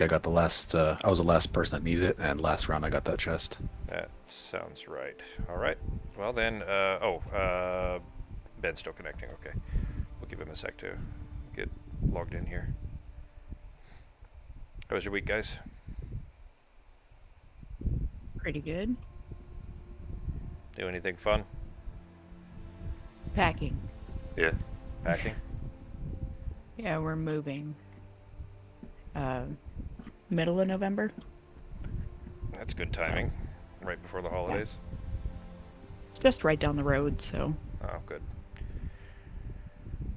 I got the last. I was the last person that needed it, and last round I got that chest. That sounds right. All right. Well then, Ben's still connecting. Okay. We'll give him a sec to get logged in here. How was your week, guys? Pretty good. Do anything fun? Packing. Yeah. Packing? Yeah, we're moving. Uh, Middle of November. That's good timing. Right before the holidays. It's just right down the road, so. Oh, good.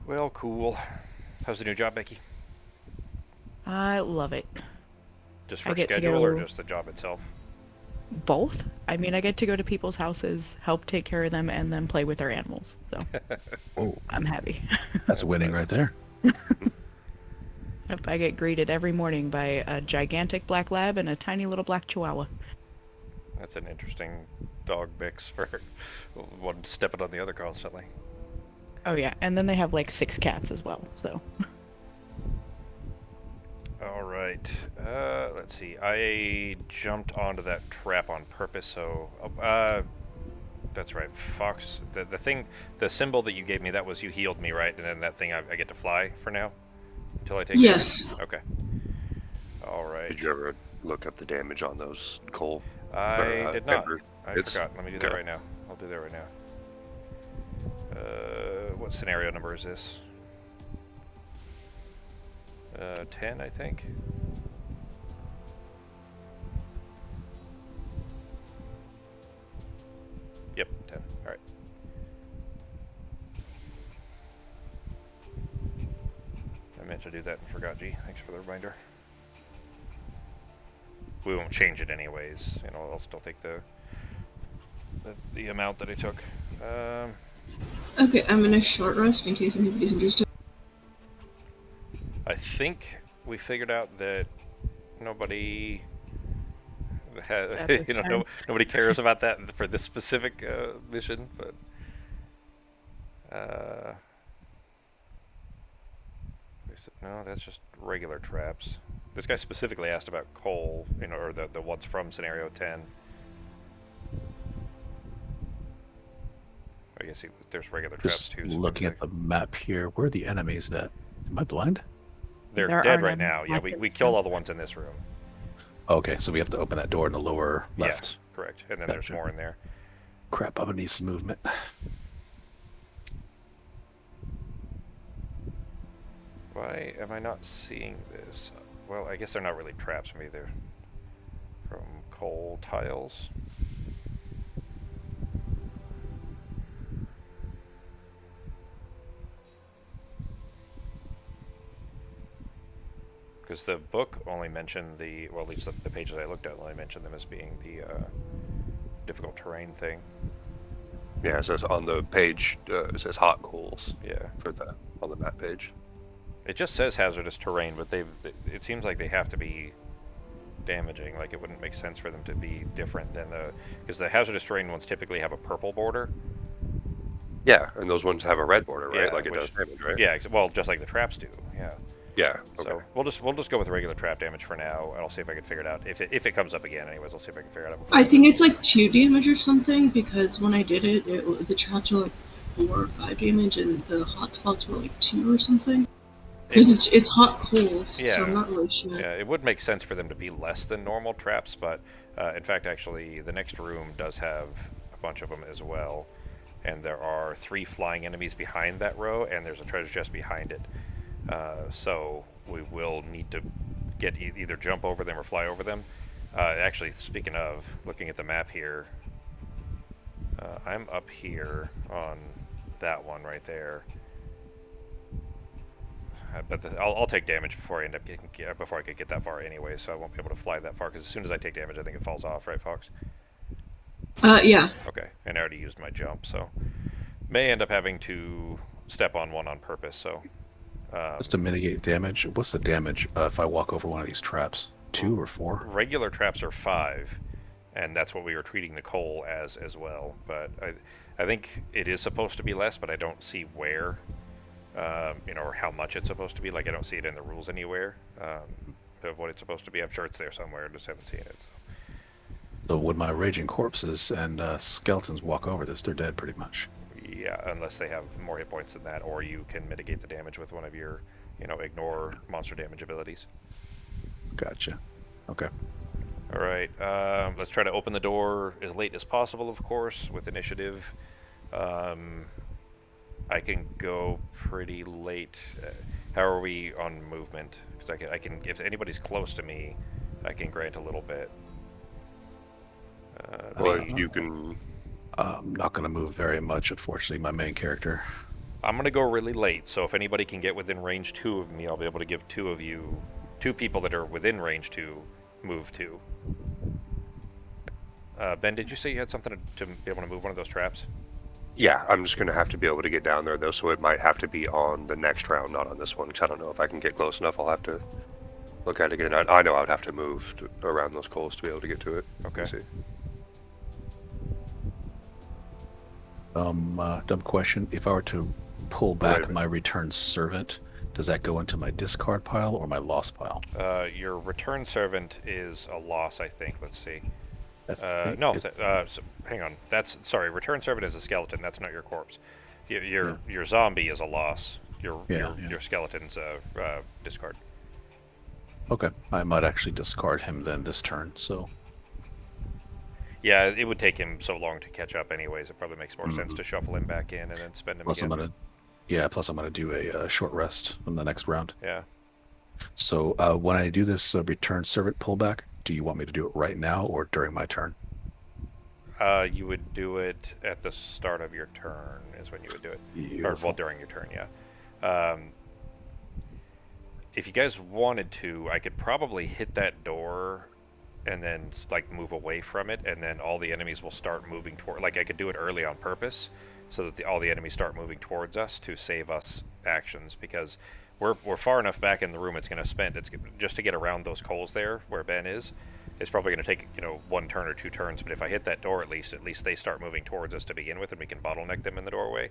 Well, cool. How's the new job, Becky? I love it. Just I for get to schedule or go just the job itself? both. I mean, I get to go to people's houses, help take care of them, and then play with their animals. So Oh, I'm happy. that's winning right there. Yep, I get greeted every morning by a gigantic black lab and a tiny little black chihuahua. That's an interesting dog mix for one stepping on the other constantly. Oh yeah, and then they have like 6 cats as well. So All right. Let's see. I jumped onto that trap on purpose, so that's right. Fox. The thing, the symbol that you gave me, that was you healed me, right? And then that thing, I get to fly for now until I take Yes. damage? Okay. All right. Did you ever look up the damage on those coal? I did not. Ember I hits? forgot. Let me do that right now. I'll do that right now. What scenario number is this? 10, I think. Yep, 10. All right. I meant to do that and forgot, G. Thanks for the reminder. We won't change it anyways. You know, I'll still take the amount that I took. Okay, I'm in a short rest in case anybody's interested. I think we figured out that nobody At this you know, time. nobody cares about that for this specific mission, but no, that's just regular traps. This guy specifically asked about coal, you know, or the ones from scenario 10. I guess there's regular traps Just too. So looking at the map here, where are the enemies at? Am I blind? they're There dead are right none now. Yeah, we active killed now. all the ones in this room. Okay, so we have to open that door in the lower left. Yeah, correct. And then there's Gotcha. more in there. Crap, I'm gonna need some movement. Why am I not seeing this? Well, I guess they're not really traps. Maybe they're from coal tiles. Because the book only mentioned well, at least the pages I looked at only mentioned them as being the difficult terrain thing. Yeah, it says on the page, it says hot coals Yeah. on the map page. It just says hazardous terrain, but it seems like they have to be damaging. Like, it wouldn't make sense for them to be different than because the hazardous terrain ones typically have a purple border. Yeah, and those ones have a red border, right? Yeah, Like it does damage, right? Yeah, well, just like the traps do. Yeah. Yeah. Okay. So we'll just go with regular trap damage for now, and I'll see if I can figure it out. If it comes up again, anyways, I'll see if I can figure it out. Before I think it's like 2 damage or something because when I did it, the traps were like 4 or 5 damage and the hot spots were like 2 or something. Because it's hot coals, Yeah. so I'm not really sure. Yeah, it would make sense for them to be less than normal traps, but in fact, actually, the next room does have a bunch of them as well, and there are 3 flying enemies behind that row, and there's a treasure chest behind it. So we will need to get either jump over them or fly over them. Actually, speaking of, looking at the map here, I'm up here on that one right there. But I'll take damage before I end up before I could get that far anyway, so I won't be able to fly that far. Because as soon as I take damage, I think it falls off, right, Fox? Yeah. Okay, and I already used my jump, so may end up having to step on one on purpose. So Just to mitigate damage. What's the damage if I walk over one of these traps? 2 or 4? regular traps are 5, and that's what we were treating the coal as well. But I think it is supposed to be less, but I don't see where. You know, or how much it's supposed to be. Like, I don't see it in the rules anywhere. of what it's supposed to be. I'm sure it's there somewhere. Just haven't seen it. So when my raging corpses and skeletons walk over this, they're dead pretty much. Yeah, unless they have more hit points than that, or you can mitigate the damage with one of your, ignore monster damage abilities. Gotcha. Okay. All right, let's try to open the door as late as possible, of course, with initiative. I can go pretty late. How are we on movement? Because I can, if anybody's close to me, I can grant a little bit. Well, you can. I'm not going to move very much, unfortunately, my main character. I'm going to go really late, so if anybody can get within range 2 of me, I'll be able to give 2 people that are within range 2, move 2. Ben, did you say you had something to be able to move one of those traps? Yeah, I'm just gonna have to be able to get down there though, so it might have to be on the next round, not on this one, because I don't know if I can get close enough. I'll have to look at it again. I know I would have to move around those coals to be able to get to it. Okay. Let's see. Dumb question. If I were to pull back minute. my returned servant, does that go into my discard pile or my loss pile? Your return servant is a loss, I think. Let's see. I think No, it's- so, hang on. Sorry. Return servant is a skeleton. That's not your corpse. Your zombie is a loss. Your skeleton's discard. Okay, I might actually discard him then this turn. So Yeah, it would take him so long to catch up anyways. It probably makes more sense to shuffle him back in and then spend him plus again. I'm gonna do a short rest in the next round. Yeah. So when I do this return servant pullback, do you want me to do it right now or during my turn? You would do it at the start of your turn is when you would do it. Or, Beautiful. well, during your turn, yeah. If you guys wanted to, I could probably hit that door and then like move away from it, and then all the enemies will start moving toward. Like I could do it early on purpose, so that all the enemies start moving towards us to save us actions, because we're far enough back in the room. It's going to spend just to get around those coals there where Ben is. It's probably going to take 1 turn or 2 turns. But if I hit that door, at least they start moving towards us to begin with, and we can bottleneck them in the doorway.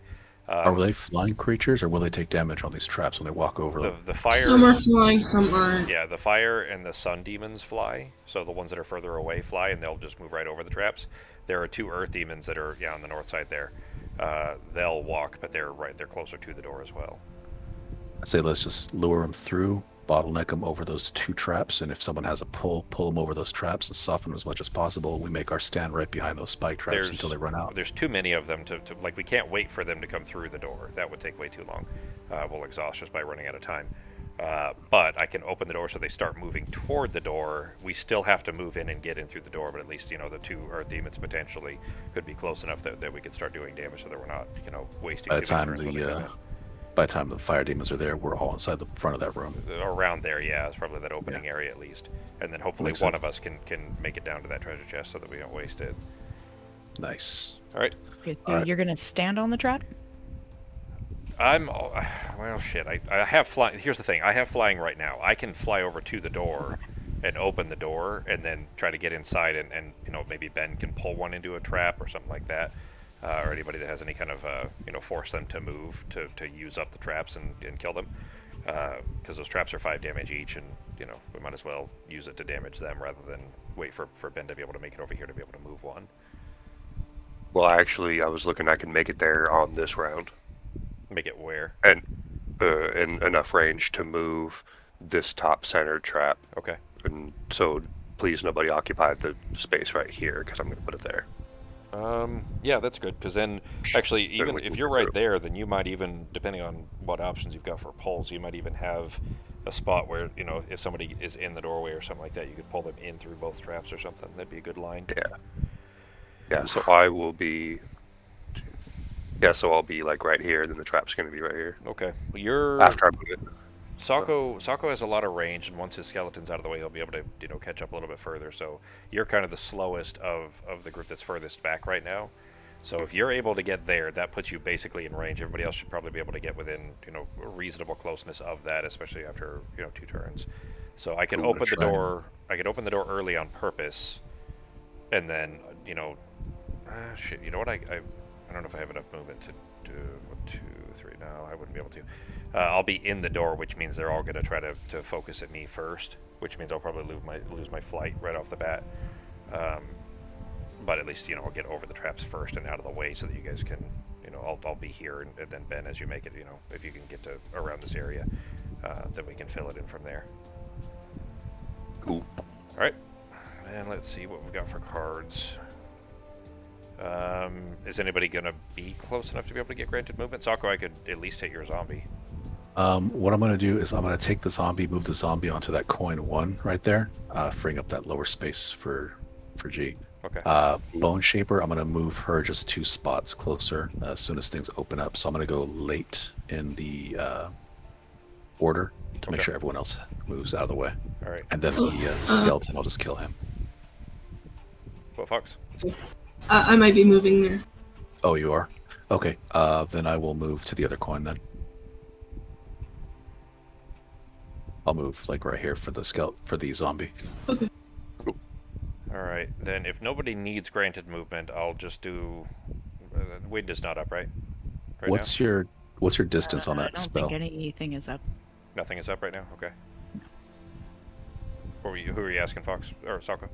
Are they flying creatures, or will they take damage on these traps when they walk over them? The fire. Some are flying, some aren't. Yeah, the fire and the sun demons fly. So the ones that are further away fly, and they'll just move right over the traps. There are 2 earth demons that are on the north side there. They'll walk, but they're closer to the door as well. I say let's just lure them through, bottleneck them over those 2 traps, and if someone has a pull them over those traps and soften them as much as possible. We make our stand right behind those spike traps until they run out. There's too many of them to like. We can't wait for them to come through the door. That would take way too long. We'll exhaust just by running out of time. But I can open the door so they start moving toward the door. We still have to move in and get in through the door, but at least the 2 earth demons potentially could be close enough that we could start doing damage, so that we're not wasting. By the time the fire demons are there, we're all inside the front of that room. Around there, yeah, it's probably that opening area at least, and then hopefully Makes one sense. of us can make it down to that treasure chest so that we don't waste it. Nice. All right. Okay, so Alright. you're gonna stand on the trap? Well, shit. I have flying. Here's the thing. I have flying right now. I can fly over to the door and open the door and then try to get inside and maybe Ben can pull one into a trap or something like that. Or anybody that has any kind of, force them to move to use up the traps and kill them. Because those traps are 5 damage each, and, we might as well use it to damage them rather than wait for Ben to be able to make it over here to be able to move one. Well, actually, I was looking. I can make it there on this round, Make it where? and in enough range to move this top center trap. Okay. And so, please, nobody occupy the space right here, because I'm going to put it there. Yeah, that's good, because then, actually, even we if can you're go right through. there, then you might even, depending on what options you've got for pulls, you might even have a spot where, if somebody is in the doorway or something like that, you could pull them in through both traps or something. That'd be a good line. Yeah, so I will be... Yeah, so I'll be, like, right here, and then the trap's going to be right here. Okay. Well, you're... After I move it. Sako has a lot of range, and once his skeleton's out of the way, he'll be able to catch up a little bit further. So you're kind of the slowest of the group that's furthest back right now. So if you're able to get there, that puts you basically in range. Everybody else should probably be able to get within reasonable closeness of that, especially after 2 turns. So I can I'm gonna open the try. door. I can open the door early on purpose, and then shit. You know what? I don't know if I have enough movement to do 1, 2, 3. No, I wouldn't be able to. I'll be in the door, which means they're all going to try to focus at me first. which means I'll probably lose my flight right off the bat. But at least, you know, I'll get over the traps first and out of the way so that you guys can, you know, I'll be here, and then Ben, as you make it, you know, if you can get to around this area, then we can fill it in from there. Cool. All right, and let's see what we've got for cards. Is anybody gonna be close enough to be able to get granted movement? Sako, I could at least hit your zombie. What I'm going to do is I'm going to take the zombie, move the zombie onto that coin 1 right there, freeing up that lower space for G. Okay. Bone Shaper, I'm going to move her just 2 spots closer as soon as things open up. So I'm going to go late in the order to make sure everyone else moves out of the way. All right. And then the skeleton, I'll just kill him. What, Fox? I might be moving there. Oh, you are? Okay. Then I will move to the other coin then. I'll move like right here for the zombie. Okay. All right. Then if nobody needs granted movement, I'll just do. Wind is not up, right? What's your distance on that I don't spell? think anything is up. Nothing is up right now. Okay. Who are you asking, Fox or Sako?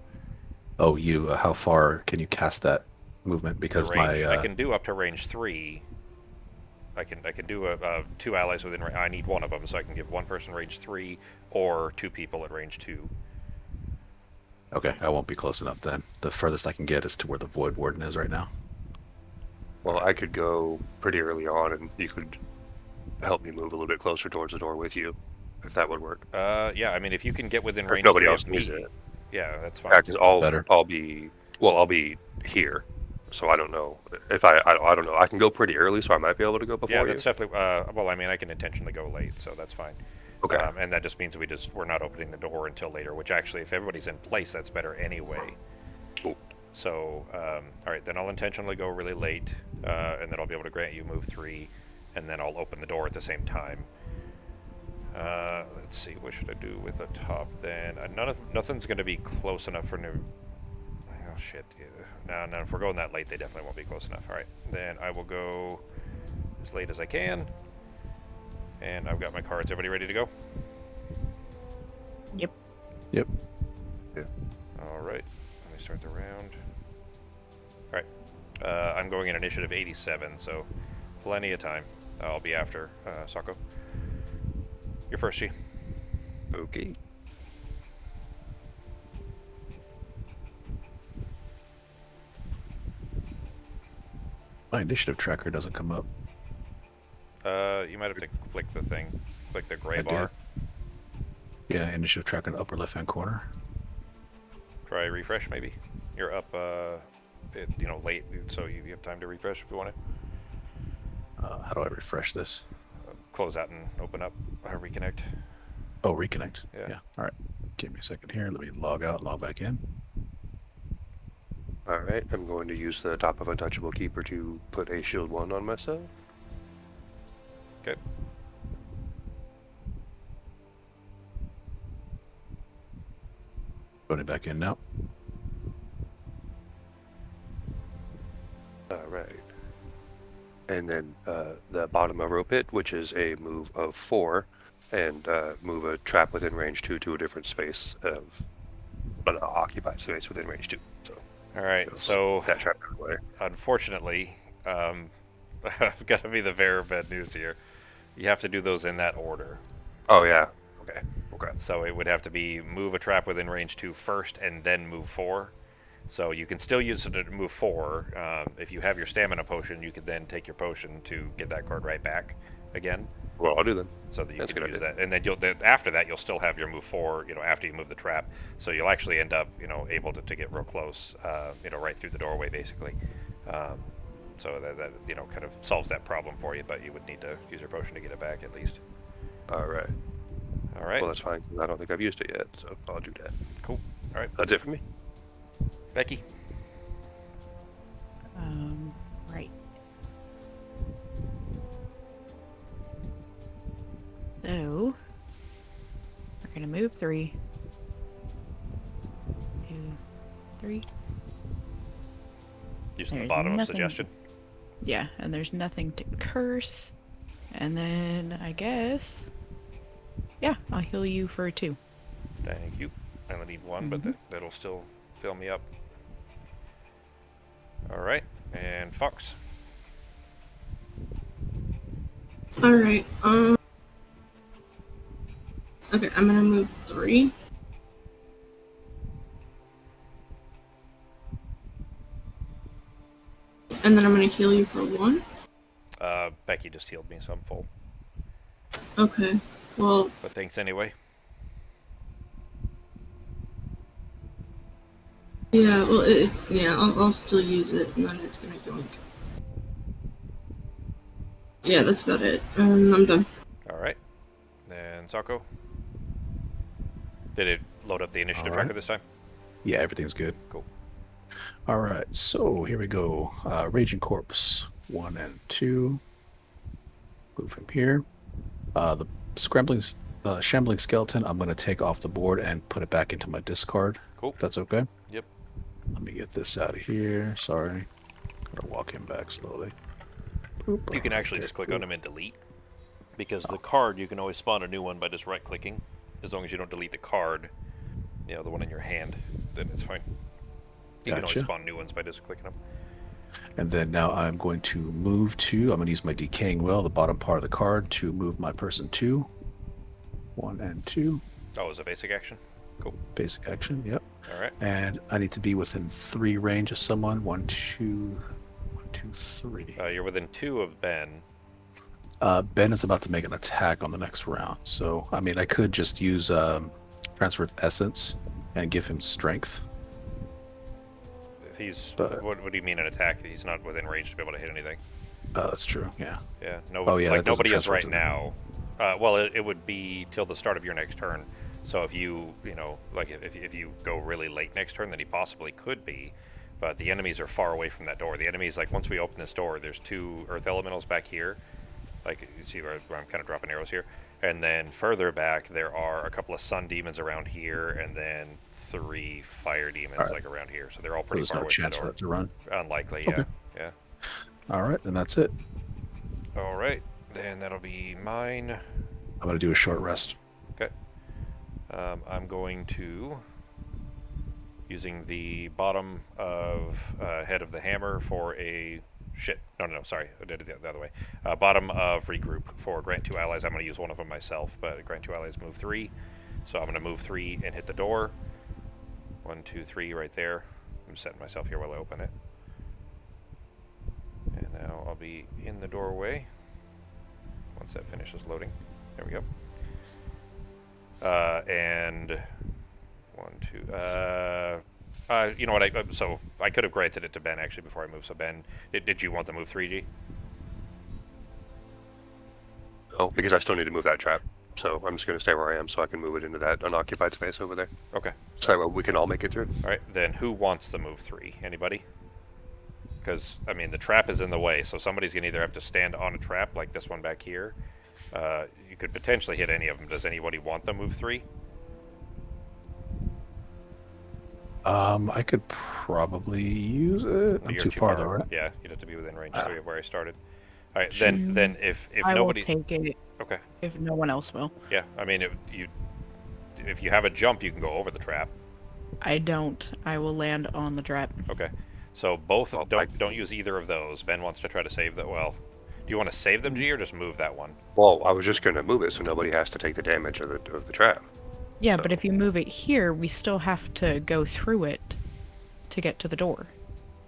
Oh, you. How far can you cast that movement? Because I can do up to range 3. I can do 2 allies within range. I need one of them, so I can give one person range 3 or 2 people at range 2. Okay, I won't be close enough then. The furthest I can get is to where the Void Warden is right now. Well, I could go pretty early on, and you could help me move a little bit closer towards the door with you, if that would work. Yeah, I mean, if you can get within If range nobody 3 else of me, needs it. yeah, that's fine. Yeah, because I'll be here, so I don't know if I don't know. I can go pretty early, so I might be able to go before Yeah, you. that's definitely. Well, I mean, I can intentionally go late, so that's fine. Okay. And that just means we're not opening the door until later. Which actually, if everybody's in place, that's better anyway. Cool. So, all right, then I'll intentionally go really late, and then I'll be able to grant you move 3, and then I'll open the door at the same time. Let's see, what should I do with the top then? Nothing's going to be close enough for new. Oh shit! No, if we're going that late, they definitely won't be close enough. All right, then I will go as late as I can, and I've got my cards. Everybody ready to go? Yep. Yep. All right, let me start the round. All right, I'm going in initiative 87, so plenty of time. I'll be after Sako. You're first, G. Okay. My initiative tracker doesn't come up. You might have to click the thing, click the gray I bar. Yeah, initiative tracker in the upper left-hand corner. Try refresh, maybe. You're up, late, so you have time to refresh if you want to. How do I refresh this? Close out and open up. Reconnect. Oh, reconnect. Yeah. All right. Give me a second here. Let me log out, log back in. All right. I'm going to use the top of Untouchable Keeper to put a shield 1 on myself. Okay. Going back in now. All right. And then the bottom of Rope It, which is a move of 4, and move a trap within range 2 to a different space of occupied space within range 2. So. All right. So that trap away. Unfortunately, I've got to be the bearer of bad news here. You have to do those in that order. Oh yeah. Okay. So it would have to be move a trap within range 2 first, and then move 4. So you can still use it to move 4. If you have your stamina potion, you could then take your potion to get that card right back again. Well, I'll do then. So that you That's can good use idea. that, and then after that you'll still have your move 4. After you move the trap, so you'll actually end up able to get real close. Right through the doorway basically. So that kind of solves that problem for you, but you would need to use your potion to get it back at least. All right. All right. Well, that's fine. 'Cause I don't think I've used it yet, so I'll do that. Cool. All right. That's it for me. Becky. Right. So, we're gonna move 3. 2, 3. Use the There's bottom of nothing- suggestion. Yeah, and there's nothing to curse. And then, I guess... Yeah, I'll heal you for 2. Thank you. I only need one, but that'll still fill me up. All right, and Fox. All right. Okay, I'm gonna move 3. And then I'm gonna heal you for 1. Becky just healed me, so I'm full. Okay. Well, But thanks anyway. yeah. Well, yeah. I'll still use it, and then it's gonna go. Yeah, that's about it. I'm done. All right. Then Sako. Did it load up the initiative All right. tracker this time? Yeah, everything's good. Cool. All right, so here we go. Raging Corpse 1 and 2. Move him here. The shambling skeleton, I'm going to take off the board and put it back into my discard. Cool. If that's okay. Yep. Let me get this out of here. Sorry. Gotta walk him back slowly. Boop. You can actually just click on him and delete. Because the card, you can always spawn a new one by just right-clicking. As long as you don't delete the card, you know, the one in your hand, then it's fine. You can always Gotcha. spawn new ones by just clicking them. And then now I'm going to move to, I'm going to use my decaying well, the bottom part of the card, to move my person 2. 1 and 2. Oh, it was a basic action? Cool. Basic action, yep. All right. And I need to be within 3 range of someone. 1, 2, 3. You're within 2 of Ben. Ben is about to make an attack on the next round. So, I mean, I could just use Transfer of Essence and give him strength. He's... But- what do you mean an attack? He's not within range to be able to hit anything. That's true, yeah. Yeah. No, Oh, yeah, like, that doesn't nobody is transfer right to now. Well, it would be till the start of your next turn. So if you know, like if you go really late next turn, then he possibly could be. But the enemies are far away from that door. The enemies, like, once we open this door, there's 2 earth elementals back here. Like, you see where I'm kind of dropping arrows here. And then further back, there are a couple of sun demons around here, and then 3 fire demons, like, around here. So they're all So pretty there's far no away chance from for the that to run. door. Unlikely, Okay. yeah. All right, then that's it. All right, then that'll be mine. I'm going to do a short rest. Okay. I'm going to, using the bottom of head of the hammer for a... Shit. No, sorry. I did it the other way. Bottom of regroup for grant 2 allies. I'm going to use one of them myself, but grant 2 allies move 3. So I'm going to move 3 and hit the door. 1, 2, 3 right there. I'm setting myself here while I open it. And now I'll be in the doorway once that finishes loading. There we go. And 1, 2. You know what? So I could have granted it to Ben actually before I moved. So Ben, did you want the move 3G? Oh, because I still need to move that trap. So I'm just going to stay where I am so I can move it into that unoccupied space over there. Okay. So we can all make it through. All right. Then who wants the move 3? Anybody? Because I mean the trap is in the way, so somebody's gonna either have to stand on a trap like this one back here. You could potentially hit any of them. Does anybody want the move 3? I could probably use it. I'm You're too far though, right? Yeah, you'd have to be within range 3 of where I started. All right. Then if I nobody... will take it Okay. if no one else will. Yeah. I mean, if you have a jump, you can go over the trap. I don't. I will land on the trap. Okay. So both Well, don't use either of those. Ben wants to try to save that. Well, do you want to save them, G, or just move that one? Well, I was just going to move it so nobody has to take the damage of the trap. Yeah, So- but if you move it here, we still have to go through it to get to the door.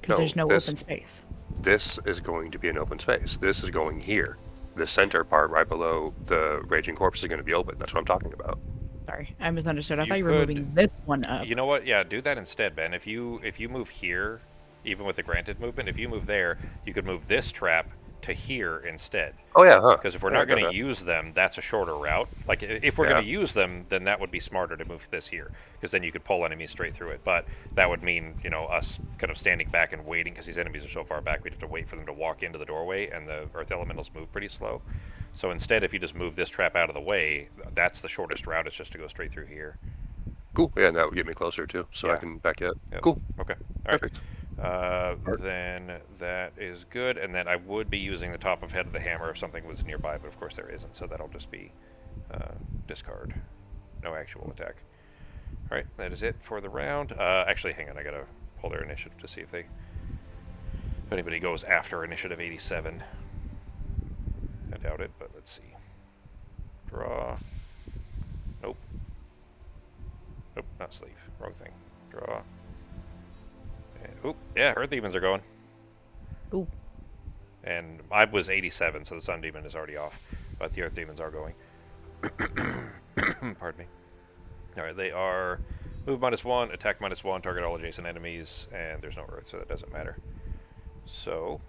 Because No, there's no this- open space. This is going to be an open space. This is going here. The center part right below the Raging Corpse is going to be open. That's what I'm talking about. Sorry, I misunderstood. I You thought you were could- moving this one up. You know what? Yeah, do that instead, Ben. If you move here, even with the granted movement, if you move there, you could move this trap to here instead. Oh yeah, huh? Because if we're Yeah, not going got to use them, that's a shorter route. Like, if we're Yeah. going to use them, then that would be smarter to move this here. Because then you could pull enemies straight through it. But that would mean, you know, us kind of standing back and waiting, because these enemies are so far back, we'd have to wait for them to walk into the doorway, and the earth elementals move pretty slow. So instead, if you just move this trap out of the way, that's the shortest route. It's just to go straight through here. Cool. Yeah, and that would get me closer too, so I Yeah. can back it. Yep. Cool. Okay. All right. Perfect. Then that is good, and then I would be using the top of head of the hammer if something was nearby, but of course there isn't, so that'll just be discard. No actual attack. Alright, that is it for the round. Actually, hang on, I gotta pull their initiative to see if anybody goes after initiative 87. I doubt it, but let's see. Draw. Nope. Nope, not sleeve. Wrong thing. Draw. And, oop, yeah, Earth Demons are going. Ooh. And I was 87, so the Sun Demon is already off. But the Earth Demons are going. Pardon me. Alright, they are move -1, attack -1, target all adjacent enemies, and there's no Earth, so that doesn't matter. So,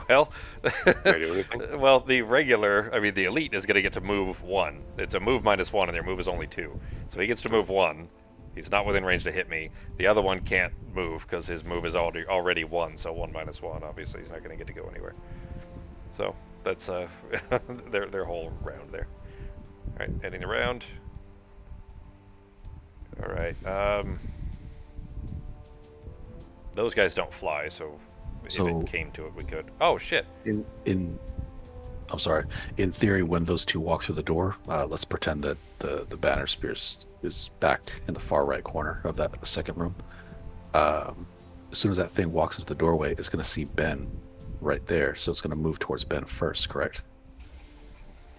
well, Can I do anything? well, the elite is going to get to move 1. It's a move -1, and their move is only 2. So he gets to move 1. He's not within range to hit me. The other one can't move because his move is already 1, so 1 -1. Obviously, he's not going to get to go anywhere. So that's their whole round there. All right, ending the round. All right. Those guys don't fly, so if it came to it, we could. Oh shit! I'm sorry. In theory, when those two walk through the door, let's pretend that the banner spears is back in the far right corner of that second room. As soon as that thing walks into the doorway, it's going to see Ben right there, so it's going to move towards Ben first. Correct?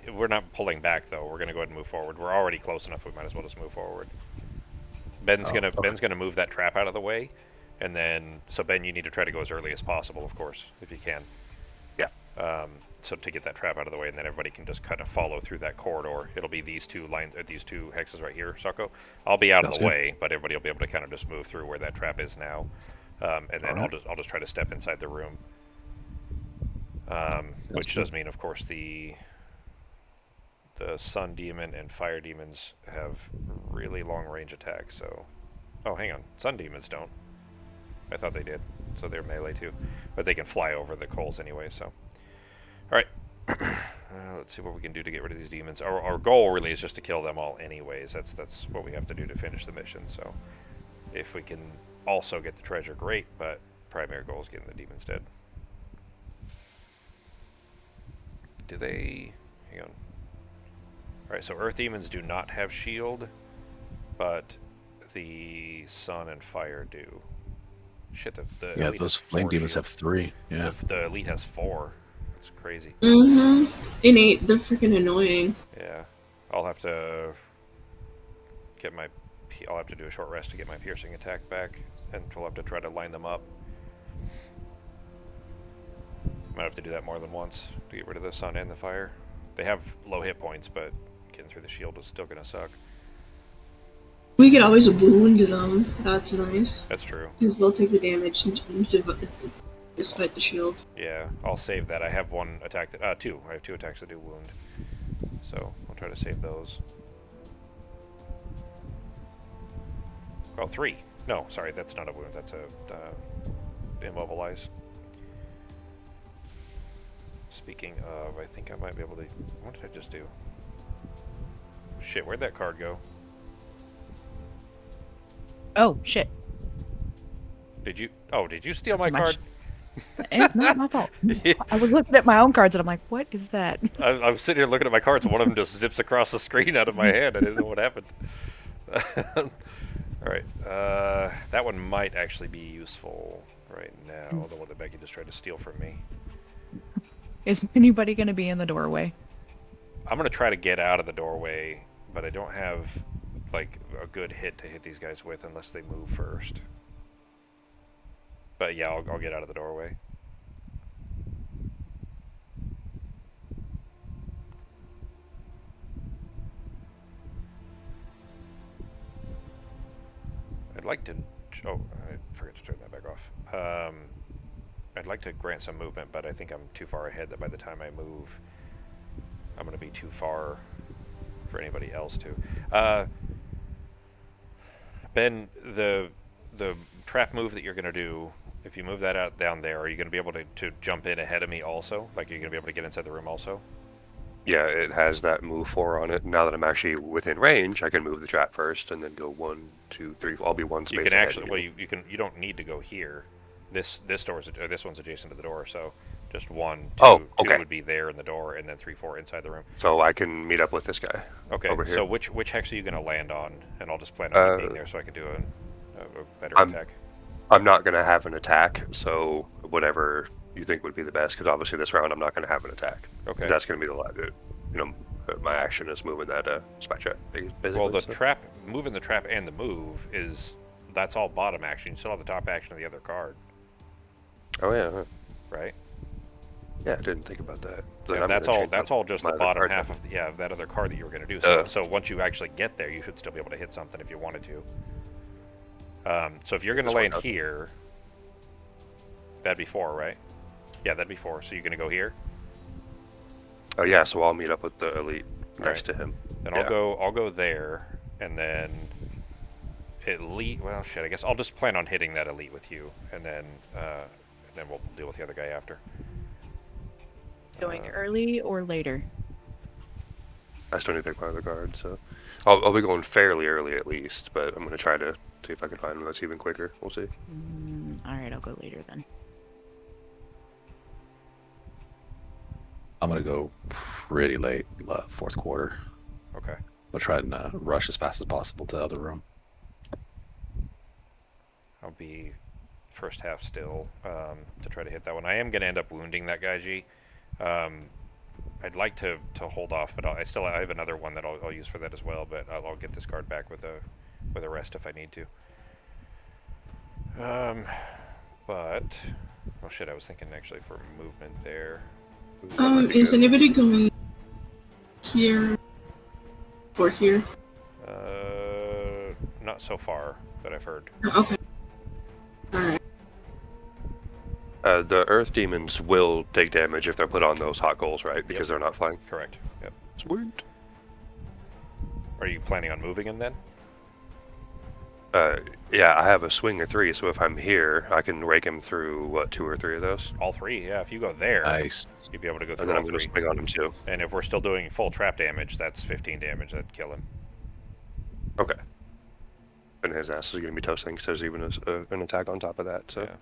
We're not pulling back though. We're going to go ahead and move forward. We're already close enough. We might as well just move forward. Ben's gonna move that trap out of the way, and then so Ben, you need to try to go as early as possible, of course, if you can. Yeah. So to get that trap out of the way, and then everybody can just kind of follow through that corridor. It'll be these two hexes right here, Socko. I'll be out of the way, but everybody will be able to kind of just move through where that trap is now, and then I'll just try to step inside the room. Which does mean, of course, the Sun Demon and Fire Demons have really long range attacks. So, oh, hang on, Sun Demons don't. I thought they did, so they're melee too, but they can fly over the coals anyway. So. All right, let's see what we can do to get rid of these demons. Our goal really is just to kill them all anyways. That's what we have to do to finish the mission. So if we can also get the treasure, great, but primary goal is getting the demons dead. Do they... hang on. All right, so Earth Demons do not have shield, but the Sun and Fire do. Shit, the Yeah, Elite those has flame 4 demons shields. have 3. Yeah. The Elite has 4. That's crazy. Innate, they're freaking annoying. Yeah, I'll have to get my. I'll have to do a short rest to get my piercing attack back, and we'll have to try to line them up. Might have to do that more than once to get rid of the Sun and the Fire. They have low hit points, but getting through the shield is still gonna suck. We could always wound them. That's nice. That's true. Because they'll take the damage despite the shield. Yeah, I'll save that. I have one attack that 2. I have 2 attacks that do wound, so I'll try to save those. Oh, 3. No, sorry, that's not a wound. That's a immobilize. Speaking of, I think I might be able to... what did I just do? Shit, where'd that card go? Oh, shit. Did you steal my My card? It's not my fault. I was looking at my own cards and I'm like, what is that? I'm sitting here looking at my cards and one of them just zips across the screen out of my hand. I didn't know what happened. Alright, that one might actually be useful right now, the one that Becky just tried to steal from me. Is anybody going to be in the doorway? I'm going to try to get out of the doorway, but I don't have, like, a good hit to hit these guys with unless they move first. But yeah, I'll get out of the doorway. I'd like to... oh, I forgot to turn that back off. I'd like to grant some movement, but I think I'm too far ahead that by the time I move, I'm going to be too far for anybody else to. Ben, the trap move that you're going to do, if you move that out down there, are you going to be able to jump in ahead of me also? Like, you're going to be able to get inside the room also? Yeah, it has that move 4 on it. Now that I'm actually within range, I can move the trap first and then go 1, 2, 3. I'll be one space You can ahead actually, of well, you don't need to go here. This one's adjacent to the door, so Just 1, 2, Oh, 2 okay. would be there in the door, and then 3, 4 inside the room. So I can meet up with this guy. Okay, over here. so which hex are you going to land on? And I'll just plan on you being there so I can do a better attack. I'm not going to have an attack, so whatever you think would be the best, because obviously this round I'm not going to have an attack. Okay. That's going to be my action is moving that spy trap, basically. Well, the so. trap, moving the trap and the move that's all bottom action. You still have the top action of the other card, Oh yeah, huh. right? Yeah, I didn't think about that. Then Yeah, I'm that's gonna all. change That's my- all just my the other bottom card half then. of that other card that you were going to do. So once you actually get there, you should still be able to hit something if you wanted to. So if you're going to This one land does. here, that'd be 4, right? Yeah, that'd be 4. So you're going to go here. Oh yeah, so I'll meet up with the elite next Right. to him. Then Yeah. I'll go there, and then elite. Well, shit. I guess I'll just plan on hitting that elite with you, and then we'll deal with the other guy after. Going early or later? I still need to pick my other card, so I'll be going fairly early at least, but I'm gonna try to see if I can find one that's even quicker. We'll see. Alright, I'll go later then. I'm gonna go pretty late, fourth quarter. Okay. I'll try and rush as fast as possible to the other room. I'll be first half still to try to hit that one. I am going to end up wounding that guy, G. I'd like to hold off, but I have another one that I'll use for that as well. But I'll get this card back with a rest if I need to. But oh shit, I was thinking actually for movement there. Is anybody going here or here? Not so far that I've heard. Okay. Alright. The Earth Demons will take damage if they're put on those hot goals, right? Because they're not flying. Correct. Yep. Sweet. Are you planning on moving him then? Yeah, I have a swing of 3, so if I'm here, I can rake him through, what, 2 or 3 of those? All 3. Yeah. If you go there, Nice. you'd be able to go And through then all I'm going 3. to swing on him too. And if we're still doing full trap damage, that's 15 damage. That'd kill him. Okay. And his ass is going to be toasting because there's even an attack on top of that, so Yeah.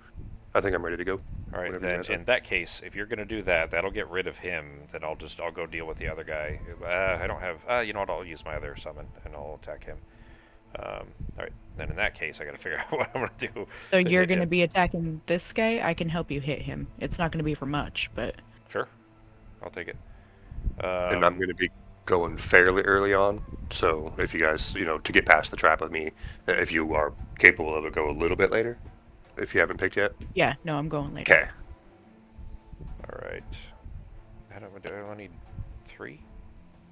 I think I'm ready to go. All right, Whatever you then guys are. in that case, if you're gonna do that, that'll get rid of him. Then I'll go deal with the other guy. I don't have. You know what? I'll use my other summon and I'll attack him. All right. Then in that case, I gotta figure out what I'm gonna do. So to you're hit going to him. be attacking this guy? I can help you hit him. It's not going to be for much, but... Sure. I'll take it. And I'm going to be going fairly early on, so if you guys, to get past the trap with me, if you are capable of it, go a little bit later, if you haven't picked yet. Yeah, no, I'm going later. Okay. All right. Do I only need 3?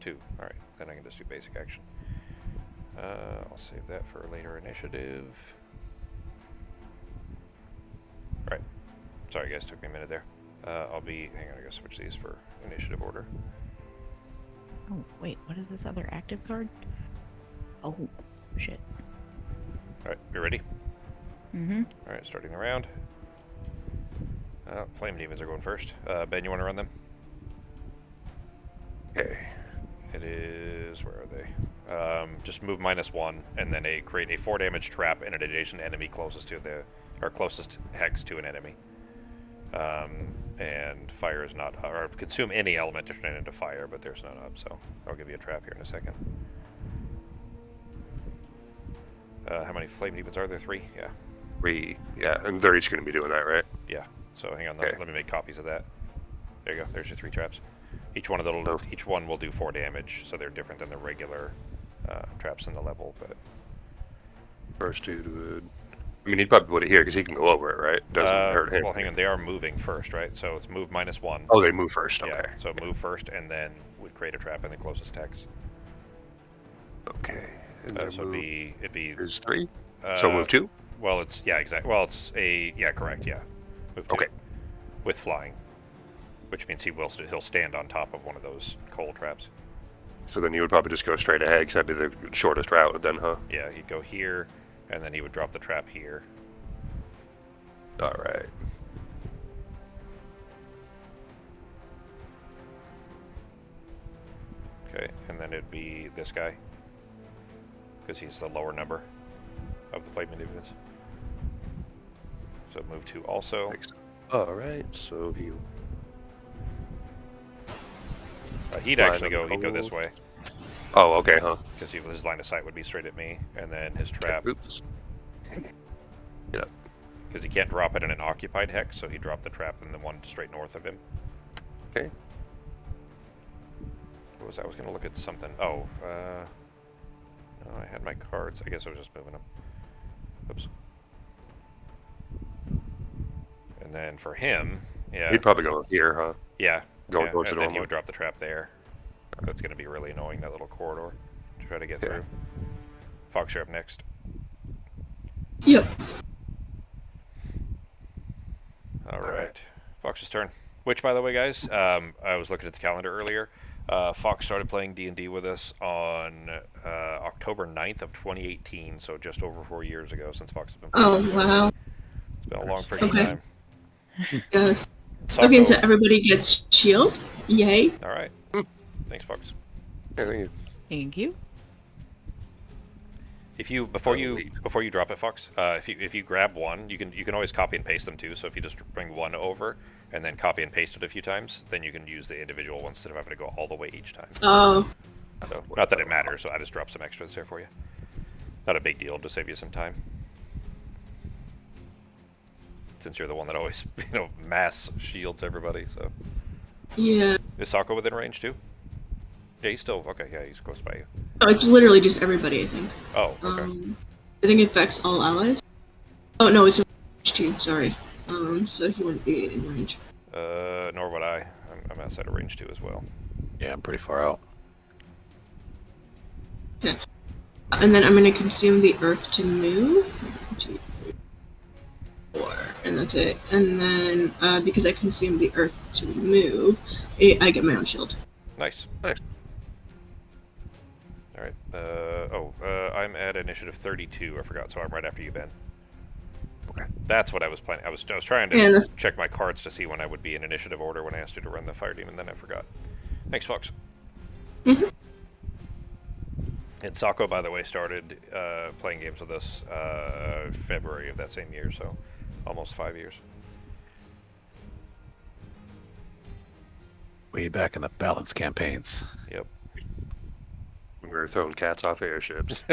2. All right. Then I can just do basic action. I'll save that for later initiative. Right. Sorry, guys. Took me a minute there. Hang on. I gotta switch these for initiative order. Oh, wait, what is this other active card? Oh, shit. All right. You ready? Mm-hmm. All right. Starting the round. Flame demons are going first. Ben, you want to run them? Okay. It is. Where are they? Just move -1, and then create a 4 damage trap in an adjacent enemy closest hex to an enemy. And fire is not, or consume any element to turn into fire, but there's none up, so I'll give you a trap here in a second. How many flame demons are there? 3? Yeah. 3, yeah, and they're each going to be doing that, right? Yeah. So hang on, Okay. let me make copies of that. There you go. There's your 3 traps. Each one will do 4 damage, so they're different than the regular traps in the level. But First dude would. I mean, he'd probably put it here because he can go over it, right? Doesn't hurt him. well, hang on. They are moving first, right? So it's move -1. Oh, they move first. Okay. Yeah. So move first, and then would create a trap in the closest hex. Okay. And So it'd be is 3. So move 2. Well, it's exactly. Well, it's correct. Yeah, move 2. Okay. With flying, which means he'll stand on top of one of those coal traps. So then you would probably just go straight ahead because that'd be the shortest route then, huh? Yeah, he'd go here, and then he would drop the trap here. All right. Okay, and then it'd be this guy, because he's the lower number of the flaming demons. So move 2 also. All right. So he He'd Line actually of he'd go this cold. way, Oh, okay, huh? because his line of sight would be straight at me, and then his trap, Oops. Get up. because he can't drop it in an occupied hex, so he dropped the trap in the one straight north of him. Okay. What was I was going to look at something. Oh, no, I had my cards. I guess I was just moving them. Oops. And then for him, yeah. He'd probably go here, huh? Yeah. Going yeah, towards and the then he normal. would drop the trap there. That's going to be really annoying, that little corridor, to try to get Yeah. through. Fox, you're up next. Yep. All right. Fox's turn. Which, by the way, guys, I was looking at the calendar earlier. Fox started playing D&D with us on October 9th of 2018, so just over 4 years ago since Fox has been playing. Oh, wow. It's been a long freaking Okay. time. Yes. Socko. Okay, so everybody gets shield. Yay. All right. Thanks, Fox. Yeah, thank you. Thank you. If you before you drop it, Fox, if you grab one, you can always copy and paste them too. So if you just bring one over and then copy and paste it a few times, then you can use the individual ones instead of having to go all the way each time. Oh, So not that it matters. So I just dropped some extras there for you. Not a big deal to save you some time. Since you're the one that always mass shields everybody. So yeah. is Sokko within range too? Yeah, he's still okay. Yeah, he's close by you. Oh, it's literally just everybody, I think. Oh, okay. I think it affects all allies. Oh, no, it's a range too, sorry. So he wouldn't be in range. Nor would I. I'm outside of range too as well. Yeah, I'm pretty far out. Okay. And then I'm going to consume the earth to move. 1, 2, 3, 4. And that's it. And then, because I consumed the earth to move, I get my own shield. Nice. Nice. All right. I'm at initiative 32. I forgot, so I'm right after you, Ben. Okay. That's what I was planning. I was trying Yeah, to that's- check my cards to see when I would be in initiative order when I asked you to run the fire demon. Then I forgot. Thanks, Fox. Mhm. And Sokko, by the way, started playing games with us February of that same year, so almost 5 years. Way back in the balance campaigns. Yep. We were throwing cats off airships.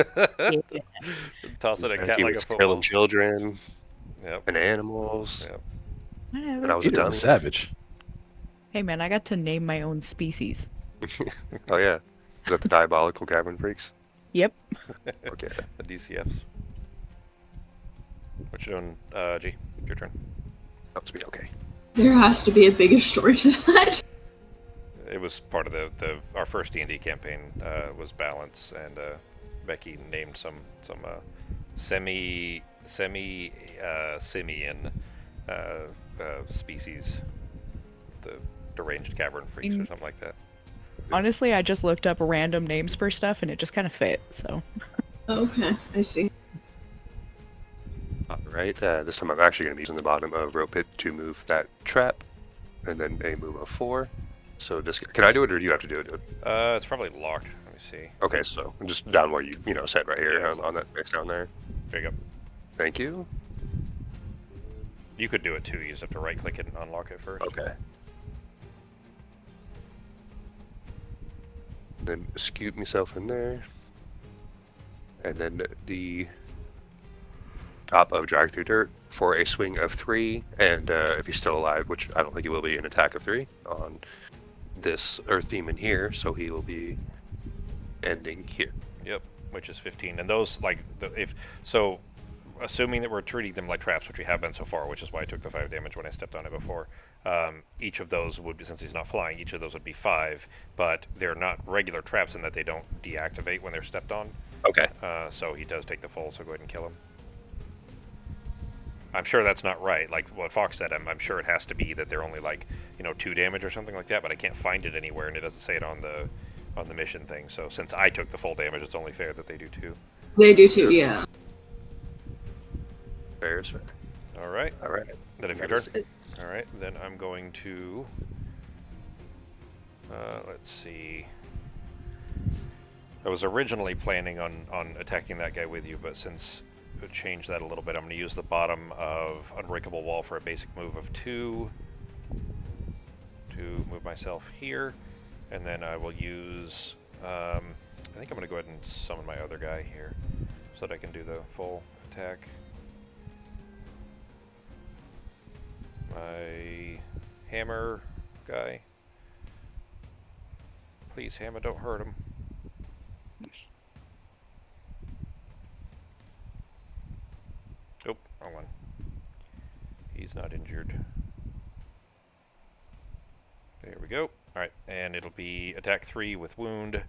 Toss it at And cat he like a was football. killing children Yep. and animals. Yep. Whatever. And I was Peter done. was savage. Hey man, I got to name my own species. Oh yeah. Is that the diabolical cavern freaks? Yep. Okay. The DCFs. What you doing, G? Your turn. Helps me. Okay. There has to be a bigger story to that. It was part of our first D&D campaign was balance, and Becky named some simian species, the deranged cavern freaks or something like that. Honestly, I just looked up random names for stuff and it just kind of fit, so. Okay, I see. Alright, this time I'm actually going to be using the bottom of rope pit to move that trap, and then a move of 4. So just, can I do it or do you have to do it? It's probably locked. Let me see. Okay, so just down where you said right here Yeah, on that mix down there. There you go. Thank you. You could do it too. You just have to right click it and unlock it first. Okay. Then scoop myself in there. And then the top of drag through dirt for a swing of 3. And if he's still alive, which I don't think he will be, an attack of 3 on this earth demon here. So he will be ending here. Yep, which is 15. And those, assuming that we're treating them like traps, which we have been so far, which is why I took the 5 damage when I stepped on it before, each of those would be, since he's not flying, each of those would be 5, but they're not regular traps in that they don't deactivate when they're stepped on. Okay. So he does take the full, so go ahead and kill him. I'm sure that's not right, like what Fox said. I'm sure it has to be that they're only 2 damage or something like that, but I can't find it anywhere, and it doesn't say it on the mission thing. So since I took the full damage, it's only fair that they do too. They do too, yeah. Fair is fair. All right. All right. Then if your That is turn. All right. Then I'm going to. Let's see. I was originally planning on attacking that guy with you, but since I changed that a little bit, I'm going to use the bottom of Unbreakable Wall for a basic move of 2 to move myself here, And then I will use, I think I'm going to go ahead and summon my other guy here so that I can do the full attack. My hammer guy. Please, hammer, don't hurt him. Oh, wrong one. He's not injured. There we go. Alright, and it'll be attack 3 with wound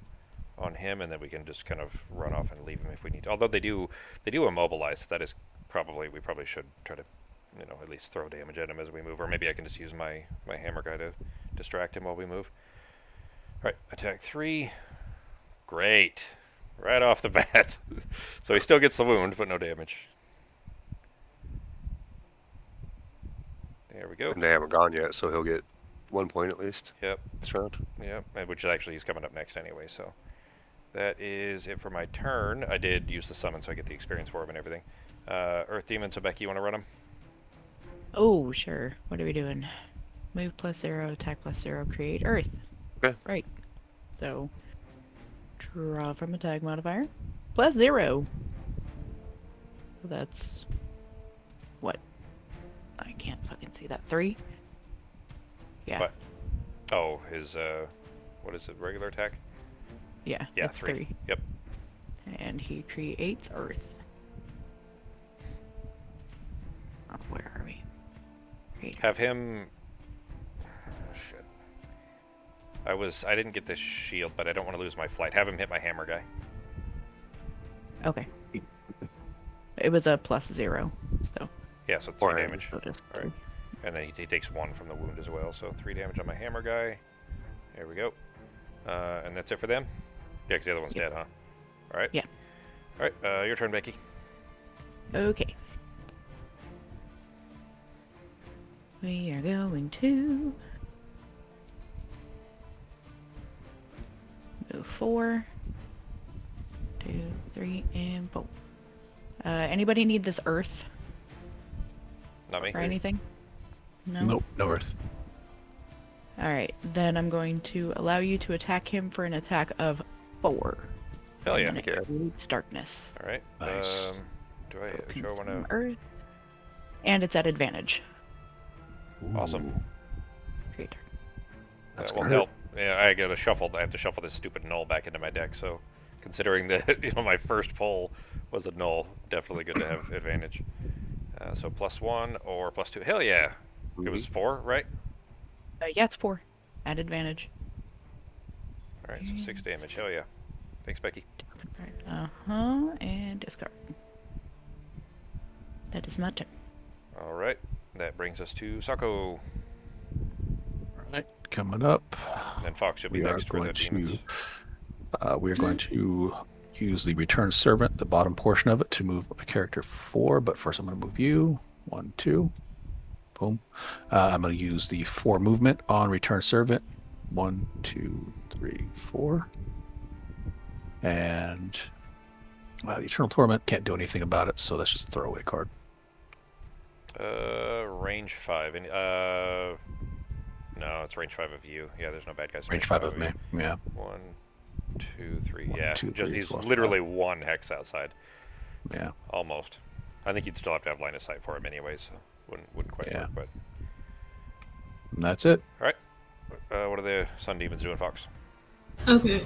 on him, and then we can just kind of run off and leave him if we need to. Although they do immobilize, so that is we probably should try to, you know, at least throw damage at him as we move, or maybe I can just use my hammer guy to distract him while we move. Alright, attack 3. Great. Right off the bat. So he still gets the wound, but no damage. There we go. And they haven't gone yet, so he'll get 1 point at least Yep. this round. Yep, which actually he's coming up next anyway, so that is it for my turn. I did use the summon, so I get the experience for him and everything. Earth Demon, so Becky, you want to run him? Oh, sure. What are we doing? Move +0, attack +0, create Earth. Okay. Right. So, draw from attack modifier. +0. So that's... what? I can't fucking see that. 3? Yeah. What? Oh, his, what is it, regular attack? Yeah, Yeah, that's 3. Yep. And he creates Earth. Oh, where are we? Create Have him... Oh, shit. I didn't get this shield, but I don't want to lose my flight. Have him hit my hammer guy. Okay. It was a +0, so. Yeah, so 3 Four damage. So just Alright. And then he takes 1 from the wound as well, so 3 damage on my hammer guy. There we go. And that's it for them? Yeah, because the other one's dead, huh? Alright. Yeah. Alright, your turn, Becky. Okay. We are going to move 4, 2, 3, and 4. Anybody need this Earth Not me. or anything? No? Nope, no earth. Alright, then I'm going to allow you to attack him for an attack of 4. Hell yeah. And then it creates darkness. Alright. Nice. Do I Consume want to... Earth. And it's at advantage. Awesome. Ooh, Create dark. that's That will gonna hurt. help. Yeah, I gotta shuffle. I have to shuffle this stupid null back into my deck, so considering that, you know, my first pull was a null, definitely good to have advantage. So +1 or +2. Hell yeah. It was 4, right? Yeah, it's 4. At advantage. Alright, so 6 damage. Hell yeah. Thanks, Becky. And discard. That is my turn. Alright. That brings us to Sako. Alright, coming up. And Fox, you'll be We are next for the going demons. to we are going to use the return servant, the bottom portion of it, to move my character 4. But first, I'm going to move you 1, 2. Boom. I'm going to use the 4 movement on return servant. 1, 2, 3, 4. And the Eternal Torment can't do anything about it, so that's just a throwaway card. Range 5. No, it's range 5 of you. Yeah, there's no bad guys. in Range 5 of me. you. Yeah. 1, 2, 3. 1, Yeah, 2, just 3, he's 4, 5. literally 1 hex outside. Yeah. Almost. I think you'd still have to have line of sight for him anyway, so wouldn't quite Yeah. work. But And that's it. all right, what are the sun demons doing, Fox? Okay.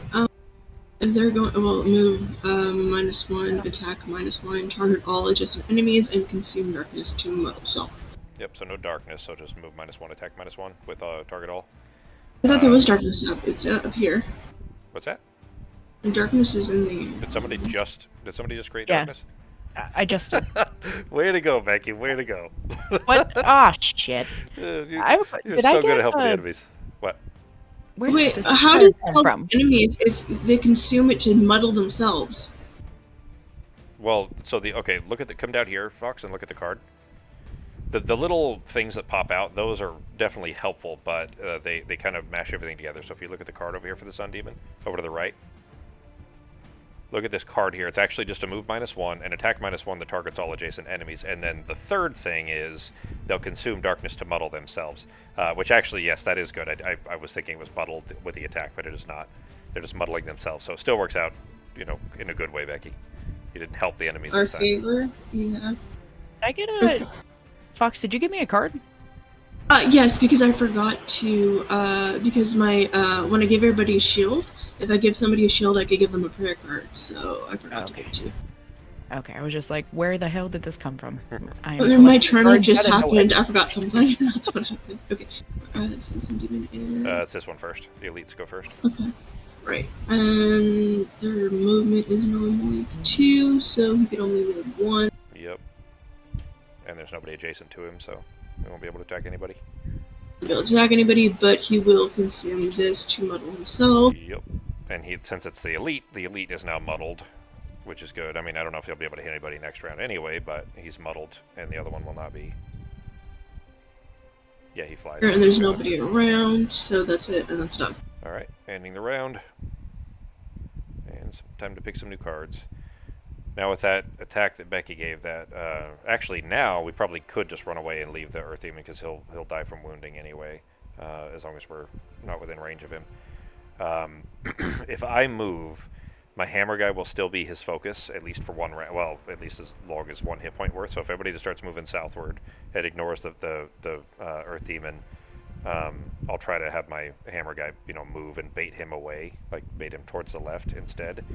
And they're going. Well, move -1, attack -1, target all adjacent enemies, and consume darkness to model self. Yep. So no darkness. So just move -1, attack -1 with target all. I thought there was darkness up. It's up here. What's that? And darkness is in the. Did somebody just create Yeah. darkness? I just did. Way to go, Becky. Way to go. What? Ah, shit. You're Did so I good get at helping the enemies. What? Where Wait, did this how does come it help from? enemies if they consume it to muddle themselves? Well, so look at come down here, Fox, and look at the card. The little things that pop out, those are definitely helpful, but they kind of mash everything together. So if you look at the card over here for the Sun Demon, over to the right, look at this card here. It's actually just a move -1 and attack -1 that targets all adjacent enemies. And then the third thing is they'll consume darkness to muddle themselves, which actually, yes, that is good. I was thinking it was muddled with the attack, but it is not. They're just muddling themselves, so it still works out, you know, in a good way, Becky. You didn't help the enemies Our this time. favor, yeah. Did I get a Fox? Did you give me a card? Yes, because I forgot to. Because my when I give everybody a shield, if I give somebody a shield, I could give them a prayer card. So I forgot to give it to you. Okay, I was just like, where the hell did this come from? I am And then my collecting turn had cards just out of nowhere. happened. I forgot something. That's what happened. Okay. So some demon air. It's this one first. The elites go first. Okay. Right. And their movement is normally 2, so he could only move 1. Yep. And there's nobody adjacent to him, so he won't be able to attack anybody. He won't attack anybody, but he will consume this to muddle himself. Yep. And since it's the elite is now muddled, which is good. I mean, I don't know if he'll be able to hit anybody next round anyway, but he's muddled, and the other one will not be. Yeah, he flies. And there's nobody around, so that's it, and that's done. Alright, ending the round. And time to pick some new cards. Now with that attack that Becky gave, actually now we probably could just run away and leave the Earth Demon because he'll die from wounding anyway, as long as we're not within range of him. If I move, my hammer guy will still be his focus, at least for one round. Well, at least as long as 1 hit point worth. So if everybody just starts moving southward, it ignores the Earth Demon. I'll try to have my hammer guy, move and bait him away, like bait him towards the left instead,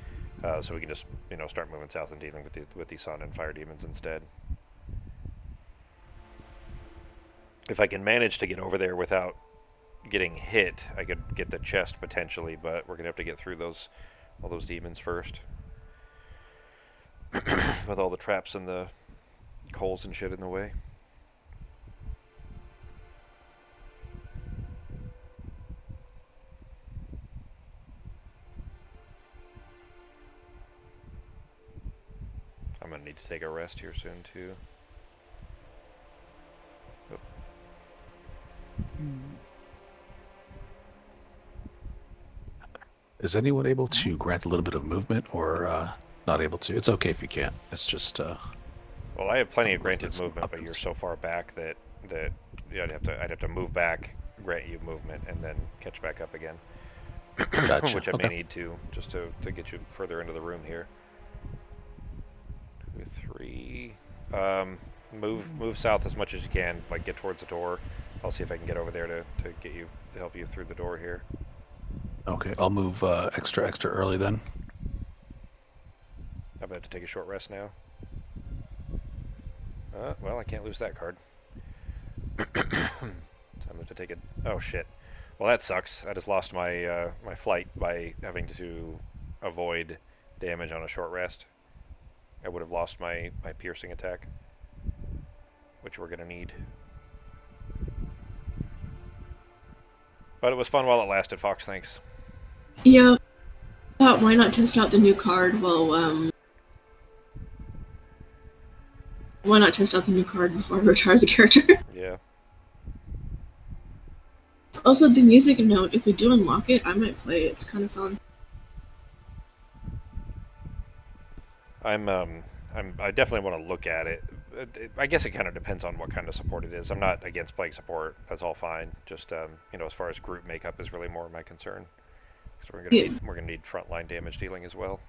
so we can just, start moving south and dealing with the sun and fire demons instead. If I can manage to get over there without getting hit, I could get the chest potentially, but we're gonna have to get through all those demons first, with all the traps and the coals and shit in the way. I'm gonna need to take a rest here soon too. Oh. Is anyone able to grant a little bit of movement, or not able to? It's okay if you can't. It's just. Well, I have plenty of granted movement, but you're so far back that I'd have to move back, grant you movement, and then catch back up again. Gotcha. Which I Okay. may need to, just to get you further into the room here. 2, 3. Move south as much as you can, like get towards the door. I'll see if I can get over there to help you through the door here. Okay, I'll move extra early then. I'm about to take a short rest now. Well, I can't lose that card. So I'm going to take it. Oh shit. Well, that sucks. I just lost my my flight by having to avoid damage on a short rest. I would have lost my piercing attack, which we're gonna need. But it was fun while it lasted, Fox. Thanks. Yeah. Why not test out the new card while, Why not test out the new card before I retire the character? Yeah. Also, the music note, if we do unlock it, I might play it. It's kind of fun. I definitely want to look at it. I guess it kind of depends on what kind of support it is. I'm not against playing support. That's all fine. Just as far as group makeup is really more my concern. Because we're gonna need frontline damage dealing as well.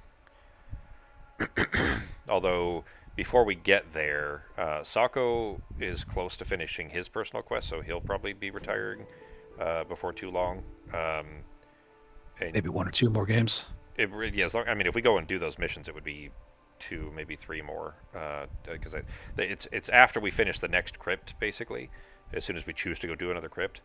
Although before we get there, Sako is close to finishing his personal quest, so he'll probably be retiring before too long. Maybe 1 or 2 more games. If we go and do those missions, it would be 2, maybe 3 more, because it's after we finish the next crypt, basically. As soon as we choose to go do another crypt,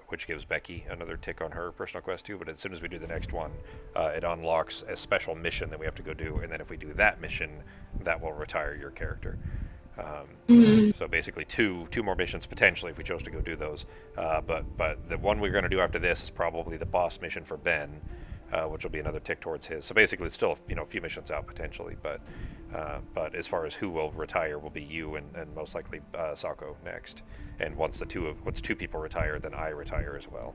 which gives Becky another tick on her personal quest too. But as soon as we do the next one, it unlocks a special mission that we have to go do, and then if we do that mission, that will retire your character. So basically, two more missions potentially if we chose to go do those. But the one we're going to do after this is probably the boss mission for Ben, which will be another tick towards his. So basically, it's still a few missions out potentially. But as far as who will retire, will be you and most likely Sako next. And once two people retire, then I retire as well.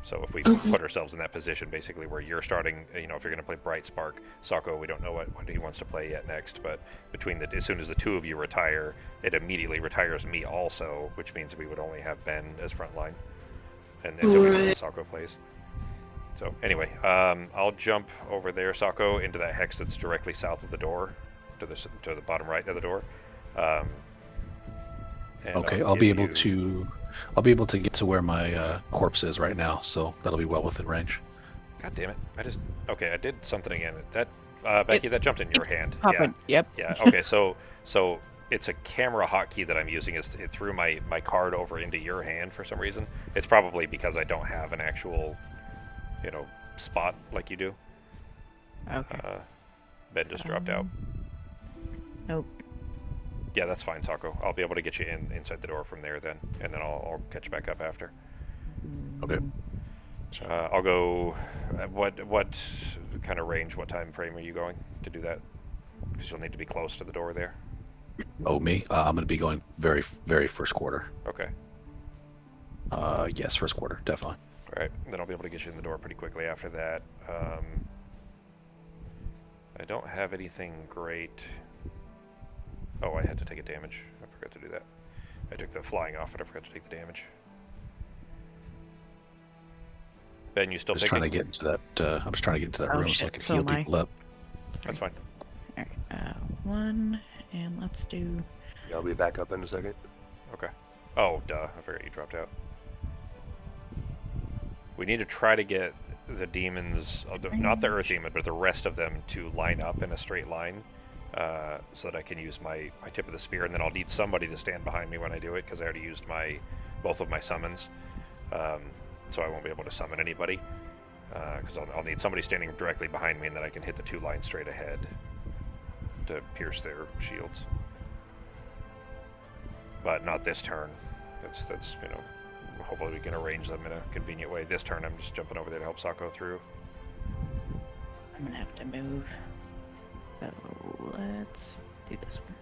So if we Okay. put ourselves in that position, basically where you're starting, if you're going to play Bright Spark, Sako, we don't know what he wants to play yet next, but as soon as the two of you retire, it immediately retires me also, which means we would only have Ben as frontline, and until we know what Right. Sako plays. So anyway, I'll jump over there, Sako, into that hex that's directly south of the door, to the bottom right of the door. And Okay, I'll I'll be give able you- to. I'll be able to get to where my corpse is right now, so that'll be well within range. God damn it! I did something again. That Becky, that jumped in your hand. Popping. Yep. Yeah. Okay. So it's a camera hotkey that I'm using. It threw my card over into your hand for some reason. It's probably because I don't have an actual, spot like you do. Okay. Ben just dropped out. Nope. Yeah, that's fine, Sako. I'll be able to get you inside the door from there then, and then I'll catch back up after. Okay. I'll go. What kind of range? What time frame are you going to do that? Because you'll need to be close to the door there. Oh, me? I'm going to be going very, very first quarter. Okay. Yes, first quarter, definitely. All right. Then I'll be able to get you in the door pretty quickly after that. I don't have anything great. Oh, I had to take a damage. I forgot to do that. I took the flying off, but I forgot to take the damage. Ben, you still Just trying to picking? get into that. I'm just trying to get into that Oh, room so I shit, can so heal am I. people up. That's fine. All right. 1, and let's do. Yeah, I'll be back up in a second. Okay. Oh, duh. I forgot you dropped out. We need to try to get the demons, not the Earth Demon, but the rest of them to line up in a straight line so that I can use my tip of the spear, and then I'll need somebody to stand behind me when I do it because I already used both of my summons. So I won't be able to summon anybody because I'll need somebody standing directly behind me, and then I can hit the 2 lines straight ahead to pierce their shields. But not this turn. That's hopefully we can arrange them in a convenient way. This turn I'm just jumping over there to help Sako through. I'm gonna have to move. So let's do this one.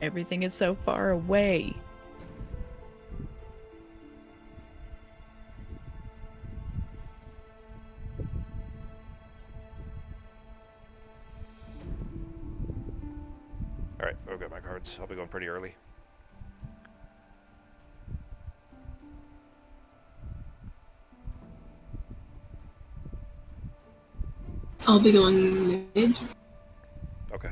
Everything is so far away. Alright, I've got my cards. I'll be going pretty early. I'll be going mid. Okay.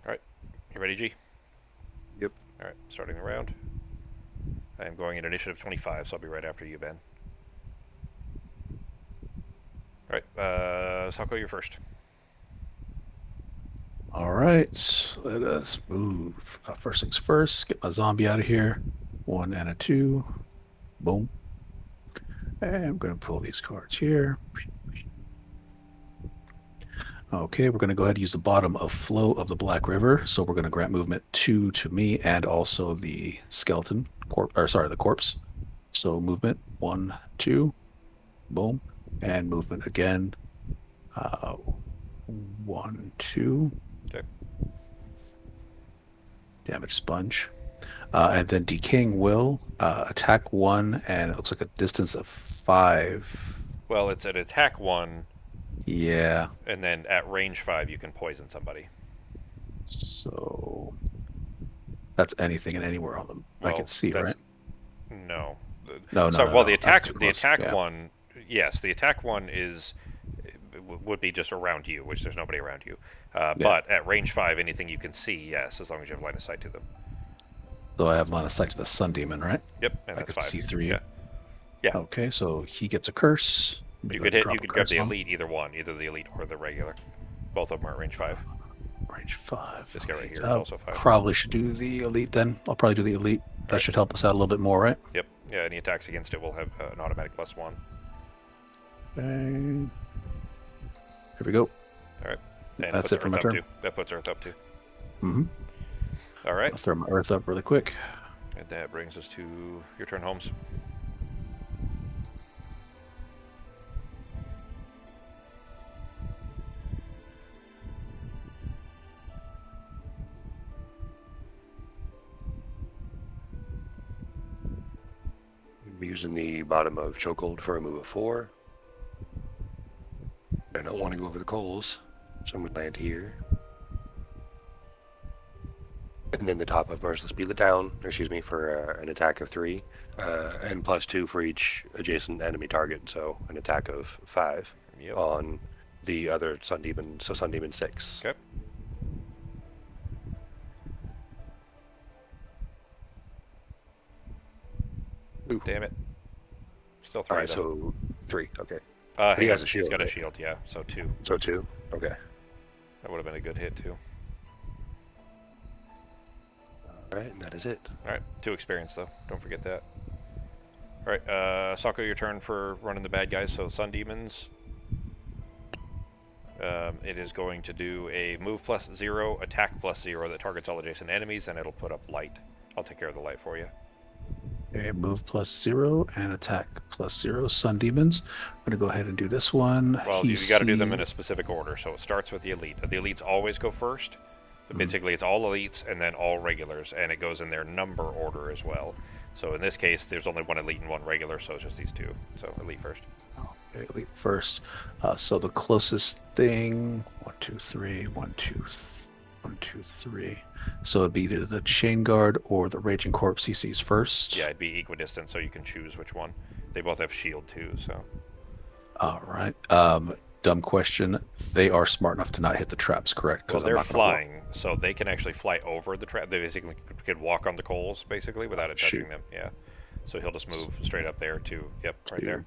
Alright, you ready, G? Yep. Alright, starting the round. I am going at initiative 25, so I'll be right after you, Ben. Alright, Sako, you're first. All right, let us move. First things first, get my zombie out of here. 1 and a 2. Boom. And I'm going to pull these cards here. Okay, we're going to go ahead and use the bottom of flow of the Black River. So we're going to grant movement 2 to me and also the skeleton, the corpse. So movement 1, 2, boom, and movement again. 1, 2. Okay. Damage sponge. And then decaying will, attack 1, and it looks like a distance of 5. Well, it's an attack 1, Yeah. and then at range 5 you can poison somebody. So that's anything and anywhere on them. I can see, right? No. No, So, no, well, no, the I'm attack, too the close, attack yeah. one, yes, the attack one would be just around you, which there's nobody around you. But at range 5, anything you can see, yes, as long as you have line of sight to them. So I have line of sight to the Sun Demon, right? Yep, and I that's can 5. see through you. Yeah. Yeah. Okay, so he gets a curse. Let me You go could ahead and hit. You drop a could grab curse the on him. elite, either the elite or the regular. Both of them are at range 5. Range 5. This guy right Okay, here is also 5. Probably should do the elite then. I'll probably do the elite. That Right. should help us out a little bit more, right? Yep. Yeah. Any attacks against it will have an automatic +1. Okay. Here we go. All right. And That's puts it for Earth my up turn. too. That puts Earth up too. Mm-hmm. All right. I'll throw my earth up really quick. And that brings us to your turn, Holmes. using the bottom of Chokehold for a move of 4. I don't want to go over the coals, so I'm going to land here. And then the top of Merciless Beat down, for an attack of 3, and +2 for each adjacent enemy target, so an attack of 5 Yep. on the other Sun Demon, so Sun Demon 6. Okay. Ooh. Damn it. Still 3. Alright, though. so 3, okay. He has has a shield, He's got a right? shield, yeah. So 2. So 2, okay. That would have been a good hit too. Alright, and that is it. All right, 2 experience though. Don't forget that. All right, Sako, your turn for running the bad guys. So Sun Demons. It is going to do a move +0, attack +0 that targets all adjacent enemies, and it'll put up light. I'll take care of the light for you. Okay, move +0 and attack +0. Sun Demons. I'm going to go ahead and do this one. Well, He you got to do them see- in a specific order. So it starts with the elite. The elites always go first. But basically, it's all elites and then all regulars, and it goes in their number order as well. So in this case, there's only 1 elite and 1 regular, so it's just these 2. So elite first. Okay, elite first. So the closest thing, 1, 2, 3, 1, 2, 1, 2, 3. So it'd be either the Chain Guard or the Raging Corpse he sees first. Yeah, it'd be equidistant, so you can choose which one. They both have shield too, so. All right. Dumb question. They are smart enough to not hit the traps, correct? Well, 'Cause I'm they're not gonna walk- flying, so they can actually fly over the trap. They basically could walk on the coals, basically, without it touching Shoot. them. Yeah. So he'll just move straight up there to, yep, right there.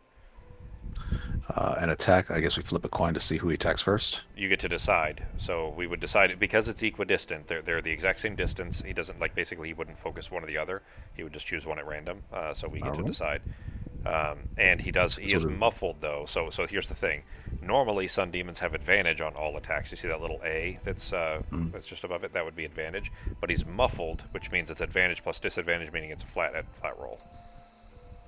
An attack. I guess we flip a coin to see who he attacks first. You get to decide. So we would decide, because it's equidistant, they're the exact same distance. He doesn't, like, basically he wouldn't focus one or the other. He would just choose one at random. So we get to Alright. decide. And he is muffled, though. So here's the thing. Normally, Sun Demons have advantage on all attacks. You see that little A that's just above it? That would be advantage. But he's muffled, which means it's advantage plus disadvantage, meaning it's a flat roll.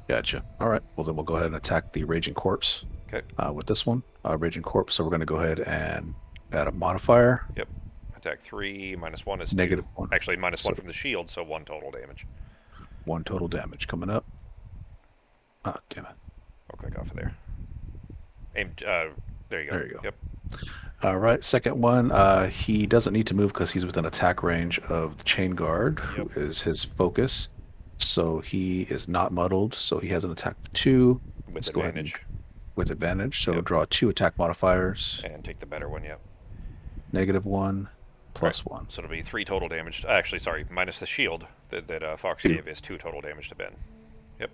Gotcha. All right. Well, then we'll go ahead and attack the Raging Corpse Okay. with this one. Raging Corpse. So we're going to go ahead and add a modifier. Yep. Attack 3, -1 is Negative 2. 1. Actually, -1 So- from the shield, so 1 total damage. 1 total damage coming up. Ah, damn it. I'll click off of there. Aim. There you go. There you go. Yep. All right. Second one. He doesn't need to move because he's within attack range of the Chain Guard, who Yep. is his focus. So he is not muddled. So he has an attack of 2. With Let's go ahead and- advantage. with advantage. So Yep. draw 2 attack modifiers. And take the better one, yep. -1, +1. So it'll be 3 total damage. Actually, sorry, minus the shield that Fox 2. gave is 2 total damage to Ben. Yep.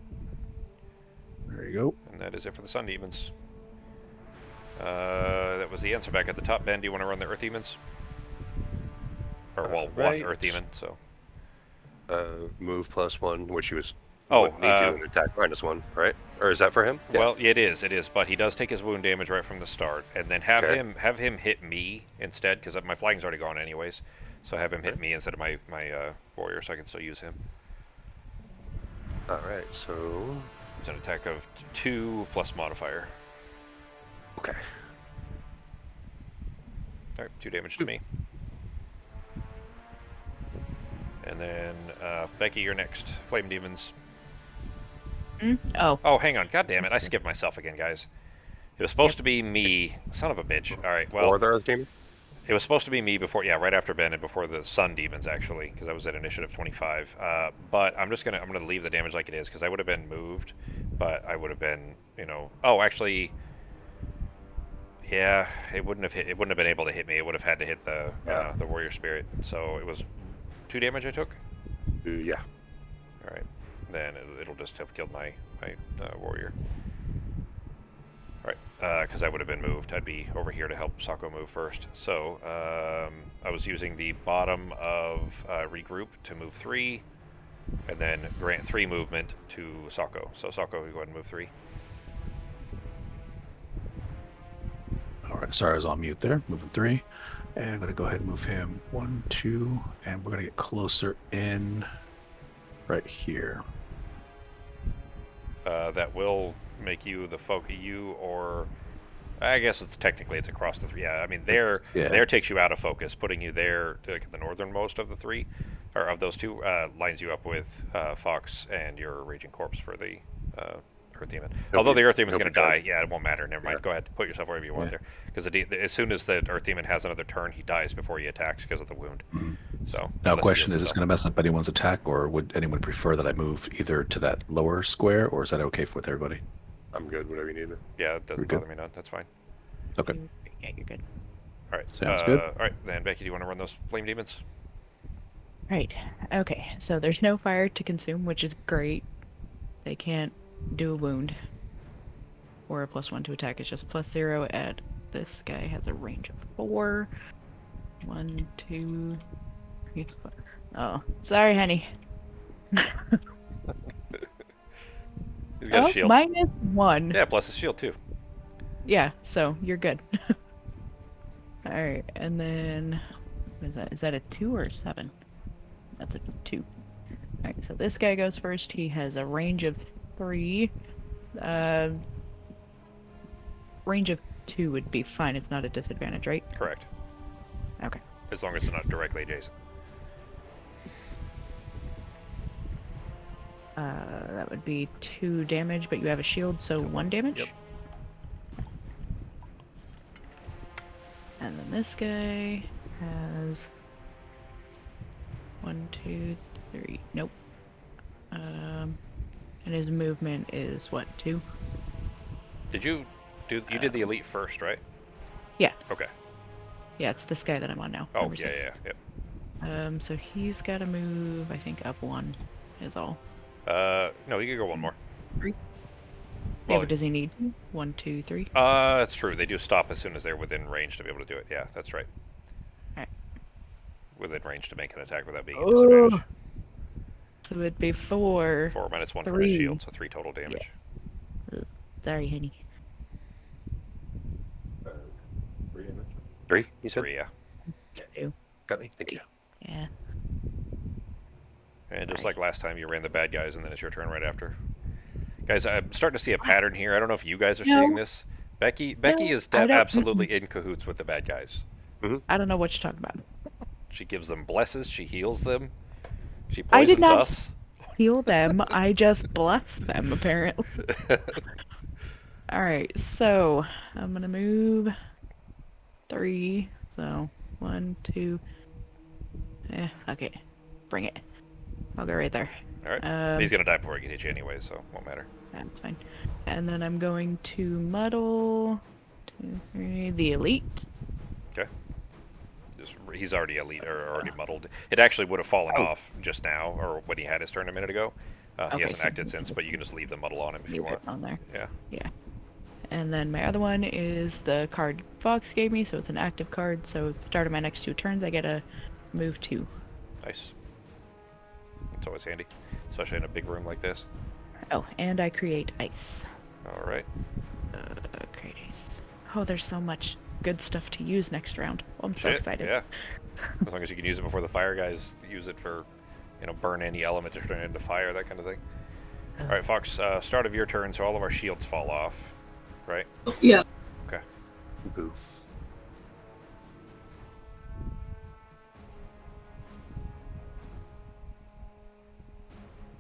There you go. And that is it for the Sun Demons. That was the answer back at the top. Ben, do you want to run the Earth Demons? Or, well, Right. 1 Earth Demon, so. Move +1, which he was. Oh, would need to, and attack -1, right? Or is that for him? Yeah. Well, it is, but he does take his wound damage right from the start, and then have Okay. him hit me instead, because my flagging's already gone anyways. So have him hit me instead of my warrior, so I can still use him. All right. So. It's an attack of 2 plus modifier. Okay. All right, 2 damage to me. And then Becky, you're next. Flame Demons. Oh, Oh, hang on. God damn it. I skipped myself again, guys. It was supposed to be me. Son of a bitch. All right, well, Or the Earth Demon. it was supposed to be me before, yeah, right after Ben and before the Sun Demons, actually, because I was at Initiative 25. But I'm gonna leave the damage like it is, because I would have been moved, but I would have been, oh, actually, yeah, it wouldn't have been able to hit me. It would have had to hit the Warrior Spirit. So it was 2 damage I took. Yeah. All right, then it'll just have killed my warrior. All right, because I would have been moved. I'd be over here to help Sako move first. So I was using the bottom of regroup to move 3, and then grant 3 movement to Sako. So Sako, you go ahead and move 3. All right. Sorry, I was on mute there. Moving 3. And I'm going to go ahead and move him 1, 2. And we're going to get closer in right here. That will make you the you, or I guess it's across the 3. Yeah, I mean there takes you out of focus, putting you there, like at the northernmost of the 3, or of those 2, lines you up with Fox and your Raging Corpse for the Earth Demon. He'll Although be- the Earth Demon's he'll going be to die. dead. Yeah, it won't matter. Never mind. Yeah. Go ahead. Put yourself wherever you want Yeah. there. Because as soon as the Earth Demon has another turn, he dies before he attacks because of the wound. So Now, unless he question: heals Is this himself. going to mess up anyone's attack, or would anyone prefer that I move either to that lower square, or is that okay with everybody? I'm good. Whatever you need. Yeah, it doesn't We're good. bother me none. That's fine. Okay, Yeah, you're good. All right. Sounds good. All right, then Becky, do you want to run those flame demons? Right. Okay. So there's no fire to consume, which is great. They can't do a wound or a +1 to attack. It's just +0. And this guy has a range of 4. 1, 2, 3, 4. Oh, sorry, honey. He's got a shield. -1. Yeah, plus his shield too. Yeah, so you're good. Alright, and then what is that? Is that a 2 or a 7? That's a 2. Alright, so this guy goes first. He has a range of 3. Range of 2 would be fine. It's not a disadvantage, right? Correct. Okay. As long as it's not directly adjacent. That would be 2 damage, but you have a shield, so 1 damage? Yep. And then this guy has 1, 2, 3. Nope. And his movement is what, 2? Did you do? You did the elite first, right? Yeah. Okay. Yeah, it's this guy that I'm on now. Oh number yeah, 6. yeah, yeah. So he's got to move, I think, up 1 is all. No, you can go one more. 3? Well, Yeah, but does he need 1, 2, 3? That's true. They do stop as soon as they're within range to be able to do it. Yeah, that's right. Alright. Within range to make an attack without being a Oh. disadvantage. So it'd be 4. 4 minus 1 for his 3. shield, so 3 total damage. Sorry, honey. 3, you said? 3, yeah. 2. Got me? Thank you. Yeah. And just Right. like last time, you ran the bad guys, and then it's your turn right after. Guys, I'm starting to see a pattern here. I don't know if you guys are seeing this. Becky is I don't- absolutely in cahoots with the bad guys. I don't know what you're talking about. She gives them blesses. She heals them. She I did poisons not- us. Heal them. I just bless them, apparently. Alright, so I'm gonna move 3. So 1, 2. Okay. Bring it. I'll go right there. All right. He's gonna die before he can hit you anyway, so won't matter. That's fine. And then I'm going to muddle 2, 3, the elite. Okay. He's already elite or already muddled. It actually would have fallen off just now, or when he had his turn a minute ago. He Okay, hasn't so- acted since, but you can just leave the muddle on him if you Leave it want. on there. Yeah. Yeah. And then my other one is the card Fox gave me, so it's an active card. So at the start of my next 2 turns, I get to move 2. Nice. It's always handy, especially in a big room like this. Oh, and I create ice. All right. Create ice. Oh, there's so much good stuff to use next round. Oh, I'm so Shit, excited. Yeah. As long as you can use it before the fire guys use it for, burn any element to turn it into fire, that kind of thing. All right, Fox. Start of your turn, so all of our shields fall off, right? Yeah. Okay. Boo.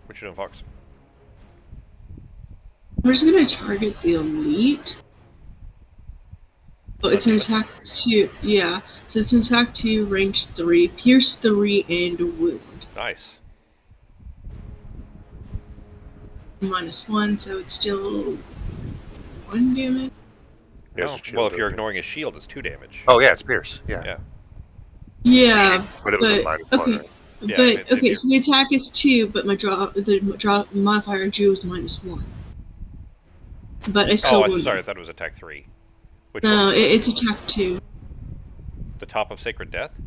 What you doing, Fox? We're just gonna target the elite. Oh, it's an attack 2. Yeah. So it's an attack 2, range 3, pierce 3, and wound. Nice. -1, so it's still 1 damage. He has No. a shield, Well, if you're doesn't he? ignoring his shield, it's 2 damage. Oh, yeah, it's Pierce. Yeah. Yeah. Yeah, But it was a but -1. okay. Right? Yeah, but it's okay, in so the attack is 2, but the draw modifier I drew was -1. But I still Oh, I'm wounded. sorry. I thought it was attack 3. Which No, one? it's attack 2. The top of Sacred Death?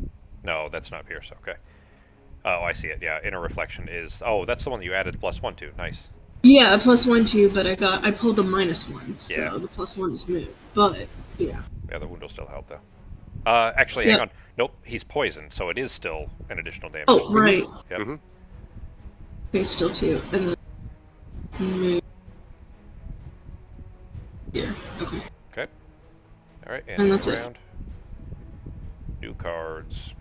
No, that's not Pierce. Okay. Oh, I see it. Yeah, Inner Reflection is... Oh, that's the one that you added +1 to. Nice. Yeah, a +1 too, but I pulled a -1, so Yeah. the +1 is moved. But yeah, Yeah, the wound will still help, though. Actually, hang Yeah. on. Nope, he's poisoned, so it is still an additional damage. oh right, Yep. Mhm. okay, still 2, and then move. Yeah, okay. Okay. All right, And that's new it. round. New cards.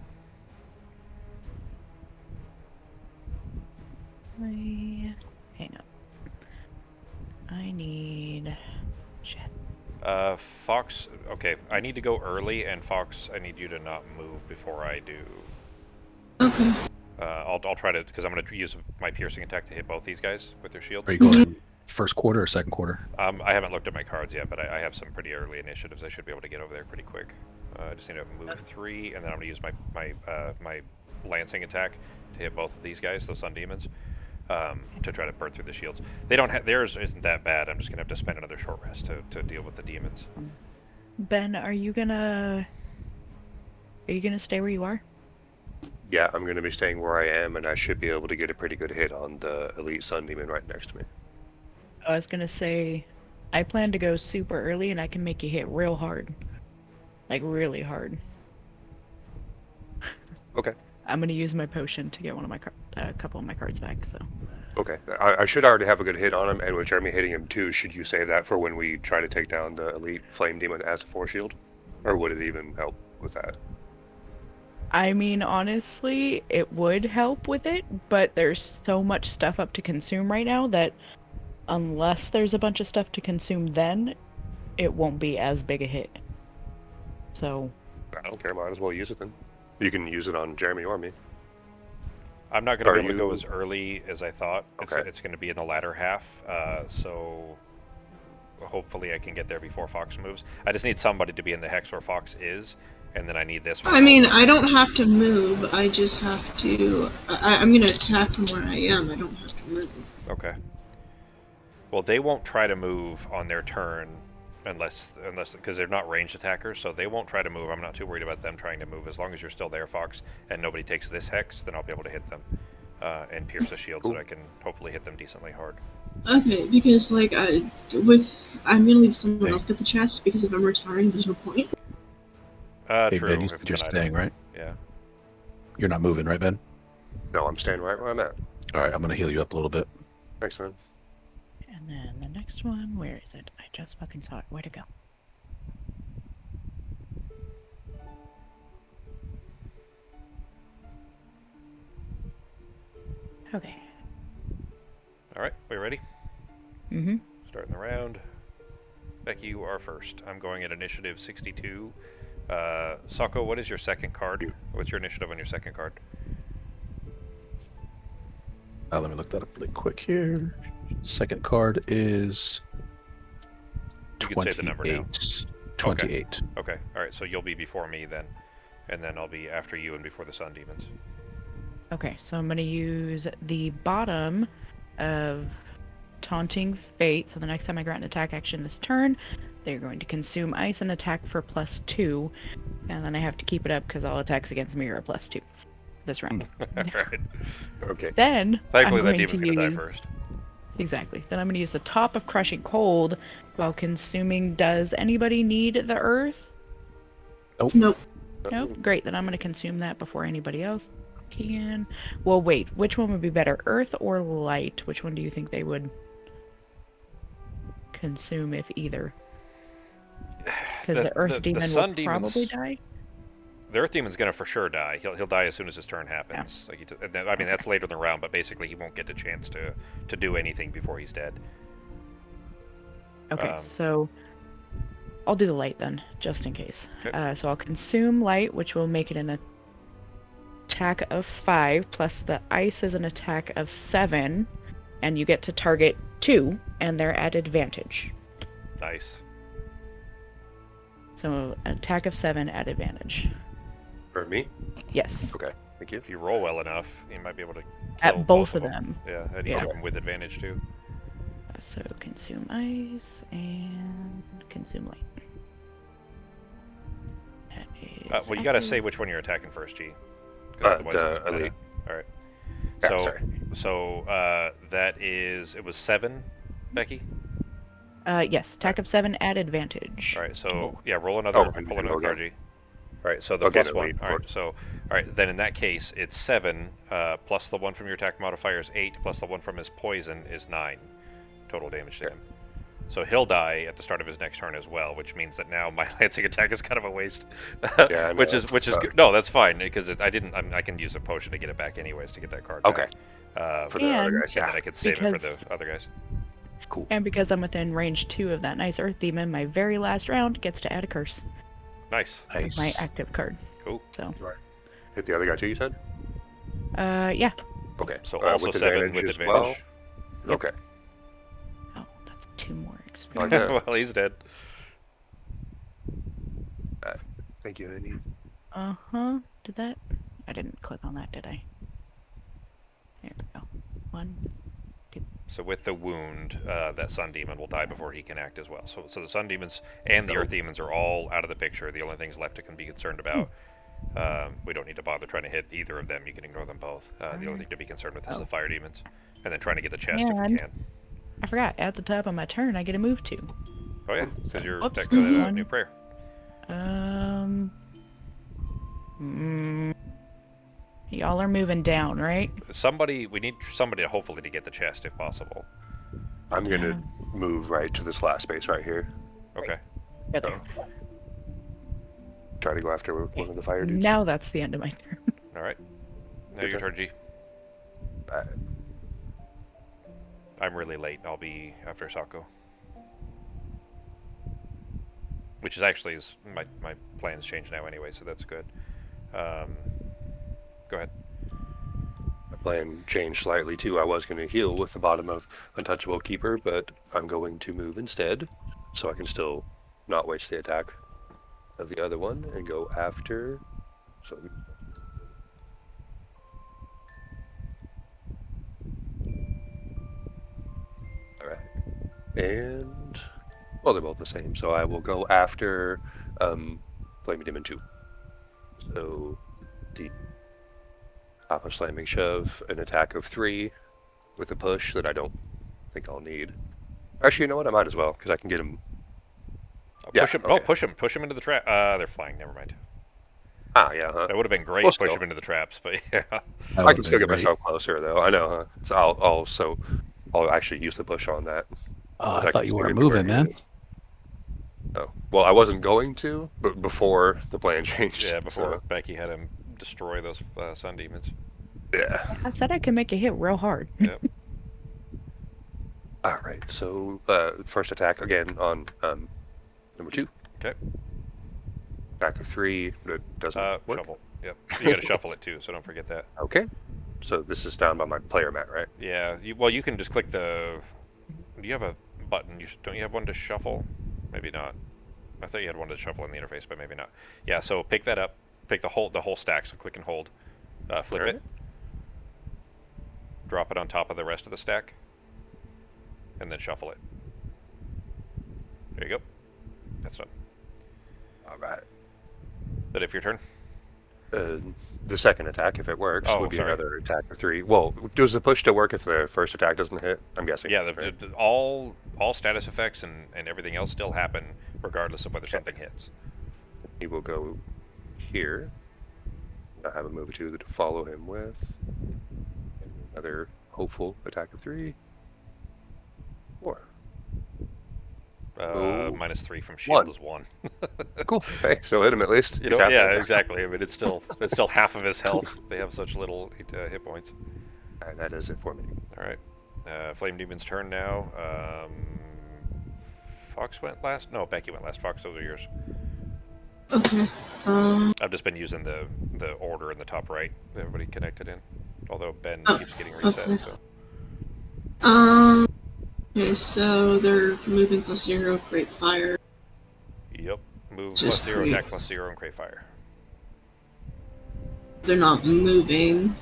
Hang on. Fox. Okay, I need to go early, and Fox, I need you to not move before I do. Okay. I'll try to, because I'm going to use my piercing attack to hit both these guys with their shields. Are you going first quarter or second quarter? I haven't looked at my cards yet, but I have some pretty early initiatives. I should be able to get over there pretty quick. I just need to move 3, and then I'm going to use my lancing attack to hit both of these guys, those sun demons, to try to burn through the shields. They don't have theirs isn't that bad. I'm just going to have to spend another short rest to deal with the demons. Ben, are you gonna stay where you are? Yeah, I'm going to be staying where I am, and I should be able to get a pretty good hit on the elite sun demon right next to me. I was gonna say, I plan to go super early, and I can make you hit real hard, like really hard. Okay. I'm gonna use my potion to get one of my a couple of my cards back. So. Okay. I should already have a good hit on him, and with Jeremy hitting him too, should you save that for when we try to take down the elite flame demon as a force shield? Or would it even help with that? I mean, honestly, it would help with it, but there's so much stuff up to consume right now that unless there's a bunch of stuff to consume then, it won't be as big a hit. So... I don't care, might as well use it then. You can use it on Jeremy or me. I'm not going to be able to go you- as early as I thought. Okay. It's going to be in the latter half, so hopefully I can get there before Fox moves. I just need somebody to be in the hex where Fox is, and then I need this one. I mean, I don't have to move. I just have to. I'm gonna attack from where I am. I don't have to move. Okay. Well, they won't try to move on their turn unless because they're not ranged attackers, so they won't try to move. I'm not too worried about them trying to move. As long as you're still there, Fox, and nobody takes this hex, then I'll be able to hit them and pierce the shield so that I can hopefully hit them decently hard. Okay, because like I'm gonna leave someone else get the chest because if I'm retiring, there's no point. Hey, True. Ben, you if said it's you're an item. staying, right? Yeah. You're not moving, right, Ben? No, I'm staying right where I'm at. All right, I'm going to heal you up a little bit. Thanks, man. And then the next one, where is it? I just fucking saw it. Where'd it go? Okay. All right, we ready? Mm-hmm. Starting the round. Becky, you are first. I'm going at initiative 62. Sako, what is your second card? What's your initiative on your second card? Let me look that up really quick here. Second card is You can say the number now. 28. Okay, alright, so you'll be before me then. And then I'll be after you and before the sun demons. Okay, so I'm going to use the bottom of Taunting Fate. So the next time I grant an attack action this turn, they're going to consume ice and attack for +2. And then I have to keep it up because all attacks against me are a +2 this round. Alright. Okay. Then Thankfully I'm that going demon's to gonna die use... first. Exactly. Then I'm going to use the top of Crushing Cold while consuming... Does anybody need the earth? Nope. Nope. Great. Then I'm going to consume that before anybody else can. Well, wait. Which one would be better? Earth or light? Which one do you think they would consume if either? Because the earth demon sun will demons- probably die. The Earth Demon's gonna for sure die. He'll die as soon as his turn happens. Like I mean, that's later in the round, but basically he won't get a chance to do anything before he's dead. Okay, so I'll do the light then, just in case. Okay. So I'll consume light, which will make it an attack of 5, plus the ice is an attack of 7, and you get to target 2, and they're at advantage. Nice. So an attack of 7 at advantage. For me? Yes. Okay. Thank you. If you roll well enough, you might be able to kill At both of them. Yeah, at each Yeah. of them with advantage too. So consume ice and consume light. That is Well, you gotta active. say which one you're attacking first, G. 'Cause otherwise the it's meta. elite. All right. Yeah, sorry. So that is it was 7, Becky. Yes, attack of 7 at advantage. All right. So Cool. yeah, roll another. Oh, and pull then another go card, G. All right. So the Okay, plus then 1. we- All right. So all right. Then in that case, it's 7 plus the 1 from your attack modifier is 8 plus the 1 from his poison is 9 total damage to him. So he'll die at the start of his next turn as well, which means that now my lancing attack is kind of a waste. Yeah, I know, which is that good. sucks. No, that's fine because I can use a potion to get it back anyways to get that card. Okay. Back. For the other And- guys, And yeah. then I could save it for Because- the other guys. Cool. And because I'm within range 2 of that nice Earth Demon, my very last round gets to add a curse. Nice. As my active card. Cool. So, Hit the other guy too, you said? yeah. Okay. So also with 7 advantage with as advantage. well? Yep. Okay. Oh, that's 2 more experience. Like that. Well, he's dead. Thank you, Andy. Uh-huh. Did that? I didn't click on that, did I? There we go. 1. So with the wound, that Sun Demon will die before he can act as well. So the Sun Demons and the Earth Demons are all out of the picture. The only things left to can be concerned about. We don't need to bother trying to hit either of them. You can ignore them both. The only thing to be concerned with is the Fire Demons. And then trying to get the chest if we And- can. I forgot, at the top of my turn, I get a move to. Oh yeah, because you're Whoops. technically a One. new prayer. Y'all are moving down, right? We need somebody hopefully to get the chest if possible. I'm going to move right to this last space right here. Okay. Get there. Try to go after one of the fire dudes. Now that's the end of my turn. All right. Now Good your turn. turn, G. Uh, I'm really late. I'll be after Sako. Which is actually my plans change now anyway, so that's good. Go ahead. my plan changed slightly too. I was going to heal with the bottom of Untouchable Keeper, but I'm going to move instead, so I can still not waste the attack of the other one and go after. So. All right, and well, they're both the same, so I will go after Flaming Demon 2. So the Papa Slamming Shove, an attack of 3 with a push that I don't think I'll need. Actually, you know what? I might as well, because I can get him. Yeah, Push him. okay. Oh, push him into the trap. They're flying. Never mind. Ah, yeah, huh? That would have been great. Well, Push still. him into the traps, but yeah. That I would've can still been get great. myself closer, though. I know, huh? So I'll actually use the push on that. I can thought you still weren't get to where moving, he man. is. Oh, well, I wasn't going to, but before the plan changed. Yeah, before so, Becky had him destroy those Sun Demons. yeah. I said I could make a hit real hard. Yep. All right. So first attack again on number 2. Okay. Attack of 3. That doesn't work. Shuffle. Yep. You got to shuffle it too, so don't forget that. Okay. So this is down by my player mat, right? Yeah. You can just click the. Do you have a button? Don't you have one to shuffle? Maybe not. I thought you had one to shuffle in the interface, but maybe not. Yeah. So pick that up. Pick the whole stack. So click and hold. Flip Alright. it. Drop it on top of the rest of the stack. And then shuffle it. There you go. That's done. All right. Is that it for your turn? The second attack, if it works, Oh, would be sorry. another attack of 3. Well, does the push still work if the first attack doesn't hit? I'm guessing. Yeah, right? all status effects and everything else still happen regardless of whether Okay. something hits. He will go here. I have a move or 2 to follow him with. Another hopeful attack of 3. 4. Ooh. -3 from shield 1. is 1. Cool. Hey, so hit him at least. You He's know, happy. yeah, exactly. I mean, it's still half of his health. They have such little hit points. All right, that does it for me. All right, Flame Demon's turn now. Fox went last. No, Becky went last. Fox, those are yours. Okay. I've just been using the order in the top right. Everybody connected in. Although Ben Oh, keeps getting reset. okay. So Okay, so they're moving +0, create fire. yep, move Just +0, create- attack +0, and create fire. They're not moving.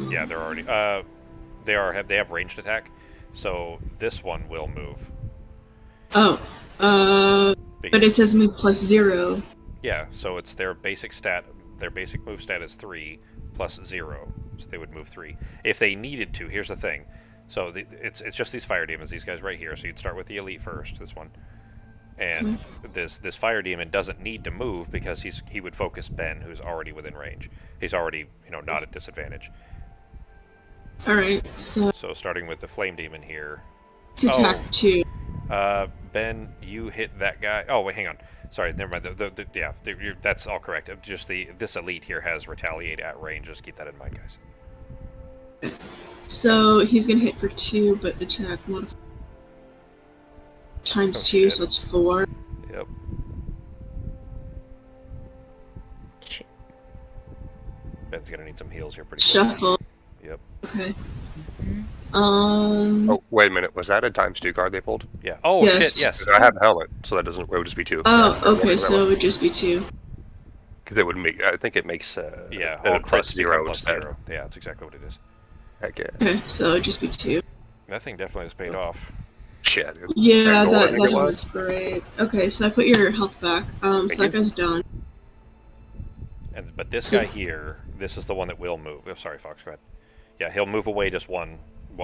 Yeah, they're already. They have ranged attack, so this one will move. Oh, but it says move +0. Yeah, so it's their basic stat. Their basic move stat is 3 plus 0, so they would move 3 if they needed to. Here's the thing. So it's just these fire demons, these guys right here. So you'd start with the elite first, this one, and this fire demon doesn't need to move because he would focus Ben, who's already within range. He's already not at disadvantage. All right, so So starting with the flame demon here. it's attack 2. Ben, you hit that guy. Oh wait, hang on. Sorry, never mind. That's all correct. Just this elite here has retaliate at range. Just keep that in mind, guys. So he's gonna hit for 2, but attack 1. times Oh, 2, shit. so that's 4. Yep. Shit. Ben's gonna need some heals here pretty quick. Shuffle. Yep. Okay. Mhm. Oh, wait a minute. Was that a ×2 card they pulled? Yeah. Oh Yes. shit. Yes. 'Cause I have a helmet, so that doesn't. It would just be 2. Oh, Yeah, okay, that so it one. would just be 2. 'Cause it would make. I think it makes. Yeah. a All plus crits 0 become plus instead. 0. Yeah, that's exactly what it is. Heck yeah. Okay, so it would just be 2. That thing definitely has paid off. Shit. Yeah, 10 gold, I that think it was. helmet's great. Okay, so I put your health back. So Thank that you. guy's done. But this So- guy here, this is the one that will move. Oh, sorry, Fox. Go ahead. Yeah, he'll move away just one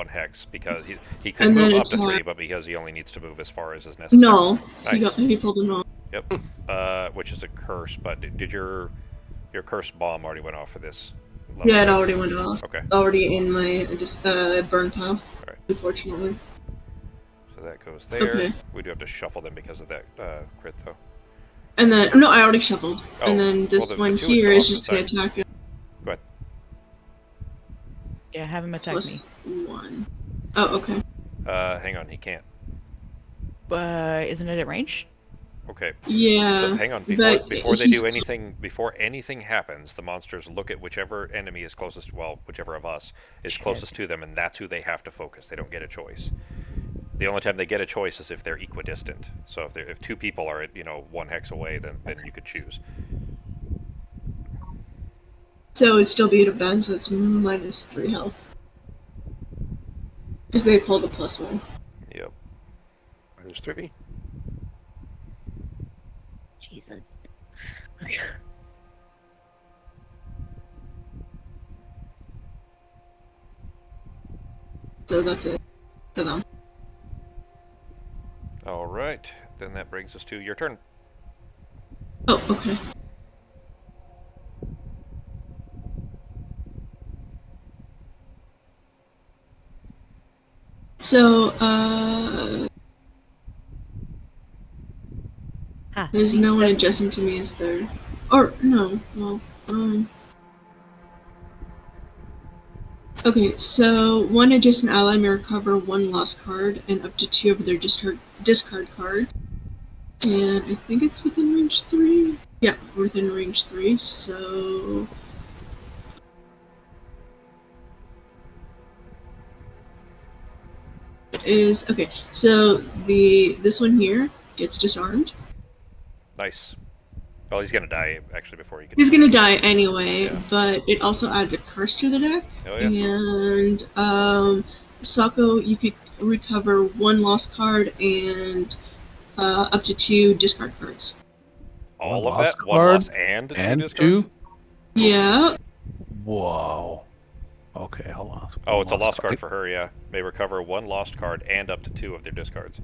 hex because he could And move then up to 3, attack. but because he only needs to move as far as is necessary. No, Nice. he pulled a no. Yep. Which is a curse. But did your curse bomb already went off for this level? Yeah, it right? already went off. Okay. Already in my just burn pile. Alright. Unfortunately. So that goes there. Okay. We do have to shuffle them because of that crit, though. And then no, I already shuffled. Oh, And then well, this the one 2 is here still is up just gonna inside. attack it Go ahead. Yeah, have him attack me. plus 1. Oh, okay. Hang on, he can't. Isn't it at range? Okay. Yeah. So hang on, but before they he's- do anything, before anything happens, the monsters look at whichever enemy is closest. Well, whichever of us is Shit. closest to them, and that's who they have to focus. They don't get a choice. The only time they get a choice is if they're equidistant. So if 2 people are at 1 hex away, then you could choose. So it'd still be to Ben, so it's minus 3 health. Because they pulled a plus 1. Yep. -3. Jesus. So that's it for them. All right. Then that brings us to your turn. Oh, okay. So, Ha, there's see, no one that- adjacent to me, is there? Or, no, well, Okay, so one adjacent ally may recover 1 lost card and up to 2 of their discard cards. And I think it's within range 3? Yeah, within range 3, so... Okay, so this one here gets disarmed. Nice. Well, he's gonna die actually before he can. He's gonna die anyway, Yeah. but it also adds a curse to the deck. Oh yeah. And Sako, you could recover 1 lost card and up to 2 discard cards. All One of lost that. One card loss and 2 and discards? 2. Yeah. Whoa. Okay, hold on. Oh, it's a lost card for her. Yeah, may recover 1 lost card and up to 2 of their discards.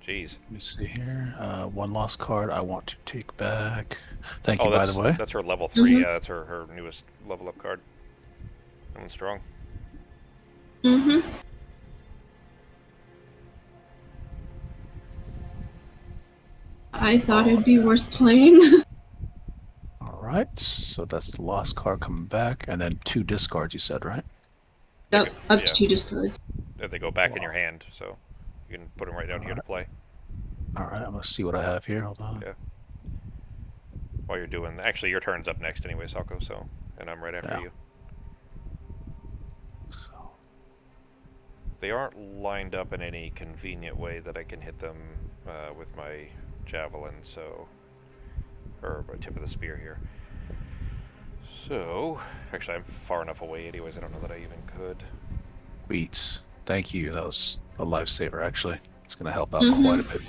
Jeez. Let me see here. 1 lost card I want to take back. Thank you, Oh, by that's the way. that's her level 3. Mhm. Yeah, that's her newest level up card. That one's strong. Mm-hmm. I thought it'd be worth playing. All right, so that's the lost card coming back, and then 2 discards. You said, right? Yep, up Yeah. to 2 discards. They go back in your hand, so you can put them right down here to play. All right, I'm gonna see what I have here. Hold on. Yeah. While you're doing, actually, your turn's up next anyway, Salko. So, and I'm right after Yeah. you. So, They aren't lined up in any convenient way that I can hit them with my javelin, so, or my tip of the spear here. So, actually, I'm far enough away anyways, I don't know that I even could. Beats. Thank you. That was a lifesaver, actually. It's gonna help out Mhm. quite a bit.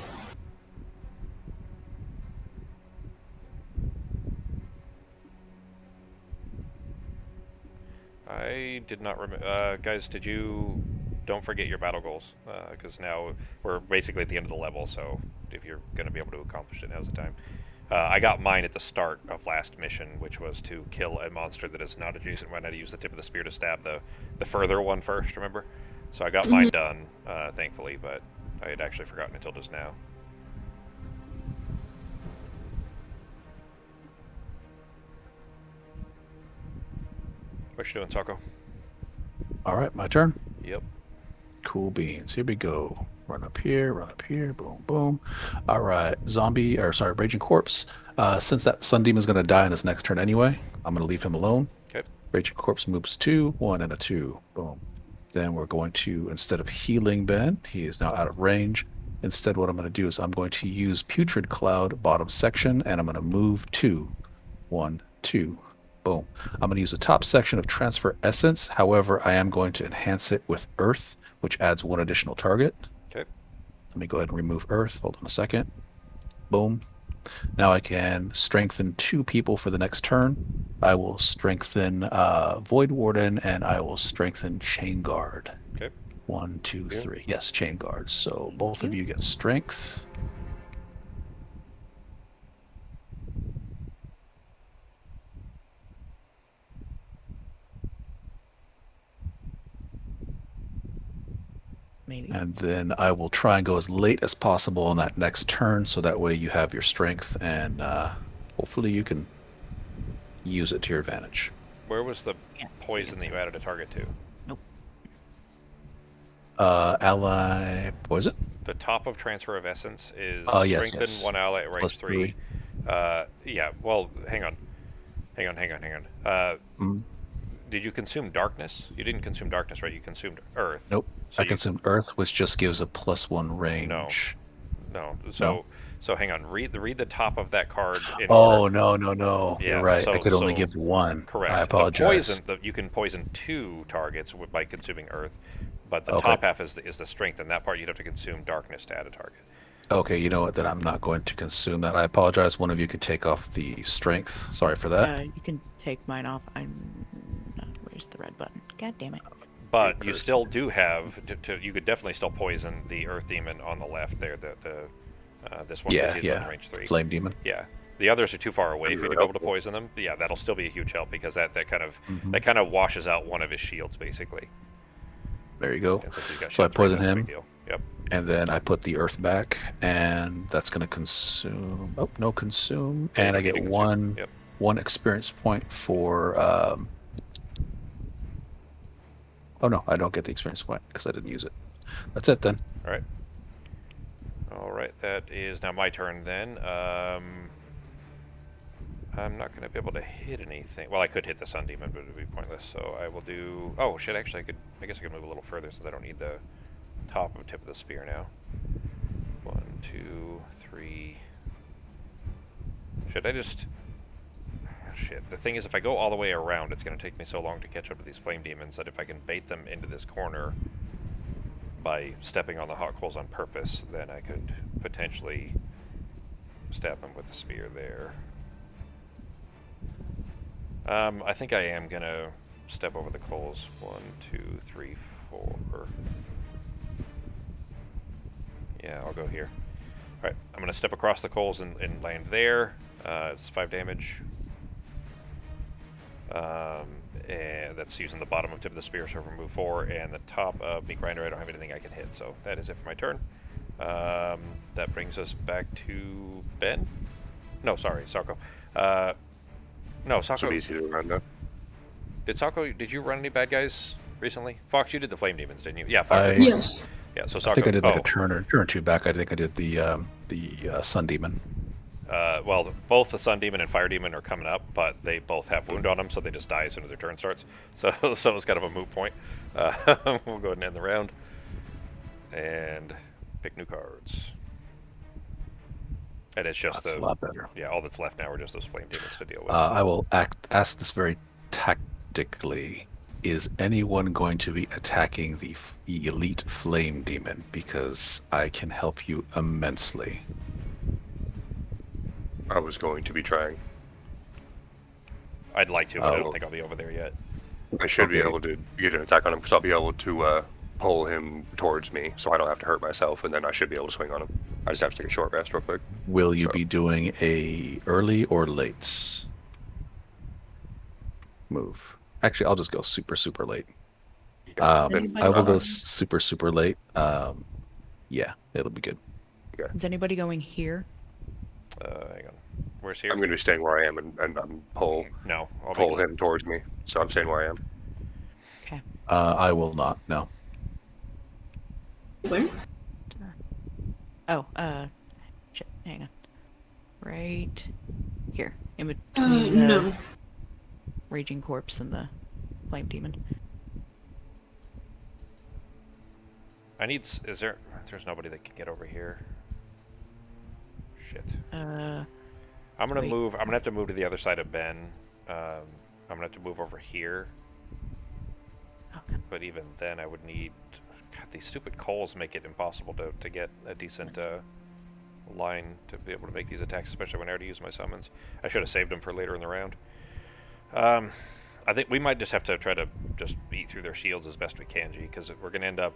I did not remember. Guys, did you... Don't forget your battle goals, because now we're basically at the end of the level, so if you're going to be able to accomplish it, now's the time. I got mine at the start of last mission, which was to kill a monster that is not adjacent when I use the tip of the spear to stab the further one first, remember? So I got mine done, thankfully, but I had actually forgotten until just now. What you doing, Sako? All right, my turn. Yep. Cool beans. Here we go. Run up here, boom, boom. All right, Raging Corpse. Since that Sun Demon's going to die in his next turn anyway, I'm going to leave him alone. Okay. Raging Corpse moves 2, 1, and a 2. Boom. Then we're going to, instead of healing Ben, he is now out of range. Instead, what I'm going to do is I'm going to use Putrid Cloud bottom section, and I'm going to move 2, 1, 2. Boom. I'm going to use the top section of Transfer Essence. However, I am going to enhance it with Earth, which adds 1 additional target. Okay. Let me go ahead and remove Earth. Hold on a second. Boom. Now I can strengthen 2 people for the next turn. I will strengthen Void Warden, and I will strengthen Chain Guard. Okay. 1, 2, Yeah. 3. Yes, Chain Guard. So both of you get strength. Maybe. And then I will try and go as late as possible on that next turn, so that way you have your strength, and hopefully you can use it to your advantage. Where was the Yeah. poison that you added a target to? Ally poison? The top of Transfer of Essence is Yes, strengthen yes. 1 ally at range Plus 3. Yeah, well, hang on. Mm. Did you consume darkness? You didn't consume darkness, right? You consumed earth. Nope. So I consumed Earth, which just gives a +1 range. No. So hang on. Read the top of that card. In Oh, order. no. Yeah, You're right. I so- could only so- give 1. Correct. I apologize. You can poison 2 targets by consuming earth, but the Okay. top half is the strength, and that part you'd have to consume darkness to add a target. Okay, you know what? Then I'm not going to consume that. I apologize. One of you could take off the strength. Sorry for that. You can take mine off. Where's the red button? God damn it. But you Earth. still do have you could definitely still poison the earth demon on the left there. This one Yeah, is on yeah. range 3. Flame Demon. Yeah, the others are too far away for you to Really be able to helpful. poison them. But yeah, that'll still be a huge help because that kind Mhm. of washes out one of his shields basically. There you go. And since he's got So I shields, poison that's a him. big deal. Yep. And then I put the Earth back, and that's going to consume. Oh, no consume. Yeah, And I you get can consume. one Yep. 1 experience point for. Oh, no, I don't get the experience point because I didn't use it. That's it then. All right, that is now my turn then. I'm not going to be able to hit anything. Well, I could hit the Sun Demon, but it would be pointless. So I will do. Oh shit! Actually, I guess I could move a little further since I don't need the top of tip of the spear now. 1, 2, 3. Should I just? Shit. The thing is, if I go all the way around, it's going to take me so long to catch up to these flame demons that if I can bait them into this corner by stepping on the hot coals on purpose, then I could potentially stab them with the spear there. I think I am going to step over the coals. 1, 2, 3, 4. Yeah, I'll go here. Alright, I'm going to step across the coals and land there. It's 5 damage. And that's using the bottom of tip of the spear, so remove 4, and the top of Meat Grinder, I don't have anything I can hit, so that is it for my turn. That brings us back to Ben. No, sorry, Sarko. No, So Sarko. easy to run though. Did you run any bad guys recently? Fox, you did the Flame Demons, didn't you? Yeah, Fox. I- did. Yes. Yeah, so Sarko. I think I did like oh. a turn or 2 back. I think I did the Sun Demon. Well, both the Sun Demon and Fire Demon are coming up, but they both have wound on them, so they just die as soon as their turn starts. So it's kind of a moot point. We'll go ahead and end the round. And pick new cards. And it's just That's a lot better. Yeah, all that's left now are just those Flame Demons to deal with. I will ask this very tactically. Is anyone going to be attacking the elite flame demon? Because I can help you immensely. I was going to be trying. I'd like to, but I Oh. don't think I'll be over there yet. I should be Okay. able to get an attack on him because I'll be able to pull him towards me, so I don't have to hurt myself, and then I should be able to swing on him. I just have to take a short rest real quick. Will you So- be doing a early or late move? Actually, I'll just go super late. Anybody I will go going- super late. Yeah, it'll be good. Is anybody going here? Hang on. Where's here? I'm going to be staying where I am and pull No, I'll pull be him towards me, so I'm staying where I am. Okay. I will not. No. Where? Oh, shit, hang on. Right here, in between the No. Raging Corpse and the Flame Demon. I need. Is there? There's nobody that can get over here. Shit. Uh, I'm gonna Wait. move. I'm gonna have to move to the other side of Ben. I'm gonna have to move over here. oh, God. But even then, I would need. God, these stupid coals make it impossible to get a decent line to be able to make these attacks, especially when I already use my summons. I should have saved them for later in the round. I think we might just have to try to just beat through their shields as best we can, G, because we're gonna end up.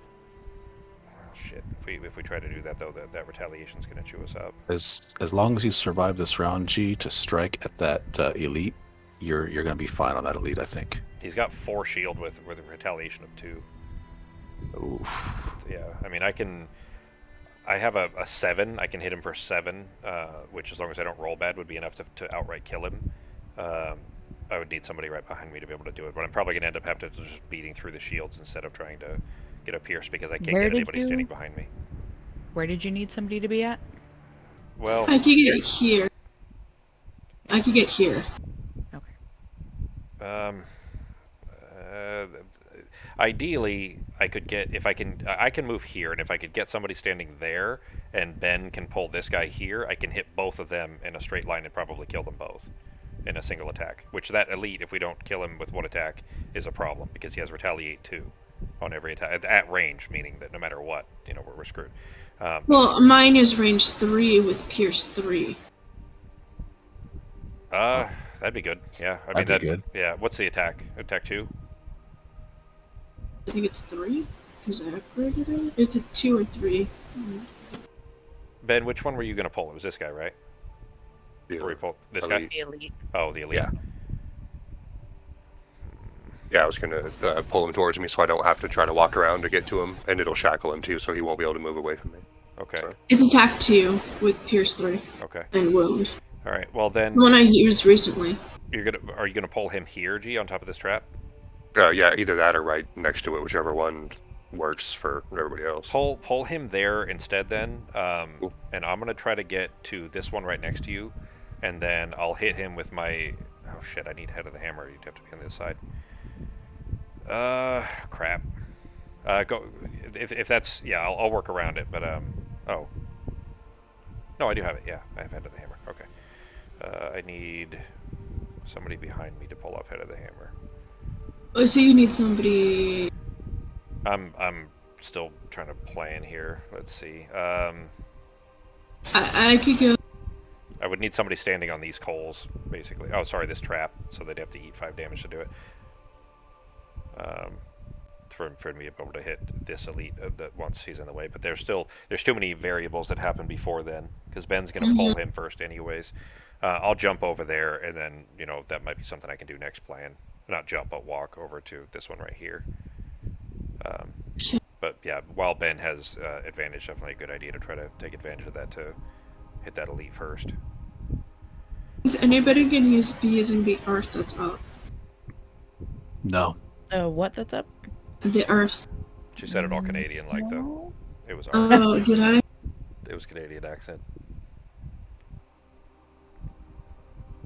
Oh, shit. If we try to do that though, that retaliation's gonna chew us up. As long as you survive this round, G, to strike at that elite, you're gonna be fine on that elite, I think. He's got 4 shield with a retaliation of 2. Oof. Yeah, I mean, I have a 7. I can hit him for 7, which, as long as I don't roll bad, would be enough to outright kill him. I would need somebody right behind me to be able to do it, but I'm probably going to end up having to just beating through the shields instead of trying to get a pierce because I can't Where get did anybody you- standing behind me. Where did you need somebody to be at? Well, I could get here. I could get here. um, ideally, I could get I can move here, and if I could get somebody standing there, and Ben can pull this guy here, I can hit both of them in a straight line and probably kill them both in a single attack. Which that elite, if we don't kill him with one attack, is a problem because he has retaliate 2 on every attack at range, meaning that no matter what, we're screwed. Well, mine is range 3 with pierce 3. That'd be good. Yeah, I mean That'd be good. Yeah, what's the attack? Attack 2? I think it's 3 because I upgraded it. It's a 2 or 3. Ben, which one were you gonna pull? It was this guy, right? Yeah. Or we pull this Elite. guy? The elite. Oh, the elite. Yeah. Yeah, I was gonna pull him towards me so I don't have to try to walk around to get to him, and it'll shackle him too, so he won't be able to move away from me. Okay. So- It's attack 2 with pierce 3 Okay. and wound. All right. Well then, The one I used recently. are you gonna pull him here, G, on top of this trap? Yeah, either that or right next to it, whichever one works for everybody else. Pull him there instead then, Cool. and I'm gonna try to get to this one right next to you, and then I'll hit him with my. Oh shit! I need head of the hammer. You'd have to be on this side. Crap. Go. If that's I'll work around it. But oh. No, I do have it. Yeah, I have head of the hammer. Okay. I need somebody behind me to pull off head of the hammer. Oh, so you need somebody. I'm still trying to plan here. Let's see. I could go. I would need somebody standing on these coals, basically. Oh, sorry, this trap. So they'd have to eat 5 damage to do it. For me to be able to hit this elite that once he's in the way. But there's too many variables that happen before then, because Ben's gonna pull him first anyways. I'll jump over there, and then that might be something I can do next plan. Not jump, but walk over to this one right here. But yeah, while Ben has advantage, definitely a good idea to try to take advantage of that to hit that elite first. Is anybody gonna be using the earth that's up? No. What that's up? The earth. She said it all Canadian like though. No. It was Oh, did I? it was Canadian accent.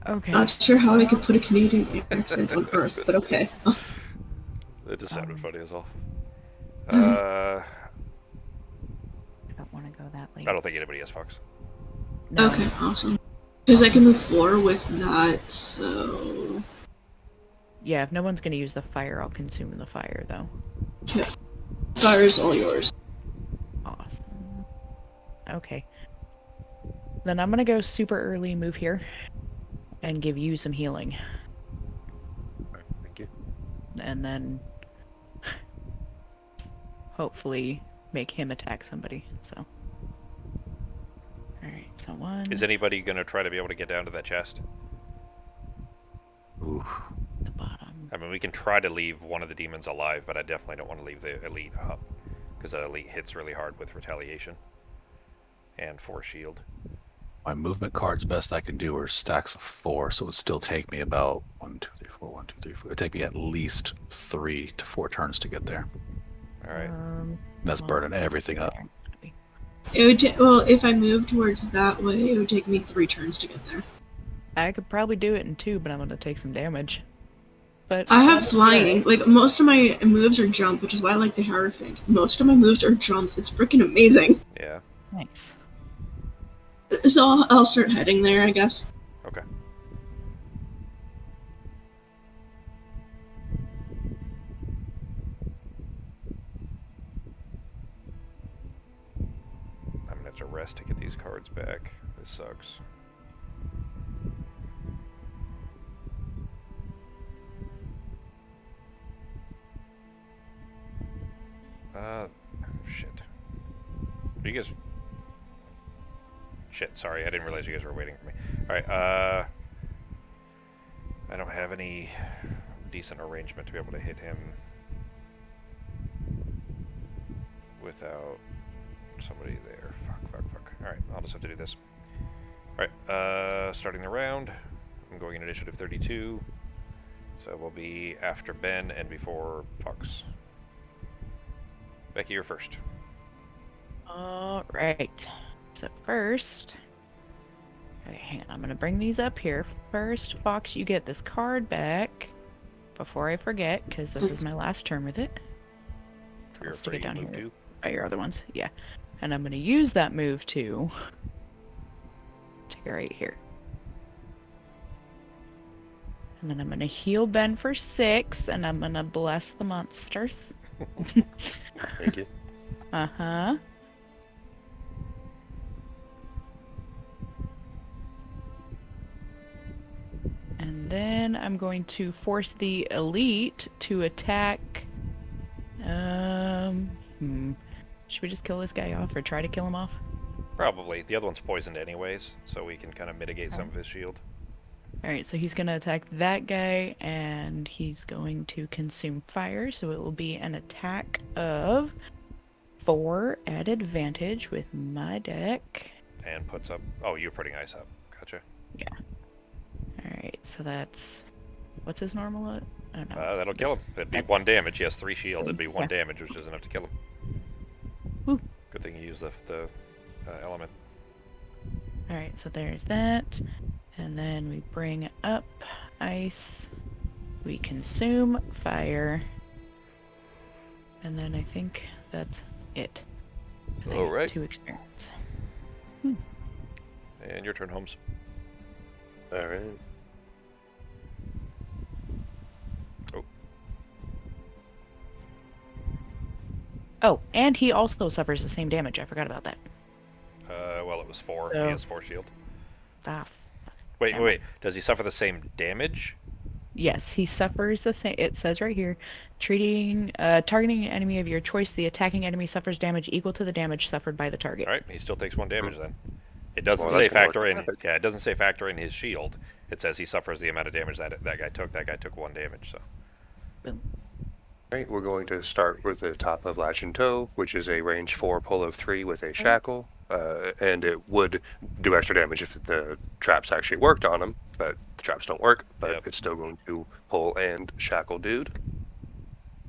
Okay. Not sure how I could put a Canadian accent on earth, but okay. It just sounded funny as all. I don't want to go that late. I don't think anybody has fucks. No. Okay, awesome. Because I can move floor with that, so. Yeah, if no one's gonna use the fire, I'll consume the fire though. Yeah. Fire's all yours. Awesome. Okay. Then I'm gonna go super early, move here, and give you some healing, Alright, thank you. and then hopefully make him attack somebody. So. All right. So one. Is anybody gonna try to be able to get down to that chest? Ooh. at the bottom? I mean, we can try to leave one of the demons alive, but I definitely don't want to leave the elite up, because that elite hits really hard with retaliation and force shield. My movement cards, best I can do, are stacks of 4, so it would still take me about 1, 2, 3, 4, 1, 2, 3, 4. It would take me at least 3 to 4 turns to get there. All right. That's Well, burning everything up. there. It would well, if I moved towards that way, it would take me 3 turns to get there. I could probably do it in 2, but I'm gonna take some damage. But I have that'll be flying. alright. Like, most of my moves are jump, which is why I like the Hierophant. Most of my moves are jumps. It's freaking amazing. Yeah. Nice. So I'll start heading there, I guess. Okay. I'm gonna have to rest to get these cards back. This sucks. Shit. You guys... Shit, sorry, I didn't realize you guys were waiting for me. Alright, I don't have any decent arrangement to be able to hit him without somebody there. Fuck. Alright, I'll just have to do this. Alright, starting the round. I'm going in initiative 32. So we'll be after Ben and before Fox. Becky, you're first. Alright. So first... Okay, hang on. I'm gonna bring these up here. First, Fox, you get this card back. Before I forget, because this is my last turn with it. So You're let's stick it free, down move here. two. Oh, your other ones. Yeah. And I'm gonna use that move to... Take it right here. And then I'm gonna heal Ben for 6, and I'm gonna bless the monsters. Thank you. Uh-huh. And then I'm going to force the elite to attack. Should we just kill this guy off or try to kill him off? Probably. The other one's poisoned anyways, so we can kind of mitigate some of his shield. Alright, so he's going to attack that guy, and he's going to consume fire, so it will be an attack of 4 at advantage with my deck. And puts up... Oh, you're putting ice up. Gotcha. Yeah. Alright, so that's... What's his normal? I don't know. That'll kill him. It'd be 1 damage. He has 3 shield. It'd be 1 damage, which is enough to kill him. Woo. Good thing you used the element. Alright, so there's that. And then we bring up ice. We consume fire. And then I think that's it. And I get Alright. 2 experience. And your turn, Holmes. Alright. Oh, and he also suffers the same damage. I forgot about that. Well, it was 4. So- He has 4 shield. Ah, Wait. Does he suffer the same damage? yes, he suffers the same. It says right here, targeting an enemy of your choice, the attacking enemy suffers damage equal to the damage suffered by the target. Alright, he still takes 1 damage then. It doesn't Well, say that's more factor in... dramatic. Yeah, it doesn't say factor in his shield. It says he suffers the amount of damage that guy took. That guy took 1 damage, so... Boom. Right, we're going to start with the top of Latch and Tow, which is a range 4 pull of 3 with a shackle, and it would do extra damage if the traps actually worked on him, but the traps don't work, but Yep. it's still going to pull and shackle dude,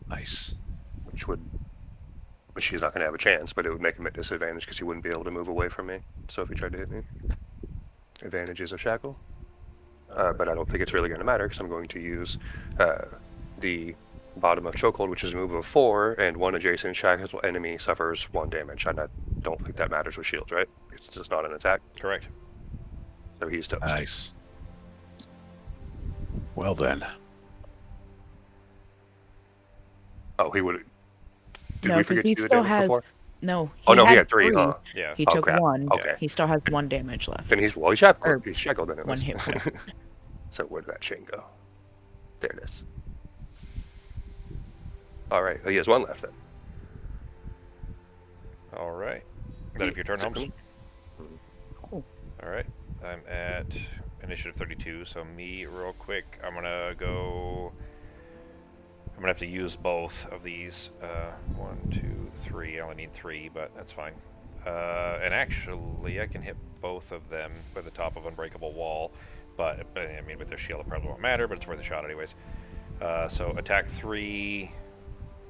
Nice. which he's not going to have a chance, but it would make him at disadvantage because he wouldn't be able to move away from me, so if he tried to hit me. Advantages of shackle, but I don't think it's really going to matter because I'm going to use the bottom of chokehold, which is a move of 4, and 1 adjacent shackled enemy suffers 1 damage. I don't think that matters with shields, right? It's just not an attack, Correct. so he's toast. Nice. Well then. Oh, he would. Did No, we 'cause forget he to do still damage has. before? No, Oh no, he had had 3, huh? Yeah. He Oh, took crap. 1. Okay. He still has 1 damage left. Then he's shackled. Or He's shackled then. 1 hit point. So where'd that chain go? There it is. All right, he has 1 left then. Alright. That if your turn, Holmes? Cool. Alright. I'm at initiative 32, so me, real quick, I'm gonna have to use both of these. 1, 2, 3. I only need 3, but that's fine. And actually, I can hit both of them with the top of Unbreakable Wall, but I mean, with their shield, it probably won't matter, but it's worth a shot anyways. So attack 3.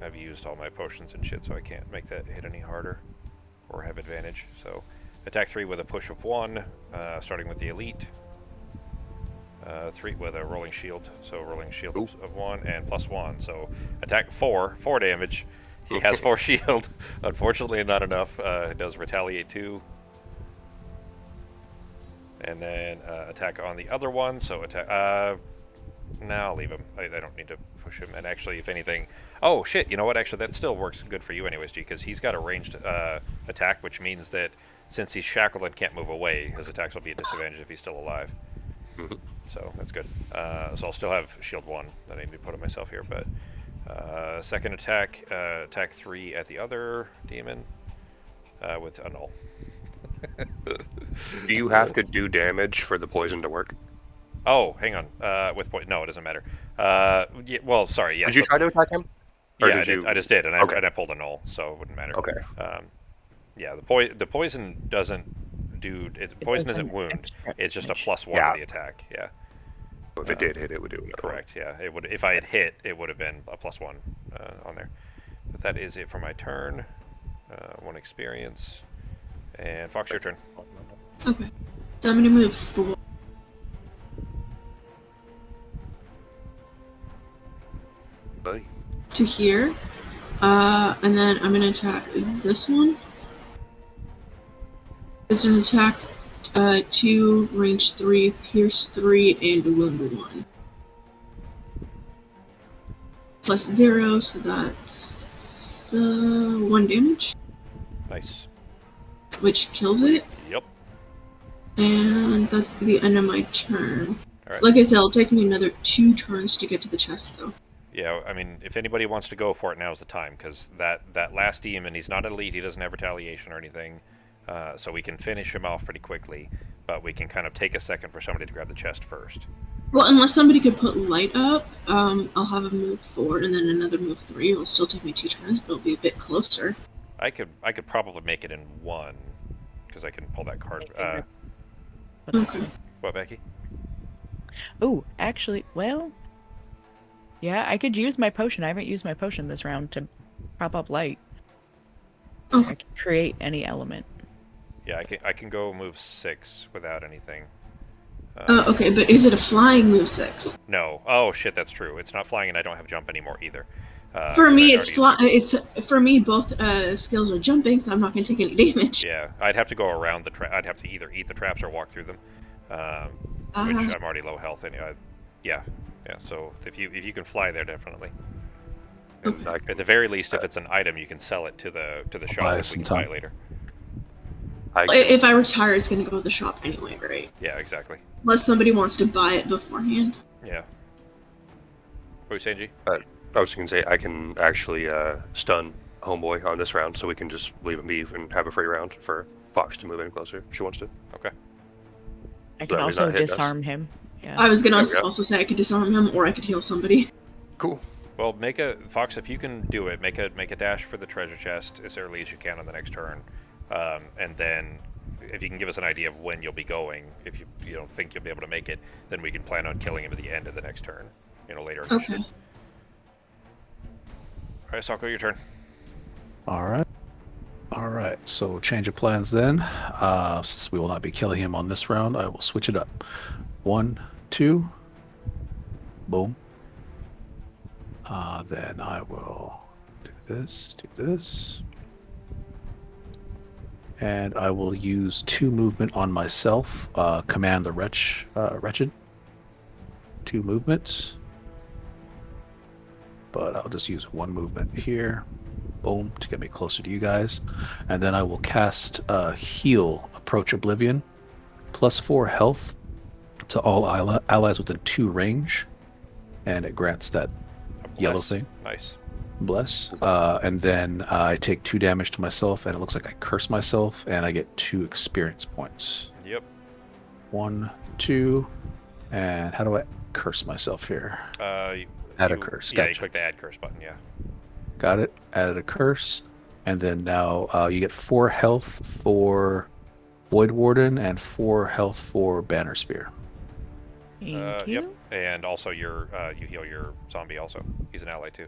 I've used all my potions and shit, so I can't make that hit any harder or have advantage. So attack 3 with a push of 1, starting with the elite. 3 with a rolling shield, so rolling shield of 1 and +1. So attack 4 damage. He has 4 shield. Unfortunately, not enough. It does retaliate 2. And then attack on the other one. So attack. No, I'll leave him. I don't need to push him. And actually, if anything, oh shit! You know what? Actually, that still works good for you, anyways, G, because he's got a ranged attack, which means that since he's shackled and can't move away, his attacks will be a disadvantage if he's still alive. So that's good. So I'll still have shield 1 that I need to put on myself here. But second attack, attack 3 at the other demon with a null. Do you have to do damage for the poison to work? Oh, hang on. With point, no, it doesn't matter. Yeah, well, sorry. Yeah. Did you try to attack him? Or Yeah, did I just did, and Okay. I pulled a null, so it wouldn't matter. Okay. Yeah, the poison doesn't do. Poison isn't wound. It's just a +1 Yeah. to the attack. Yeah. If it did hit, it would do it. Correct. Yeah. It would. If I had hit, it would have been a +1 on there. But that is it for my turn. 1 experience. And Fox, your turn. Okay. So I'm gonna move 4. Buddy. To here. And then I'm gonna attack this one. It's an attack 2, range 3, pierce 3, and wound 1. +0, so that's 1 damage, Nice. which kills it. Yep. And that's the end of my turn. All right. Like I said, it'll take me another 2 turns to get to the chest, though. Yeah, I mean, if anybody wants to go for it, now's the time, because that last demon, he's not elite, he doesn't have retaliation or anything, so we can finish him off pretty quickly, but we can kind of take a second for somebody to grab the chest first. Well, unless somebody could put light up, I'll have a move 4 and then another move 3. It'll still take me 2 turns, but it'll be a bit closer. I could probably make it in 1, because I can pull that card. Okay. What, Becky? Oh, actually, well, yeah, I could use my potion. I haven't used my potion this round to prop up light. Okay. I can create any element. Yeah, I can go move 6 without anything. Okay, but is it a flying move 6? No. Oh shit, that's true. It's not flying, and I don't have jump anymore either. For me, I it's already- It's for me both skills are jumping, so I'm not going to take any damage. Yeah, I'd have to go around the trap. I'd have to either eat the traps or walk through them, which I'm already low health anyway. Yeah. So if you can fly there, definitely. And I At the very least, if it's an item, you can sell it to the buy shop. us We can some buy time. it later. If I retire, it's going to go to the shop anyway, right? Yeah, exactly. Unless somebody wants to buy it beforehand. Yeah. What are you saying, G? I was going to say I can actually stun Homeboy on this round, so we can just leave him be and have a free round for Fox to move in closer if she wants to. Okay. I can That means also not hit us. disarm him. Yeah. I was going There to we go. also say I could disarm him, or I could heal somebody. Cool. Well, make a Fox if you can do it. Make a dash for the treasure chest as early as you can on the next turn, and then if you can give us an idea of when you'll be going, if you don't think you'll be able to make it, then we can plan on killing him at the end of the next turn. Later. Okay. All right, Sokko, your turn. All right. So change of plans then. Since we will not be killing him on this round, I will switch it up. 1, 2. Boom. Then I will do this. And I will use 2 movement on myself. Command the wretched. 2 movements. But I'll just use 1 movement here. Boom, to get me closer to you guys. And then I will cast Heal, Approach Oblivion. +4 health to all allies within 2 range. And it grants that yellow Bless. thing. Nice. Bless. And then I take 2 damage to myself, and it looks like I curse myself, and I get 2 experience points. Yep. 1, 2, and how do I curse myself here? Add a curse. Yeah, you Gotcha. click the add curse button. Yeah. Got it. Added a curse, and then now you get 4 health for Void Warden and 4 health for Banner Spear. Thank you. Yep. And also you heal your zombie also. He's an ally too.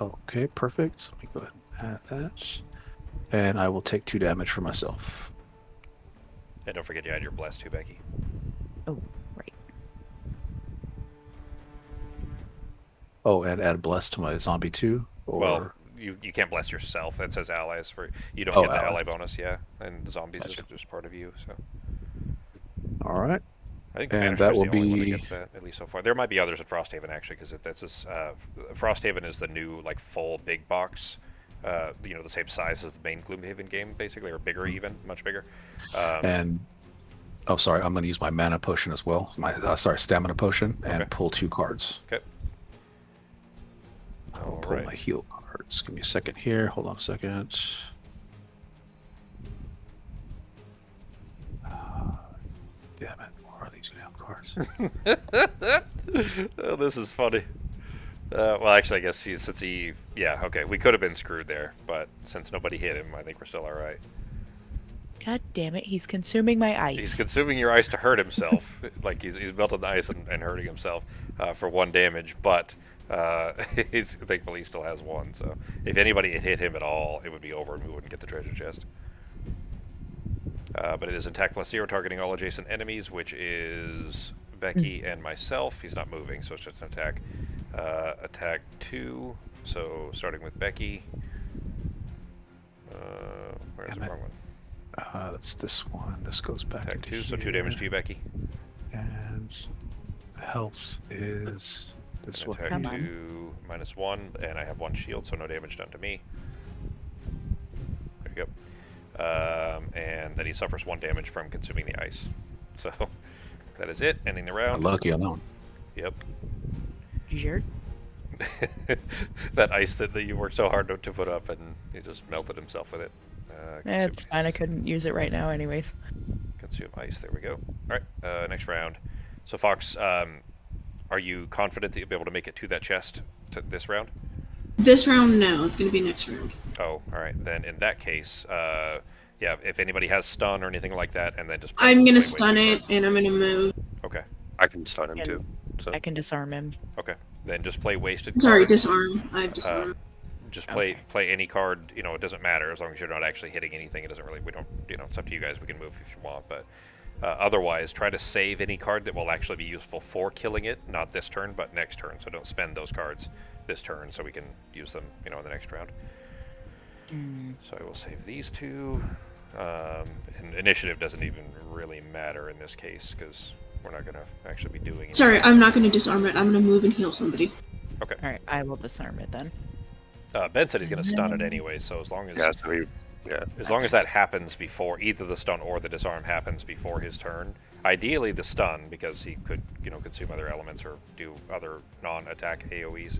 Okay, perfect. Let me go ahead and add that. And I will take 2 damage for myself. And don't forget you add your bless too, Becky. Oh, right. Oh, and add bless to my zombie too? Or Well, you can't bless yourself. It says allies for you don't Oh, get the allies. ally bonus, yeah. And the zombies Gotcha. is just part of you, so all right. I think And Banisher that is will the only one that be gets that, at least so far. There might be others at Frosthaven actually, because this is Frosthaven is the new like full big box, you know, the same size as the main Gloomhaven game, basically, or bigger even, much bigger. and oh, sorry, I'm going to use my mana potion as well. My stamina potion, and Okay. pull 2 cards. Okay. I will All pull right. my heal cards. Give me a second here. Hold on a second. Damn it! Where are these damn cards? Oh, this is funny. Well, actually, I guess yeah, okay, we could have been screwed there, but since nobody hit him, I think we're still all right. God damn it, he's consuming my ice. He's consuming your ice to hurt himself, like he's melting the ice and hurting himself for 1 damage, but he's thankfully he still has 1. So if anybody had hit him at all, it would be over and we wouldn't get the treasure chest. But it is attack +0, targeting all adjacent enemies, which is Becky and myself. He's not moving, so it's just an attack. Attack 2, so starting with Becky. Where's the Damn it. wrong one? That's this one. This goes back Attack into 2, so 2 here. damage to you, Becky. And health is this And one. attack Come on. 2 -1, and I have 1 shield, so no damage done to me. There you go. And then he suffers 1 damage from consuming the ice. So that is it. Ending the round. Lucky on that one. Yep. Jerk. That ice that you worked so hard to put up, and he just melted himself with it. It's fine, I couldn't use it right now anyways. Consume ice. There we go. All right. Next round. So Fox, are you confident that you'll be able to make it to that chest this round? This round, no. It's going to be next round. Oh, all right. Then in that case, yeah, if anybody has stun or anything like that, and then just I'm going to play stun wasted it, and I'm going to move. cards. Okay. I can stun him And too. So I can disarm him. Okay. Then just play wasted Sorry, cards. disarm. I've disarmed. Just play any card. You know, it doesn't matter as long as you're not actually hitting anything. It doesn't really. We don't. You know, it's up to you guys. We can move if you want, but otherwise, try to save any card that will actually be useful for killing it. Not this turn, but next turn. So don't spend those cards this turn, so we can use them. You know, in the next round. So I will save these 2. And initiative doesn't even really matter in this case because we're not going to actually be doing anything. Sorry, I'm not going to disarm it. I'm going to move and heal somebody. Okay. Alright, I will disarm it then. Ben said he's going to stun it anyway, so as long as yeah, so yeah. as long as that happens before either the stun or the disarm happens before his turn, ideally the stun because he could, you know, consume other elements or do other non-attack AoEs,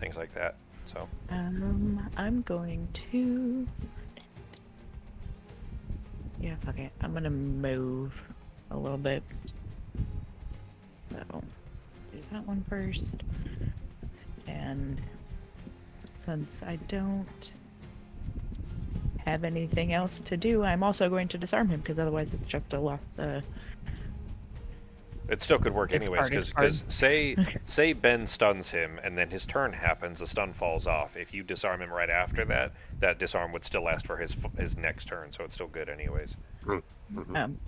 things like that. So I'm going to... Yeah, fuck it. I'm gonna move a little bit. So, do that one first. And since I don't have anything else to do, I'm also going to disarm him, because otherwise it's just a lost... it still could work It's anyways hard, it's because say Ben stuns him and then his turn happens, the stun falls off. If you disarm him right after that, that disarm would still last for his next turn, so it's still good anyways.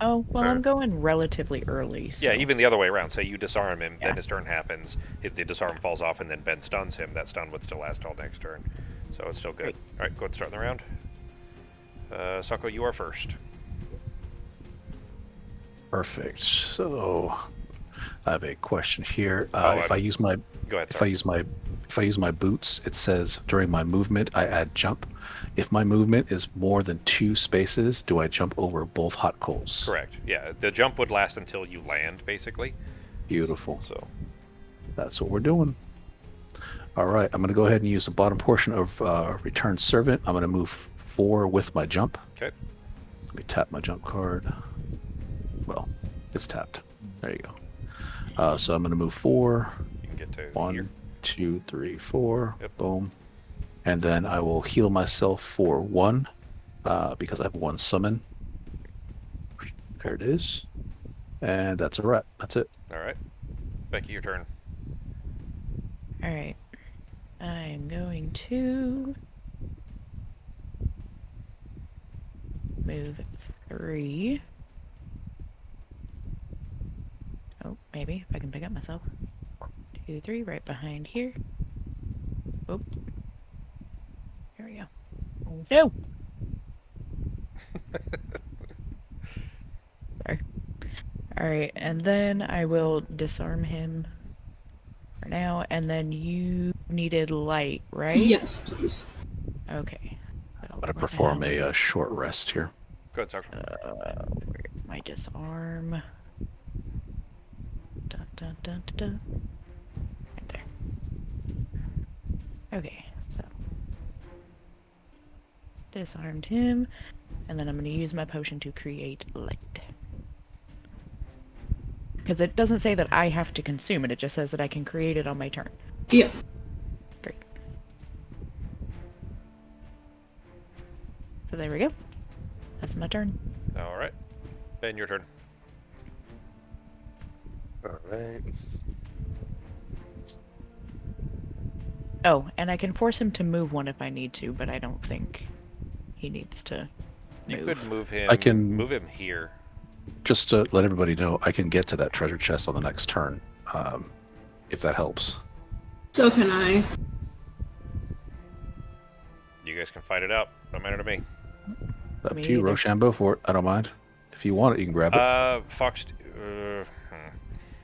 oh, well, I'm going relatively early. So. Yeah, even the other way around. Say you disarm him, Yeah. then his turn happens. If the disarm falls off and then Ben stuns him, that stun would still last all next turn. So it's still good. Great. All right, go ahead and start the round. Sako, you are first. Perfect. So I have a question here. Oh, If I use my Go ahead. if I use my boots, it says during my movement I add jump. If my movement is more than 2 spaces, do I jump over both hot coals? Correct. Yeah, the jump would last until you land, basically. Beautiful. So That's what we're doing. All right, I'm going to go ahead and use the bottom portion of Return Servant. I'm going to move 4 with my jump. okay. Let me tap my jump card. Well, it's tapped. There you go. So I'm going to move 4. You can get to 1, here. 2, 3, 4. Yep. Boom. And then I will heal myself for 1 because I have 1 summon. There it is. And that's a wrap. That's it. All right. Becky, your turn. Alright. I'm going to... move 3. Oh, maybe if I can pick up myself. 2, 3, right behind here. Oh. Here we go. Oh, no! Sorry. Alright, and then I will disarm him for now, and then you needed light, right? Yes, please. Okay. So, I'm gonna write perform down- a short rest here. Go ahead, Soccer. Where's my disarm? Dun, dun, dun, dun, dun. Right there. Okay, so disarmed him, and then I'm going to use my potion to create light. Because it doesn't say that I have to consume it, it just says that I can create it on my turn. Yeah. Great. So there we go. That's my turn. All right. Ben, your turn. All right. Oh, and I can force him to move 1 if I need to, but I don't think he needs to You move. could move him. I can- move him here. Just to let everybody know, I can get to that treasure chest on the next turn, if that helps. So can I. You guys can fight it out. Don't matter to me. Up Me to you, either. Rochambeau, for it. I don't mind. If you want it, you can grab it. Fox.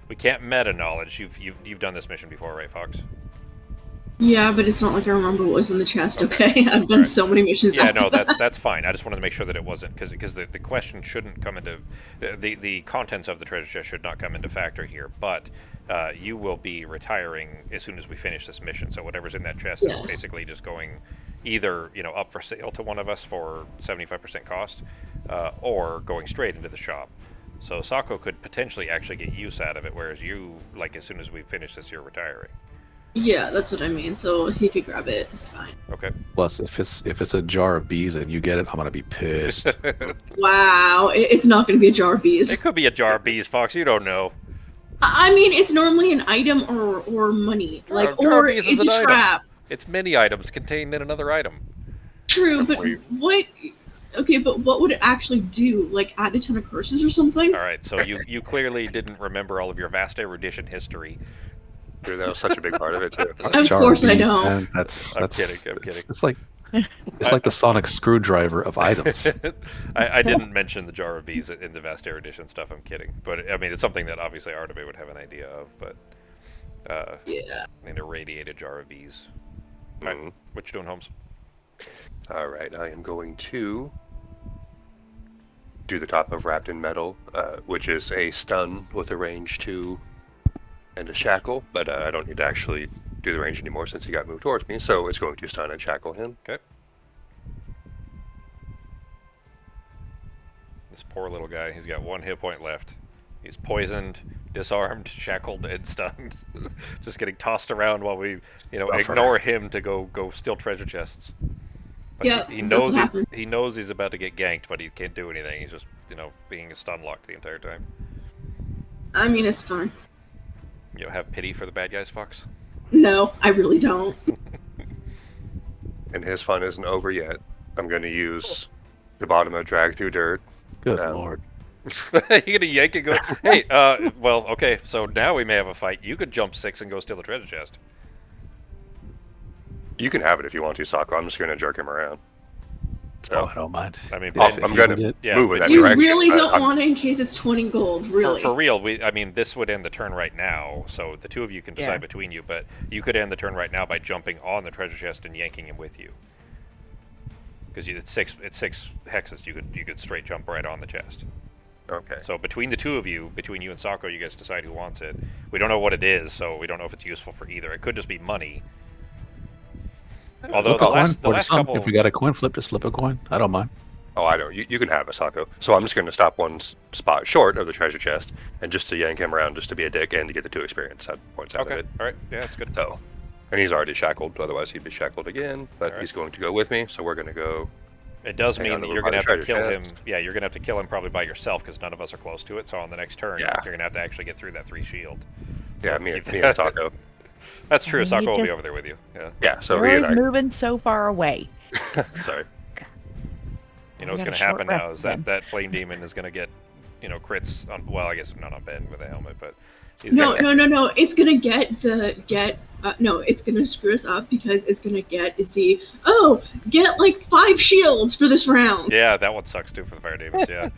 We can't meta knowledge. You've done this mission before, right, Fox? Yeah, but it's not like I remember what was in the chest, Okay. okay? I've done Alright. so many missions. Yeah, after no, that. that's fine. I just wanted to make sure that it wasn't because the question shouldn't come into the contents of the treasure chest should not come into factor here. But you will be retiring as soon as we finish this mission. So whatever's in that chest Yes. is basically just going either up for sale to one of us for 75% cost, or going straight into the shop. So Sako could potentially actually get use out of it, whereas you, like, as soon as we finish this, you're retiring. Yeah, that's what I mean. So he could grab it. It's fine. Okay. Plus, if it's a jar of bees and you get it, I'm gonna be pissed. Wow, it's not going to be a jar of bees. It could be a jar of bees, Fox. You don't know. I mean, it's normally an item or money, like, jar of or bees is it's an a item. trap. It's many items contained in another item. True, but Wait. what? Okay, but what would it actually do? Like add a ton of curses or something? All right, so you clearly didn't remember all of your vast erudition history. Dude, that was such a big part of it too. Of Jar course I bees, don't. man, that's I'm that's kidding, I'm kidding. It's like the sonic screwdriver of items. I didn't mention the jar of bees in the vast erudition stuff. I'm kidding, but I mean it's something that obviously Artebe would have an idea of. But Yeah. an irradiated jar of bees. All right, Mhm. what you doing, Holmes? All right, I am going to do the top of Wrapped in Metal, which is a stun with a range 2 and a shackle, but I don't need to actually do the range anymore since he got moved towards me, so it's going to stun and shackle him. Okay. This poor little guy. He's got 1 hit point left. He's poisoned, disarmed, shackled, and stunned. Just getting tossed around while we, Rougher. ignore him to go steal treasure chests. But Yeah, he that's knows what happened. he knows he's about to get ganked, but he can't do anything. He's just being stun locked the entire time. I mean, it's fine. You don't have pity for the bad guys, Fox? No, I really don't. And his fun isn't over yet. I'm going to use the bottom of Drag Through Dirt. Good Um, lord. You're gonna yank and go, hey, well, okay, so now we may have a fight. You could jump 6 and go steal the treasure chest. You can have it if you want to, Sako. I'm just going to jerk him around. Oh, So I don't mind. I mean, If- Ben- if I'm you going did to it- yeah, move in that You direction. really don't I'm- want it in case it's 20 gold, really. For real, this would end the turn right now, so the two of you can decide Yeah. between you, but you could end the turn right now by jumping on the treasure chest and yanking him with you. Because it's six hexes, you could straight jump right on the chest. Okay. So between the two of you, between you and Sako, you guys decide who wants it. We don't know what it is, so we don't know if it's useful for either. It could just be money. Although Flip the a coin, last 40 some. couple, If we got a coin flip, just flip a coin. I don't mind. Oh, I know. You can have it, Sako. So I'm just going to stop one spot short of the treasure chest, and just to yank him around, just to be a dick, and to get the 2 experience points out okay, of it. all right, yeah, that's good. So, and he's already shackled. Otherwise, he'd be shackled again. But Alright. he's going to go with me, so we're going to go. It does Hang mean on, that we're you're by gonna the have to kill treasure him. chest. Yeah, you're gonna have to kill him probably by yourself because none of us are close to it. So on the next turn, Yeah. you're gonna have to actually get through that 3 shield. Yeah, So me keep and that- Sako. That's true. We Sako need will to- be over there with you. Yeah. Yeah, so You're he and always I. moving so far away. Sorry. You know I what's got going a to short happen rest now is then. that flame demon is going to get, crits on. Well, I guess not on Ben with a helmet, but he's No, gonna, no. It's gonna no. It's gonna screw us up because it's gonna get get like 5 shields for this round. Yeah, that one sucks too for the fire demons. Yeah,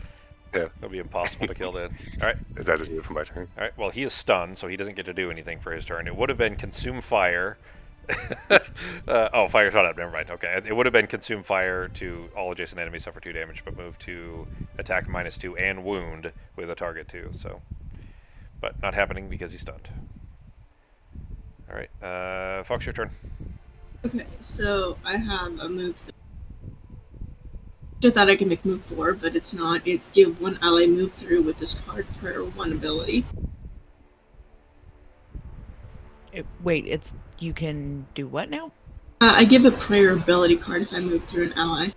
Yeah, it'll be impossible to kill then. All right. that is it for my turn. All right. Well, he is stunned, so he doesn't get to do anything for his turn. It would have been consume fire. Fire shot up. Never mind. Okay, it would have been consume fire to all adjacent enemies suffer 2 damage, but move to attack -2 and wound with a target 2. So, but not happening because he's stunned. All right, Fox, your turn. Okay, so I have a move. I thought I could make move 4, but it's not. It's give one ally move through with this card per 1 ability. Wait, it's you can do what now? I give a prayer ability card if I move through an ally.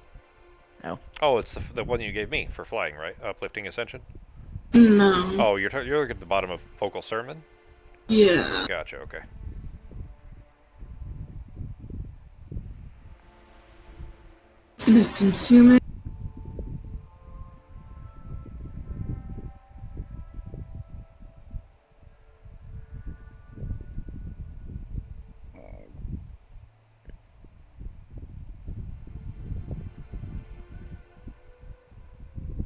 Oh, it's the one you gave me for flying, right? Uplifting Ascension. No. Oh, you're looking at the bottom of Focal Sermon. Yeah. Gotcha. Okay. It's gonna consume it.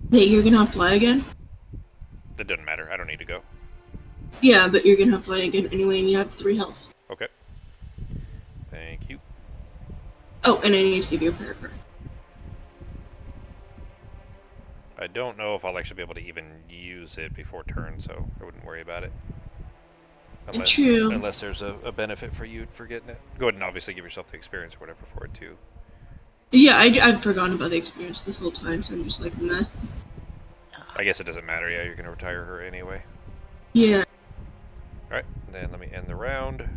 Hey, you're gonna fly again? It doesn't matter. I don't need to go. Yeah, but you're gonna fly again anyway, and you have 3 health. Okay. Thank you. Oh, and I need to give you a prayer card. I don't know if I'll actually be able to even use it before turn, so I wouldn't worry about it. True. Unless there's a benefit for you for getting it. Go ahead and obviously give yourself the experience or whatever for it too. Yeah, I've forgotten about the experience this whole time, so I'm just like, meh. I guess it doesn't matter. Yeah, you're going to retire her anyway. Yeah. Alright, then let me end the round.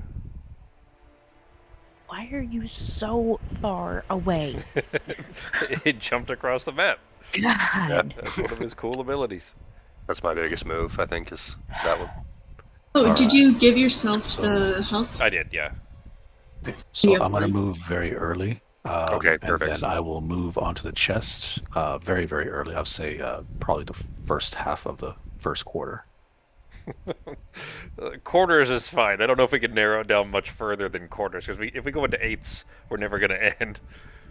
Why are you so far away? It jumped across the map. God. That's one of his cool abilities. That's my biggest move, I think, is that one. Oh, All did right. you give yourself So- the health? I did, yeah. So Yeah, I'm going to fine. move very early. Okay, perfect. And then I will move onto the chest very, very early. I would say probably the first half of the first quarter. Quarters is fine. I don't know if we can narrow it down much further than quarters, because if we go into eighths, we're never going to end.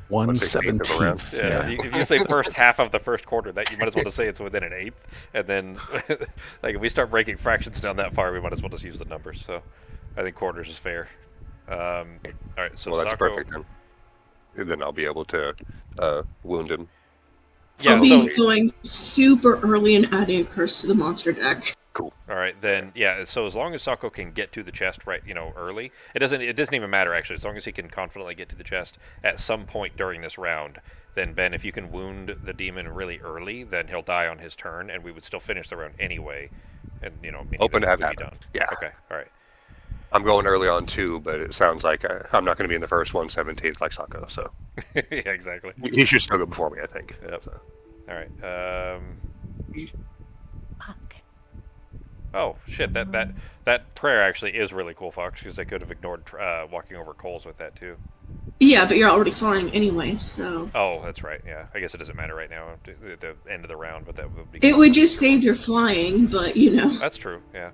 1/17. Yeah, if you say first half of the first quarter, that you might as well just say it's within an eighth, and then like if we start breaking fractions down that far, we might as well just use the numbers. So I think quarters is fair. All right, so Well, that's Sako, perfect then. And then I'll be able to wound him. Yeah, I'll so be going super early and adding a curse to the monster deck. Cool. all right, then yeah. So as long as Sako can get to the chest right, early, it doesn't even matter actually. As long as he can confidently get to the chest at some point during this round, then Ben, if you can wound the demon really early, then he'll die on his turn, and we would still finish the round anyway. And meaning Open that to have it would be happen. done. Yeah. Okay. All right. I'm going early on too, but it sounds like I'm not going to be in the first 1/17th like Sako, so Yeah, exactly. he should still go before me, I think. Yep. So. All right. Fuck. Oh shit! That prayer actually is really cool, Fox, because I could have ignored walking over coals with that too. Yeah, but you're already flying anyway, so Oh, that's right. Yeah, I guess it doesn't matter right now at the end of the round, but that would be. it would just save your flying. But That's true. Yeah.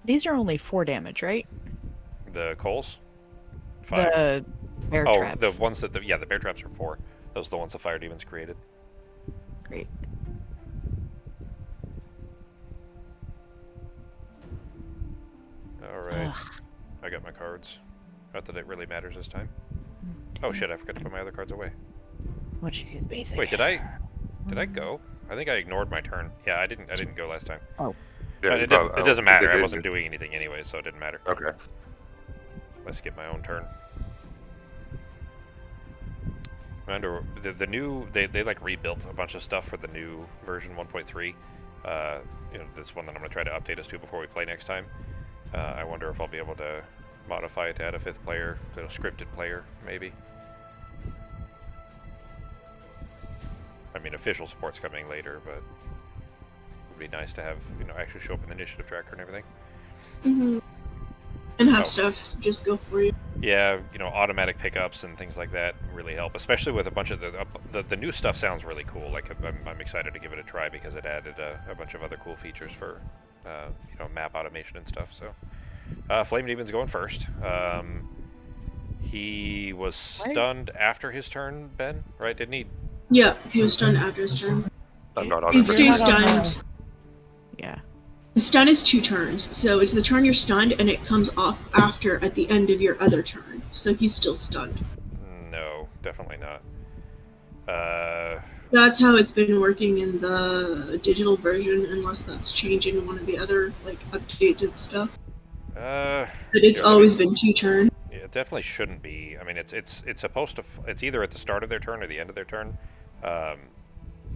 These are only 4 damage, right? The coals. 5. The bear Oh, traps. the ones that the bear traps are 4. Those are the ones the fire demons created. Great. All right. Ugh. I got my cards. Not that it really matters this time. Oh shit! I forgot to put my other cards away. What you use basic? Wait, did I go? I think I ignored my turn. Yeah, I didn't go last time. Yeah, It oh, doesn't matter. it I did. wasn't doing anything anyway, so it didn't matter. Okay. Let's get my own turn. Remember, the new they like rebuilt a bunch of stuff for the new version 1.3. This one that I'm gonna try to update us to before we play next time. I wonder if I'll be able to modify it to add a 5th player, scripted player, maybe. I mean, official support's coming later, but it would be nice to have actually show up in the initiative tracker and everything. Mhm. And have Oh. stuff just go for you. Yeah, automatic pickups and things like that really help, especially with a bunch of the new stuff sounds really cool. Like I'm excited to give it a try because it added a bunch of other cool features for map automation and stuff. So Flame Demon's going first. He was stunned after his turn, Ben, right? Didn't he? Yeah, he was stunned after his turn. I'm not on It it. stays You're not on stunned. Yeah. The stun is 2 turns, so it's the turn you're stunned, and it comes off after at the end of your other turn. So he's still stunned. No, definitely not. That's how it's been working in the digital version, unless that's changing one of the other updated stuff. But it's always been 2 turns. Yeah, it definitely shouldn't be. I mean, it's supposed to. It's either at the start of their turn or the end of their turn.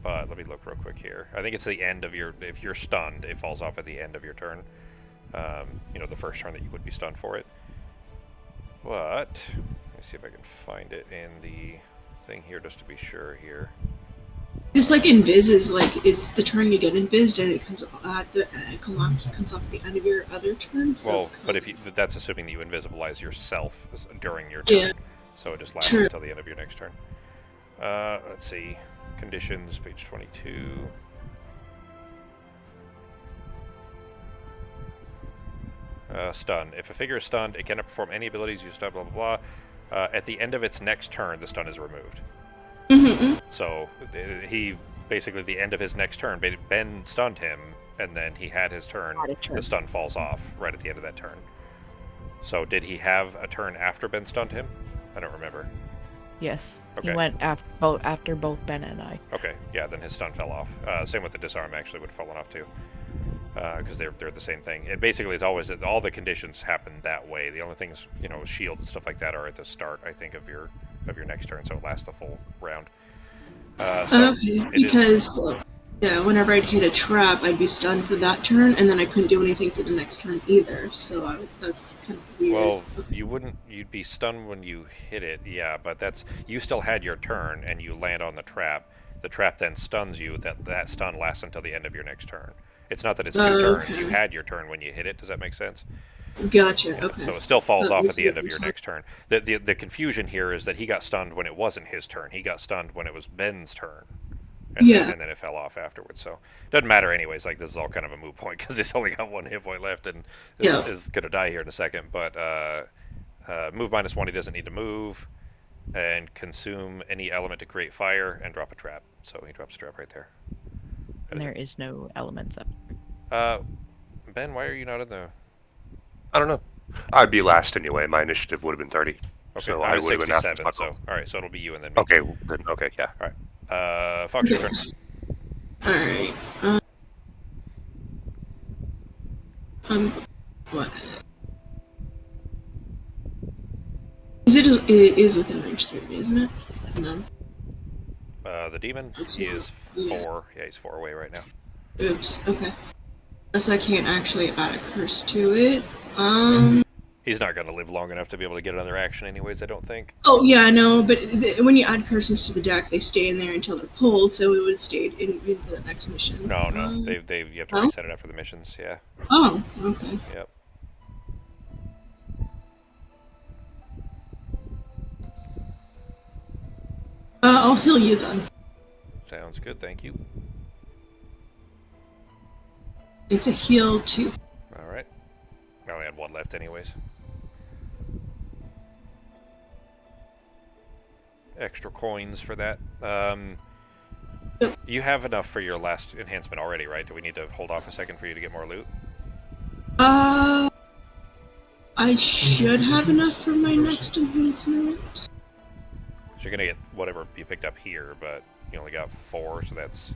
But let me look real quick here. I think it's the end of your. If you're stunned, it falls off at the end of your turn. The first turn that you would be stunned for it. But let me see if I can find it in the thing here just to be sure here. Just like Invis is like it's the turn you get Invised, and it comes comes off at the end of your other turn. So Well, but that's assuming that you invisibilize yourself during your turn. Yeah. So it just lasts True. until the end of your next turn. Let's see. Conditions, page 22. Stun. If a figure is stunned, it cannot perform any abilities used stun, blah, blah, blah. At the end of its next turn, the stun is removed. Mm-hmm. So he basically, at the end of his next turn, Ben stunned him, and then he had his turn. The stun falls off right at the end of that turn. So did he have a turn after Ben stunned him? I don't remember. Yes. Okay. He went after both Ben and I. Okay, yeah, then his stun fell off. Same with the disarm, actually, would have fallen off too. Because they're the same thing. It basically is always that all the conditions happen that way. The only things, shield and stuff like that are at the start, I think, of your next turn, so it lasts the full round. Okay, because whenever I'd hit a trap, I'd be stunned for that turn, and then I couldn't do anything for the next turn either. So that's kind of weird. Well, you'd be stunned when you hit it, yeah, but you still had your turn, and you land on the trap. The trap then stuns you. That stun lasts until the end of your next turn. It's not that it's 2 turns. You had your turn when you hit it. Does that make sense? Gotcha. Yeah, Okay. so it still falls That off at makes the end of sense. your next turn. The confusion here is that he got stunned when it wasn't his turn. He got stunned when it was Ben's turn. And then it fell off afterwards. So it doesn't matter anyways. Like, this is all kind of a moot point because he's only got 1 hit point left and is going to die here in a second. But move -1, he doesn't need to move. And consume any element to create fire and drop a trap. So he drops a trap right there. And there is no elements up. Ben, why are you not in the... I don't know. I'd be last anyway. My initiative would have been 30. Okay, So I I was would have been after 67, so... Alright, so it'll be you and then me. Okay, then, okay, yeah. Alright. Fox, your turn. Alright. What? It is within range 30, isn't it? No. The demon, he is 4. Yeah, he's 4 away right now. Oops. Okay. So I can't actually add a curse to it. He's not going to live long enough to be able to get another action anyways, I don't think. Oh yeah, I know, but when you add curses to the deck, they stay in there until they're pulled, so it would have stayed in the next mission. No, you have to reset it after the missions, yeah. Oh, okay. Yep. I'll heal you then. Sounds good, thank you. It's a heal 2. Alright. I only had 1 left anyways. Extra coins for that. You have enough for your last enhancement already, right? Do we need to hold off a second for you to get more loot? I should have enough for my next enhancement. So you're gonna get whatever you picked up here, but you only got 4, so that's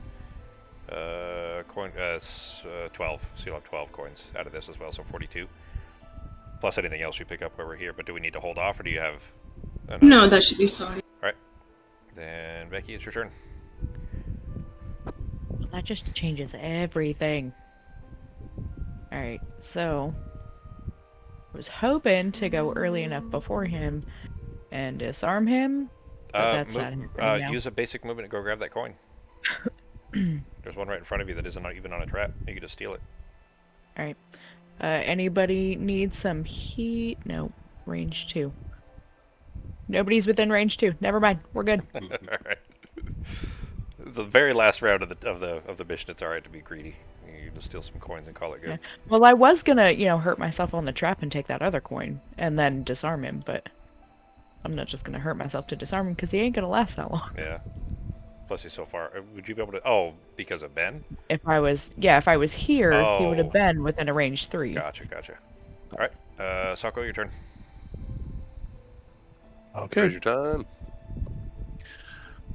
12. So you'll have 12 coins out of this as well, so 42. Plus anything else you pick up over here. But do we need to hold off, or do you have enough? No, that should be fine. Alright. Then Becky, it's your turn. That just changes everything. Alright, so I was hoping to go early enough before him and disarm him, but that's not happening now. Use a basic movement to go grab that coin. There's one right in front of you that isn't even on a trap. You can just steal it. Alright. Anybody need some heat? No, range 2. Nobody's within range 2. Never mind. We're good. All right. The very last round of the mission, it's all right to be greedy. You can steal some coins and call it good. Yeah. Well, I was gonna, hurt myself on the trap and take that other coin and then disarm him, but I'm not just gonna hurt myself to disarm him because he ain't gonna last that long. Yeah. Plus, he's so far. Would you be able to? Oh, because of Ben? If I was here, he would Oh. have been within a range 3. Gotcha. All right. Sako, your turn. Okay. Here's your time.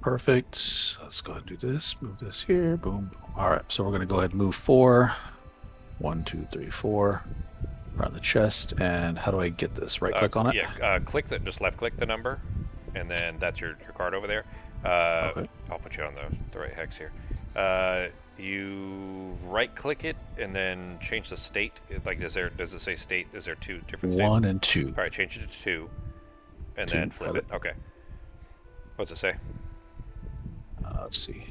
Perfect. Let's go ahead and do this. Move this here. Boom. Boom. All right. So we're going to go ahead and move 4. 1, 2, 3, 4. Around the chest. And how do I get this? Right click on it? Yeah. Click that. Just left click the number, and then that's your card over there. Okay. I'll put you on the right hex here. You right click it and then change the state. Like, does it say state? Is there 2 different states? 1 and 2. All right, change it to 2, and 2, then flip it. Okay. What's it say? Let's see.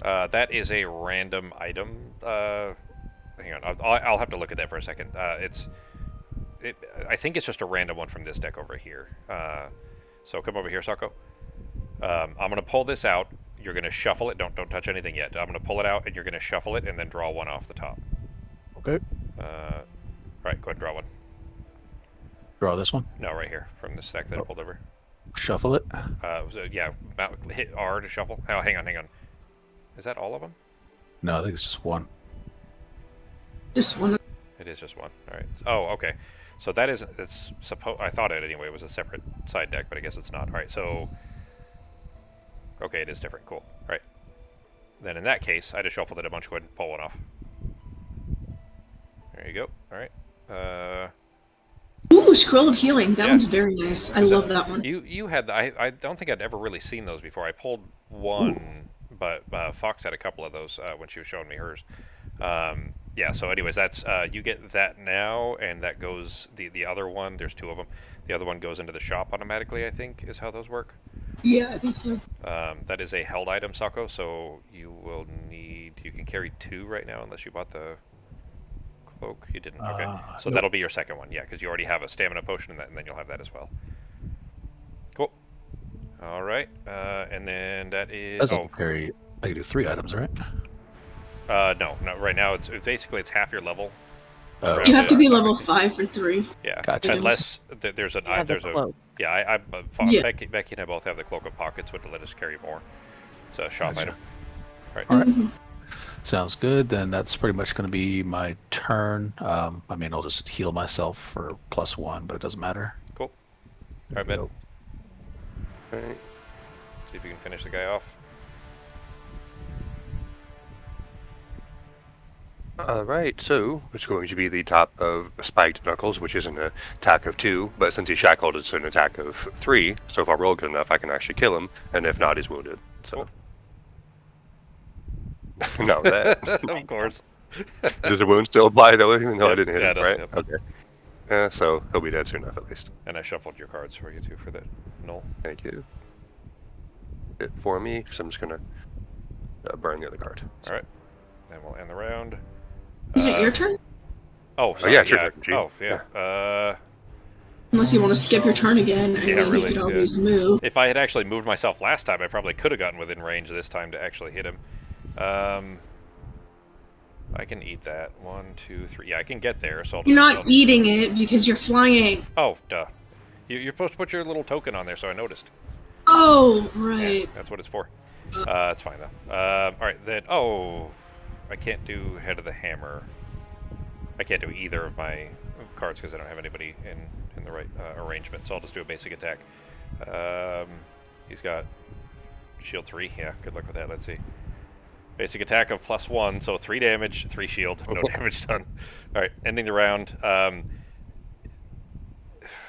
That is a random item. Hang on, I'll have to look at that for a second. I think it's just a random one from this deck over here. So come over here, Sako. I'm gonna pull this out. You're gonna shuffle it. Don't touch anything yet. I'm gonna pull it out, and you're gonna shuffle it, and then draw one off the top. Okay. Right, go ahead and draw one. Draw this one. No, right here from the stack that I pulled over. Shuffle it. Yeah, hit R to shuffle. Oh, hang on. Is that all of them? No, I think it's just 1. Just one. It is just one. All right. Oh, okay. So that is, it's I thought it anyway was a separate side deck, but I guess it's not. All right. So, okay, it is different. Cool. All right. Then in that case, I just shuffled it a bunch. Go ahead and pull one off. There you go. All right. Ooh, Scroll of Healing. That Yeah. one's very nice. I love that one. You had I don't think I'd ever really seen those before. I pulled one, but Fox had a couple of those when she was showing me hers. Yeah. So, anyways, that's you get that now, and that goes the other one. There's 2 of them. The other one goes into the shop automatically. I think is how those work. Yeah, I think so. That is a held item, Sako. So you will need. You can carry 2 right now, unless you bought the cloak. You didn't. Okay. So nope. that'll be your second one. Yeah, because you already have a stamina potion, and then you'll have that as well. Cool. All right. And then that is. That's like carry. I can do 3 items, right? No. Right now it's basically it's half your level. Oh, You have to be level 5 for 3. Yeah. Gotcha. Unless there's an Yeah, the there's a cloak. yeah. Yeah. Becky and I both have the cloak of pockets, which will let us carry more. It's a shop Gotcha. item. Right. All right. Sounds good. Then that's pretty much going to be my turn. I mean, I'll just heal myself for +1, but it doesn't matter. Cool. All right, Ben. Go. Alright. See if you can finish the guy off. Alright, so it's going to be the top of Spiked Knuckles, which is an attack of 2, but since he's shackled, it's an attack of 3. So if I roll good enough, I can actually kill him, and if not, he's wounded. So. No, that. Of course. Does the wound still apply though, even though I Yep, didn't hit yeah, him, it does, right? yep. Okay. So he'll be dead soon enough, at least. And I shuffled your cards for you too for that null. Thank you. It for me, because I'm just gonna burn the other card. All right. And we'll end the round. Is it your turn? Oh, sorry, yeah, sure, yeah. Gee. Oh, yeah. Unless you want to skip your turn again, and Yeah, then really, you could yeah. always move. If I had actually moved myself last time, I probably could have gotten within range this time to actually hit him. I can eat that. 1, 2, 3. Yeah, I can get there. So I'll You're just, not eating it because you're flying. Oh, duh. You're supposed to put your little token on there, so I noticed. Oh, Yeah, right. that's what it's for. It's fine though. All right, then. Oh, I can't do Head of the Hammer. I can't do either of my cards because I don't have anybody in the right arrangement. So I'll just do a basic attack. He's got shield 3. Yeah, good luck with that. Let's see. Basic attack of +1, so 3 damage, 3 shield, no damage done. All right, ending the round.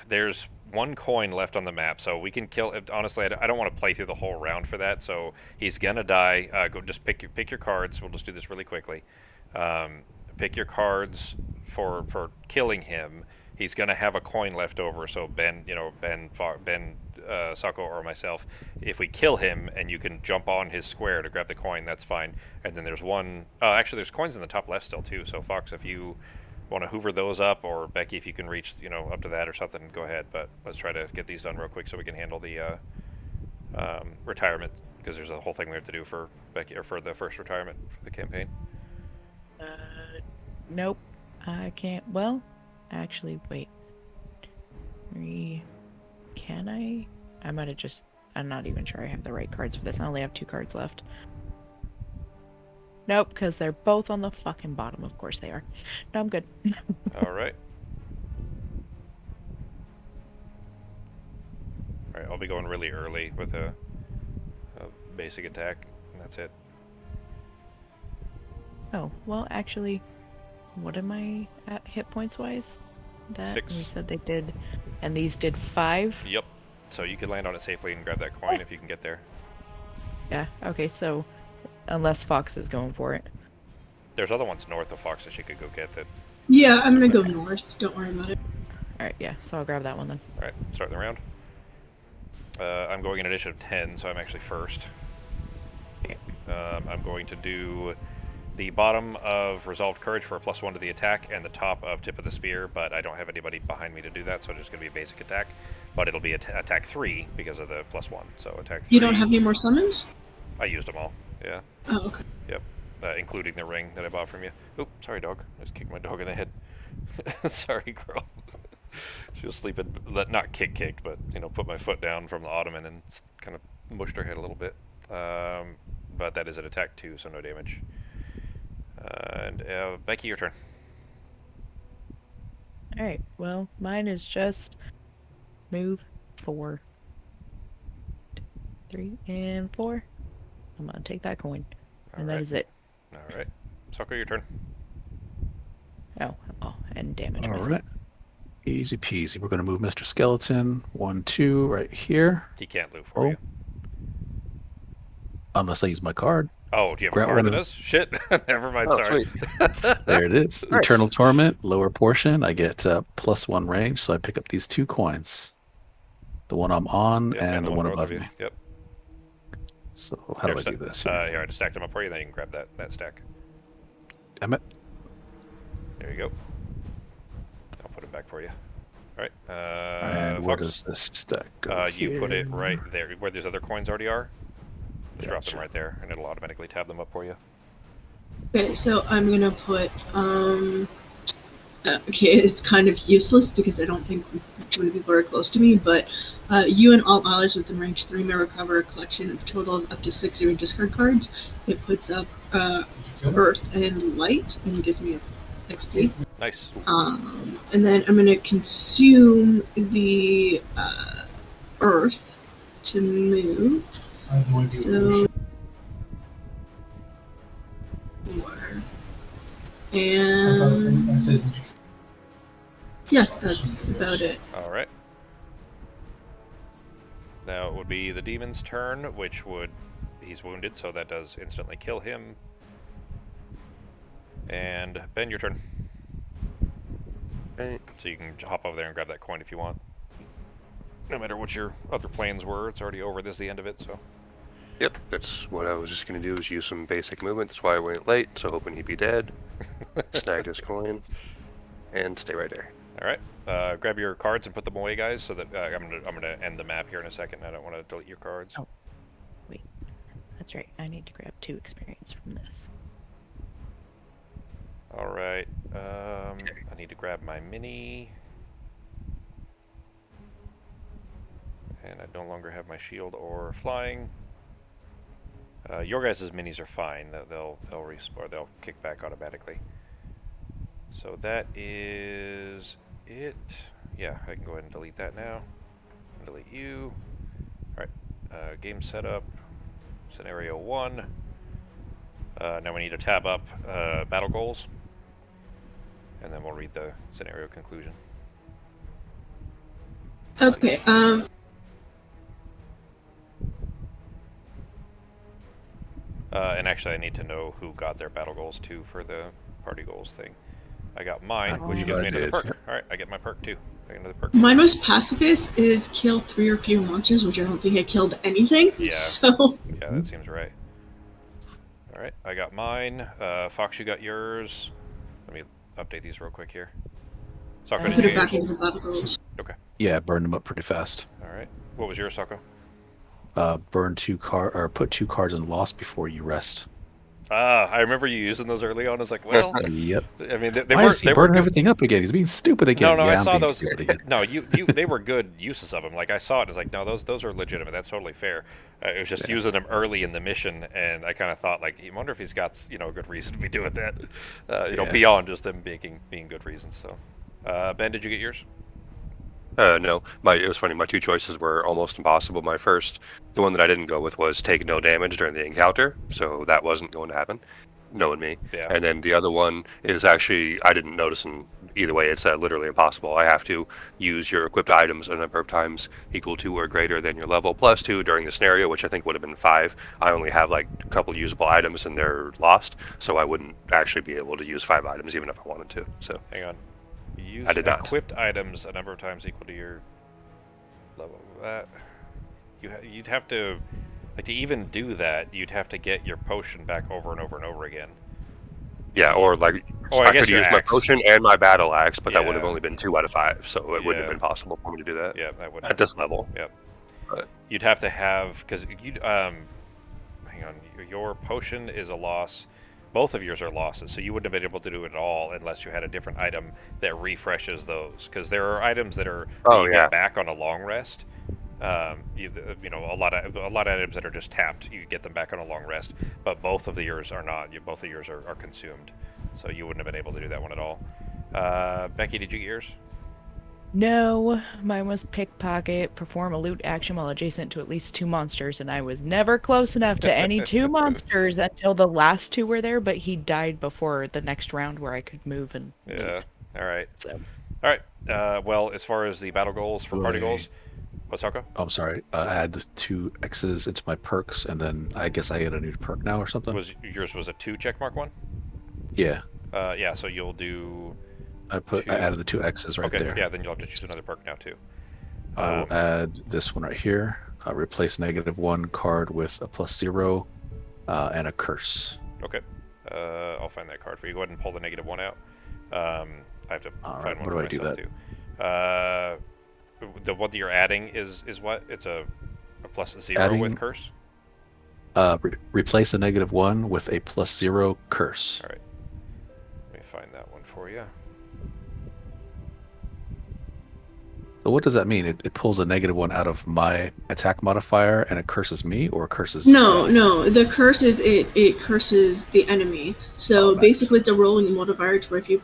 There's 1 coin left on the map, so we can kill. Honestly, I don't want to play through the whole round for that. So he's gonna die. Go just pick your cards. We'll just do this really quickly. Pick your cards for killing him. He's gonna have a coin left over. So Ben Sako or myself. If we kill him and you can jump on his square to grab the coin, that's fine. And then there's one. Actually, there's coins in the top left still too. So Fox, if you want to hoover those up, or Becky, if you can reach, up to that or something, go ahead. But let's try to get these done real quick so we can handle the retirement, because there's a whole thing we have to do for Becky, or for the first retirement for the campaign. Nope. I can't. Well, actually, wait. Can I? I might have just. I'm not even sure I have the right cards for this. I only have 2 cards left. Nope, because they're both on the fucking bottom. Of course they are. No, I'm good. All right. All right, I'll be going really early with a basic attack, and that's it. Oh, well, actually, what am I at hit points wise? That 6. we said they did, and these did 5. Yep. So you could land on it safely and grab that coin if you can get there. Yeah. Okay. So, unless Fox is going for it. There's other ones north of Fox that she could go get. That. Yeah, I'm gonna go north. Don't worry about it. All right. Yeah. So I'll grab that one then. All right, starting the round. I'm going in initiative 10, so I'm actually first. Okay. I'm going to do the bottom of Resolved Courage for a +1 to the attack, and the top of Tip of the Spear, but I don't have anybody behind me to do that, so it's just going to be a basic attack. But it'll be attack 3 because of the +1, so attack 3. You don't have any more summons? I used them all, yeah. Oh, okay. Yep, including the ring that I bought from you. Oop, sorry dog. I just kicked my dog in the head. Sorry, girl. She was sleeping, not kicked, but, put my foot down from the ottoman and kind of mushed her head a little bit. But that is an attack 2, so no damage. And Becky, your turn. All right. Well, mine is just move 4, 3, and 4. I'm gonna take that coin, and that is it. All right. Sako, your turn. Oh, and damage. All myself. right. Easy peasy. We're going to move Mr. Skeleton 1, 2 right here. He can't loot for you. Unless I use my card. Oh, do you have Grant a card one that of- does? Shit. Never mind, Oh, sorry. sweet. There it is. Nice. Eternal Torment, lower portion. I get +1 range, so I pick up these 2 coins. The one I'm on Yep, and the one north above of you. me. Yep. So how do I do this? Here? Here, I just stacked them up for you, then you can grab that stack. Damn it. There you go. I'll put it back for you. All right. And where Fox, does this stack go? you put it here? right there, where these other coins already are. Just drop Gotcha. them right there, and it'll automatically tab them up for you. Okay, so I'm gonna put okay, it's kind of useless because I don't think too many people are close to me, but you and all allies within range 3 may recover a collection of total of up to 6 of your discard cards. It puts up Earth and Light and gives me a XP. Nice. And then I'm gonna consume the Earth to move. So 4. And yeah, that's about it. All right. Now it would be the demon's turn, which he's wounded, so that does instantly kill him. And Ben, your turn. Okay. So you can hop over there and grab that coin if you want. No matter what your other plans were, it's already over. This is the end of it, so. Yep, that's what I was just going to do, is use some basic movement. That's why I went late, so hoping he'd be dead. Snagged his coin, and stay right there. All right. Grab your cards and put them away, guys, so that I'm gonna end the map here in a second. I don't want to delete your cards. Oh. Wait. That's right. I need to grab 2 experience from this. All right. I need to grab my mini. And I no longer have my shield or flying. Your guys' minis are fine. They'll respawn. They'll kick back automatically. So that is it. Yeah, I can go ahead and delete that now. Delete you. All right. Game setup. Scenario 1. Now we need to tab up battle goals, and then we'll read the scenario conclusion. Okay. And actually, I need to know who got their battle goals too for the party goals thing. I got mine, I which believe gives I me another did, perk. yep. All right, I get my perk too. Take another perk. Mine was pacifist is kill 3 or fewer monsters, which I don't think I killed anything. Yeah. So Yeah, that seems right. All right, I got mine. Fox, you got yours. Let me update these real quick here. Sokko, I did put you it get back yours? into the battle goals. Okay. Yeah, burned them up pretty fast. All right. What was yours, Sokko? Burn put 2 cards in lost before you rest. I remember you using those early on. I was like, well, Yep. I mean, they Why were is he they were burning good. everything up again? He's being stupid again. No, yeah, I I'm saw being those. stupid again. No, they were good uses of them. Like I saw it, and it's like, no, those are legitimate. That's totally fair. It was just Yeah. using them early in the mission, and I kind of thought, like, I wonder if he's got a good reason to be doing that. Yeah. Beyond just them being good reasons. So, Ben, did you get yours? No. It was funny. My 2 choices were almost impossible. The one that I didn't go with was take no damage during the encounter, so that wasn't going to happen, knowing me. Yeah. And then the other one is actually I didn't notice, and either way, it's literally impossible. I have to use your equipped items a number of times equal to or greater than your level plus 2 during the scenario, which I think would have been 5. I only have like a couple usable items, and they're lost, so I wouldn't actually be able to use 5 items even if I wanted to. So Hang on. Use I did not. equipped items a number of times equal to your level. That you'd have to, like, to even do that, you'd have to get your potion back over and over and over again. yeah, or like Or I I guess could your use my axe. potion and my battle axe, but that would have Yeah. only been 2 out of 5, so it wouldn't Yeah. have been possible for me to do that Yeah, that would. at this level. You'd have to have, because hang on, your potion is a loss. Both of yours are losses, so you wouldn't have been able to do it at all unless you had a different item that refreshes those. Because there are items that are Oh, you yeah. get back on a long rest. A lot of items that are just tapped, you get them back on a long rest. But both of yours are not. Both of yours are consumed, so you wouldn't have been able to do that one at all. Becky, did you get yours? No, mine was pickpocket, perform a loot action while adjacent to at least 2 monsters, and I was never close enough to any 2 monsters until the last 2 were there, but he died before the next round where I could move and Yeah. loot. All right. So All right. Well, as far as the battle goals for party Right. goals, what's Sokko? Oh, I'm sorry. Add the 2 X's into my perks, and then I guess I get a new perk now or something. Yours was a 2 checkmark one? Yeah, Yeah. So you'll do. I 2. added the 2 X's right Okay. there. Yeah. Then you'll have to choose another perk now too. I will add this one right here. Replace -1 card with a +0 and a curse. Okay. I'll find that card for you. Go ahead and pull the -1 out. I have to All find right, one what for do I do myself too. The one that you're adding is what? It's a +0 with Adding- curse. Replace a -1 with a +0 curse. All right. Let me find that one for you. So what does that mean? It pulls a -1 out of my attack modifier and it curses me, or curses? No. The curse is it curses the enemy. So Oh, nice. basically, it's a rolling modifier to where if you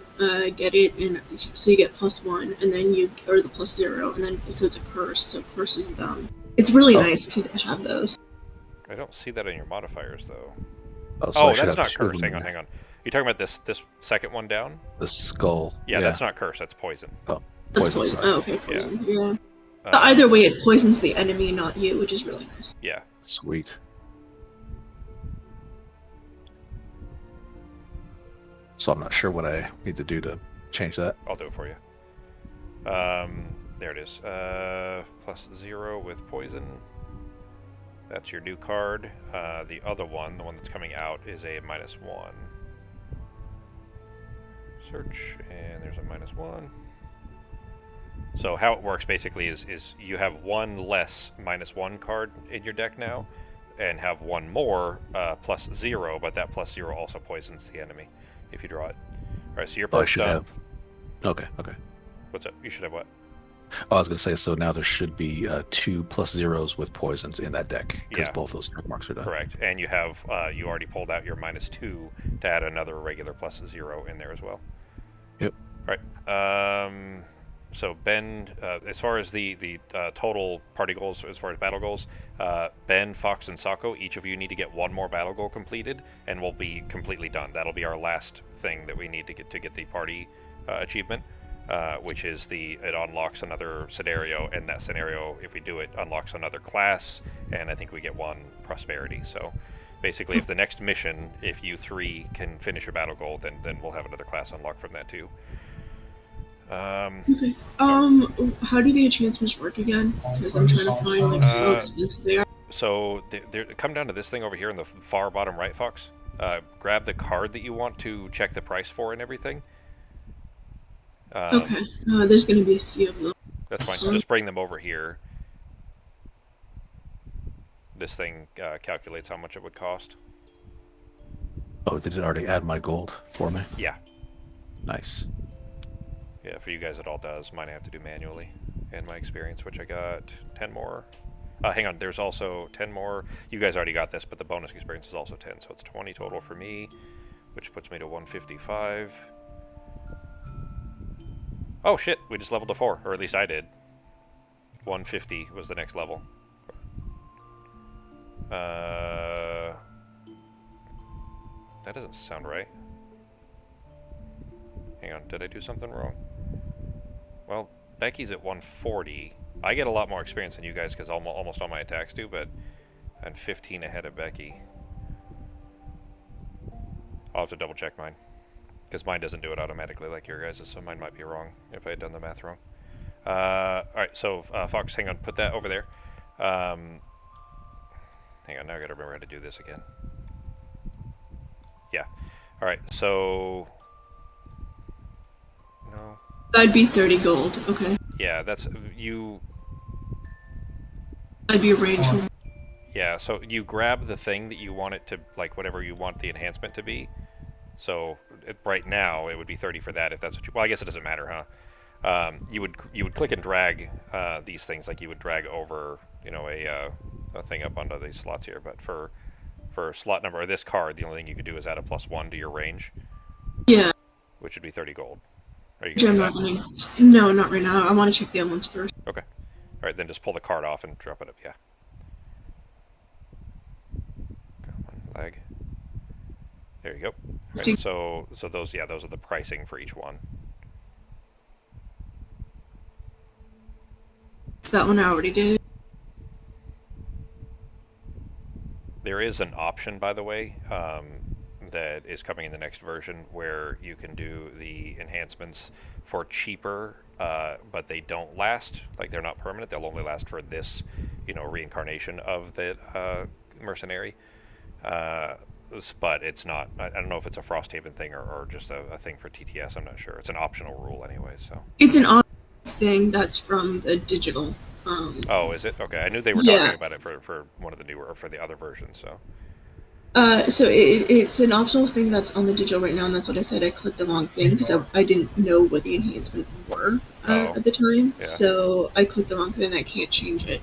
get it, and so you get +1, and then or the +0, and then so it's a curse. So it curses them. It's really Oh. nice to have those. I don't see that on your modifiers though. So I should That's have not 2 of curse. them Hang in on. there. You're talking about this second one down? The skull. Yeah, that's not curse. That's poison. That's Poison, poison. sorry. Oh, okay, poison. Yeah. But Uh, either way, it poisons the enemy, not you, which is really nice. Yeah. Sweet. So I'm not sure what I need to do to change that. I'll do it for you. There it is. +0 with poison. That's your new card. The other one, the one that's coming out, is a -1. Search, and there's a -1. So how it works basically is you have one less -1 card in your deck now, and have one more +0, but that +0 also poisons the enemy if you draw it. All right, so your Oh, I perk's should done. have. Okay. What's up? You should have what? Oh, I was gonna say, so now there should be 2 +0s with poisons in that deck because Yeah. both those check marks are done. Correct, and you have you already pulled out your -2 to add another regular +0 in there as well. Yep. All right. So Ben, as far as the total party goals, as far as battle goals, Ben, Fox, and Sokko, each of you need to get 1 more battle goal completed, and we'll be completely done. That'll be our last thing that we need to get the party achievement, which is it unlocks another scenario, and that scenario, if we do it, unlocks another class, and I think we get 1 prosperity. So basically, if the next mission, if you 3 can finish your battle goal, then we'll have another class unlocked from that too. Okay. How do the enhancements work again? Because I'm trying to find like how expensive they are. So come down to this thing over here in the far bottom right, Fox. Grab the card that you want to check the price for and everything. Okay. There's gonna be a few of them. That's fine. Just bring them over here. This thing calculates how much it would cost. Oh, did it already add my gold for me? Yeah. Nice. Yeah, for you guys it all does. Mine I have to do manually. In my experience, which I got 10 more. Hang on, there's also 10 more. You guys already got this, but the bonus experience is also 10, so it's 20 total for me, which puts me to 155. Oh shit, we just leveled to 4, or at least I did. 150 was the next level. That doesn't sound right. Hang on, did I do something wrong? Well, Becky's at 140. I get a lot more experience than you guys because almost all my attacks do, but I'm 15 ahead of Becky. I'll have to double check mine because mine doesn't do it automatically like your guys', so mine might be wrong if I had done the math wrong. Alright, so Fox, hang on, put that over there. Hang on, now I gotta remember how to do this again. Yeah. Alright, so... No. That'd be 30 gold. Okay. Yeah, that's... You... That'd be a range. Yeah, so you grab the thing that you want it to, like, whatever you want the enhancement to be. So, right now, it would be 30 for that if that's what you... Well, I guess it doesn't matter, huh? You would click and drag these things, like you would drag over, you know, a thing up onto these slots here. But for slot number, or this card, the only thing you could do is add a +1 to your range. Yeah. Which would be 30 gold. Are you gonna do that? No, not right now. I want to check the other ones first. Okay. Alright, then just pull the card off and drop it up, yeah. Come on, lag. There you go. Right, so those, yeah, those are the pricing for each one. That one I already did. There is an option, by the way, that is coming in the next version where you can do the enhancements for cheaper, but they don't last. Like, they're not permanent. They'll only last for this, you know, reincarnation of the mercenary. But it's not... I don't know if it's a Frosthaven thing or just a thing for TTS. I'm not sure. It's an optional rule anyway, so... It's an optional thing that's from the digital. Oh, is it? Okay, I knew they were talking about it for one of the newer, or for the other versions, so... So it's an optional thing that's on the digital right now, and that's what I said. I clicked the wrong thing because I didn't know what the enhancements were at the time. Yeah. So I clicked the wrong thing and I can't change it.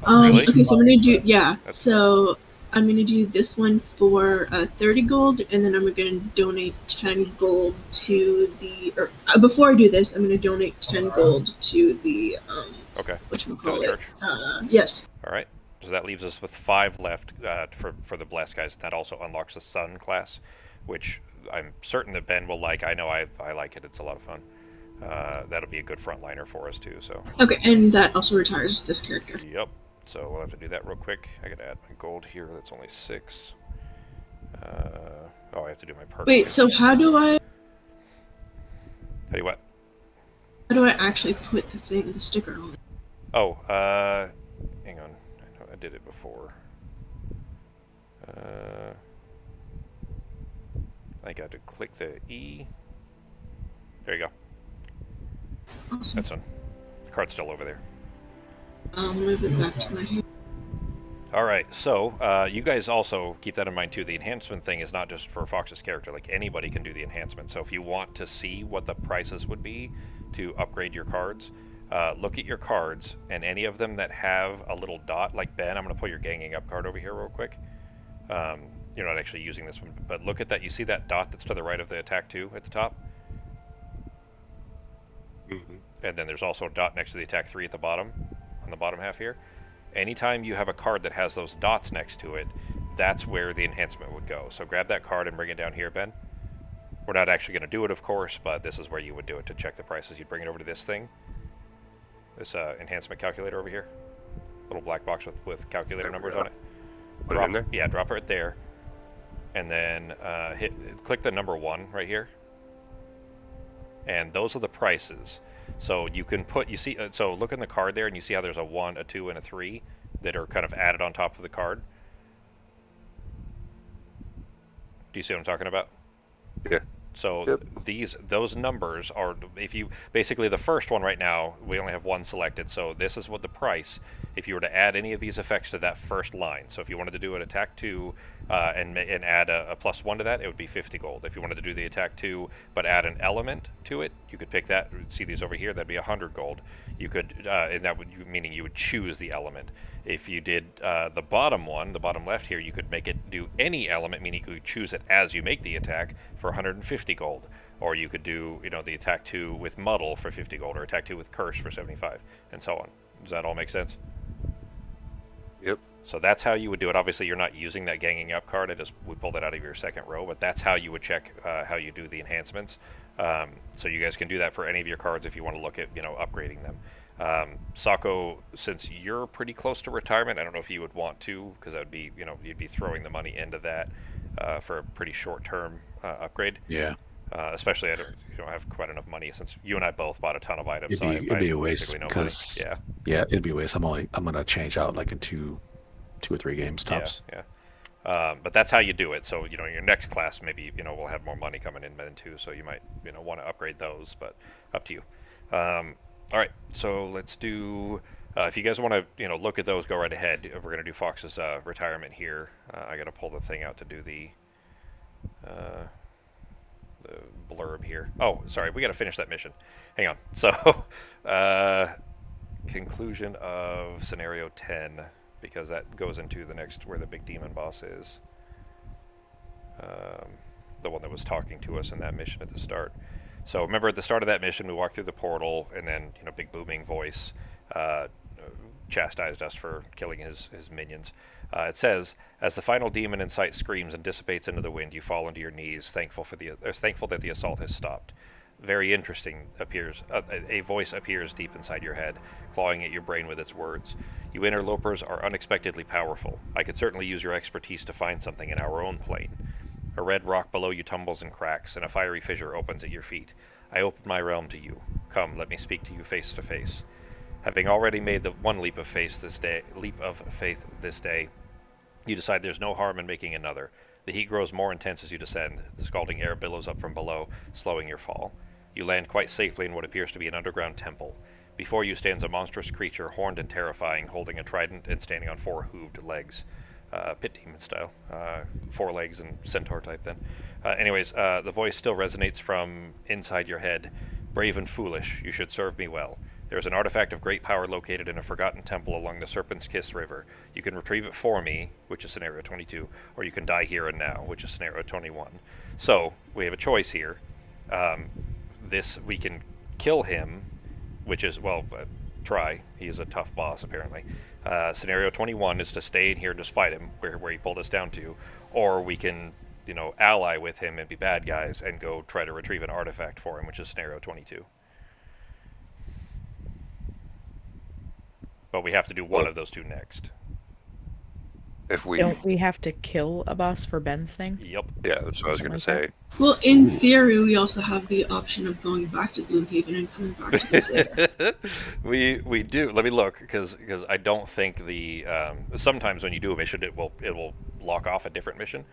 Really? Okay, so I'm going to do... So I'm going to do this one for 30 gold, and then I'm going to donate 10 gold to the... Or, before I do this, I'm going to donate 10 gold to the... okay. Whatchamacallit? Church. Yes. All right. So that leaves us with 5 left for the Blessed guys. That also unlocks the Sun class, which I'm certain that Ben will like. I know I like it. It's a lot of fun. That'll be a good frontliner for us too. So. Okay, and that also retires this character. Yep. So we'll have to do that real quick. I gotta add my gold here. That's only 6. Oh, I have to do my perk. Wait. So how do I? How do what? How do I actually put the sticker on? Oh, hang on. I did it before. I think I have to click the E. There you go. Awesome. That's one. The card's still over there. I'll move it back to my hand. Alright, so you guys also keep that in mind too. The enhancement thing is not just for Fox's character. Like, anybody can do the enhancement. So if you want to see what the prices would be to upgrade your cards, look at your cards, and any of them that have a little dot, like Ben, I'm going to pull your ganging up card over here real quick. You're not actually using this one, but look at that. You see that dot that's to the right of the attack 2 at the top? Mm-hmm. And then there's also a dot next to the attack 3 at the bottom, on the bottom half here. Anytime you have a card that has those dots next to it, that's where the enhancement would go. So grab that card and bring it down here, Ben. We're not actually going to do it, of course, but this is where you would do it to check the prices. You'd bring it over to this thing. This enhancement calculator over here. Little black box with calculator numbers on it. Put it in there? Yeah, drop it right there. And then click the number 1 right here. and those are the prices. So you can put, you see, so look in the card there, and you see how there's a 1, a 2, and a 3 that are kind of added on top of the card. Do you see what I'm talking about? Yeah. So Yep. those numbers are, if you basically, the first one right now we only have one selected, so this is what the price if you were to add any of these effects to that first line. So if you wanted to do an attack 2 and add a +1 to that, it would be 50 gold. If you wanted to do the attack 2 but add an element to it, you could pick that. See these over here? That'd be 100 gold. You could, and that would meaning you would choose the element. If you did the bottom one, the bottom left here, you could make it do any element, meaning you could choose it as you make the attack for 150 gold. Or you could do, the attack 2 with muddle for 50 gold, or attack 2 with curse for 75, and so on. Does that all make sense? Yep. So that's how you would do it. Obviously, you're not using that ganging up card. We pulled it out of your second row, but that's how you would check how you do the enhancements. So you guys can do that for any of your cards if you want to look at, upgrading them. Sako, since you're pretty close to retirement, I don't know if you would want to, because that would be, you'd be throwing the money into that for a pretty short-term upgrade. Yeah. Especially I don't have quite enough money, since you and I both bought a ton of items. It'd be a waste basically no money. because it'd be a waste. I'm gonna change out like in two or three games tops. Yeah. But that's how you do it. So your next class maybe we'll have more money coming in then too. So you might want to upgrade those, but up to you. All right, so let's do. If you guys want to look at those, go right ahead. We're gonna do Fox's retirement here. I gotta pull the thing out to do the blurb here. Oh, sorry, we gotta finish that mission. Hang on. So conclusion of scenario 10, because that goes into the next where the big demon boss is. The one that was talking to us in that mission at the start. So remember at the start of that mission, we walked through the portal, and then big booming voice chastised us for killing his minions. It says, as the final demon in sight screams and dissipates into the wind, you fall into your knees, thankful that the assault has stopped. Very interesting appears. A voice appears deep inside your head, clawing at your brain with its words. You interlopers are unexpectedly powerful. I could certainly use your expertise to find something in our own plane. A red rock below you tumbles and cracks, and a fiery fissure opens at your feet. I open my realm to you. Come, let me speak to you face to face. Having already made the one leap of faith this day, you decide there's no harm in making another. The heat grows more intense as you descend. The scalding air billows up from below, slowing your fall. You land quite safely in what appears to be an underground temple. Before you stands a monstrous creature, horned and terrifying, holding a trident and standing on 4 hooved legs. Pit demon style. 4 legs and centaur type then. The voice still resonates from inside your head. Brave and foolish, you should serve me well. There is an artifact of great power located in a forgotten temple along the Serpent's Kiss River. You can retrieve it for me, which is scenario 22, or you can die here and now, which is scenario 21. So, we have a choice here. We can kill him, which is, try. He's a tough boss, apparently. Scenario 21 is to stay in here and just fight him, where he pulled us down to. Or we can, ally with him and be bad guys and go try to retrieve an artifact for him, which is scenario 22. But we have to do one of those two next. Don't we have to kill a boss for Ben's thing? Yep. Yeah, that's what I was going to say. Well, in theory, we also have the option of going back to Gloomhaven and coming back to this later. we do. Let me look, because I don't think the sometimes when you do a mission, it will lock off a different mission.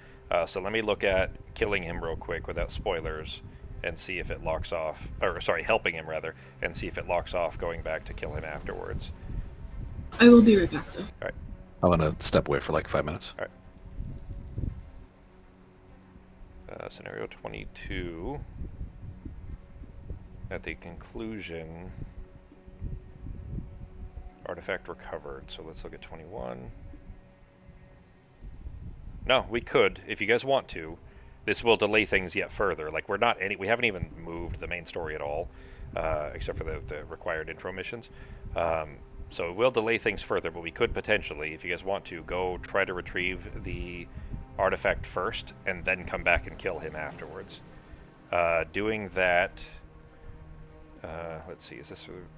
So let me look at killing him real quick without spoilers and see if it locks off, or sorry, helping him rather, and see if it locks off going back to kill him afterwards. I will be right back, though. All right. I want to step away for like 5 minutes. All right. Scenario 22. At the conclusion, artifact recovered. So let's look at 21. No, we could, if you guys want to. This will delay things yet further. Like we haven't even moved the main story at all, except for the required intro missions. So it will delay things further, but we could potentially, if you guys want to, go try to retrieve the artifact first and then come back and kill him afterwards. Doing that, let's see,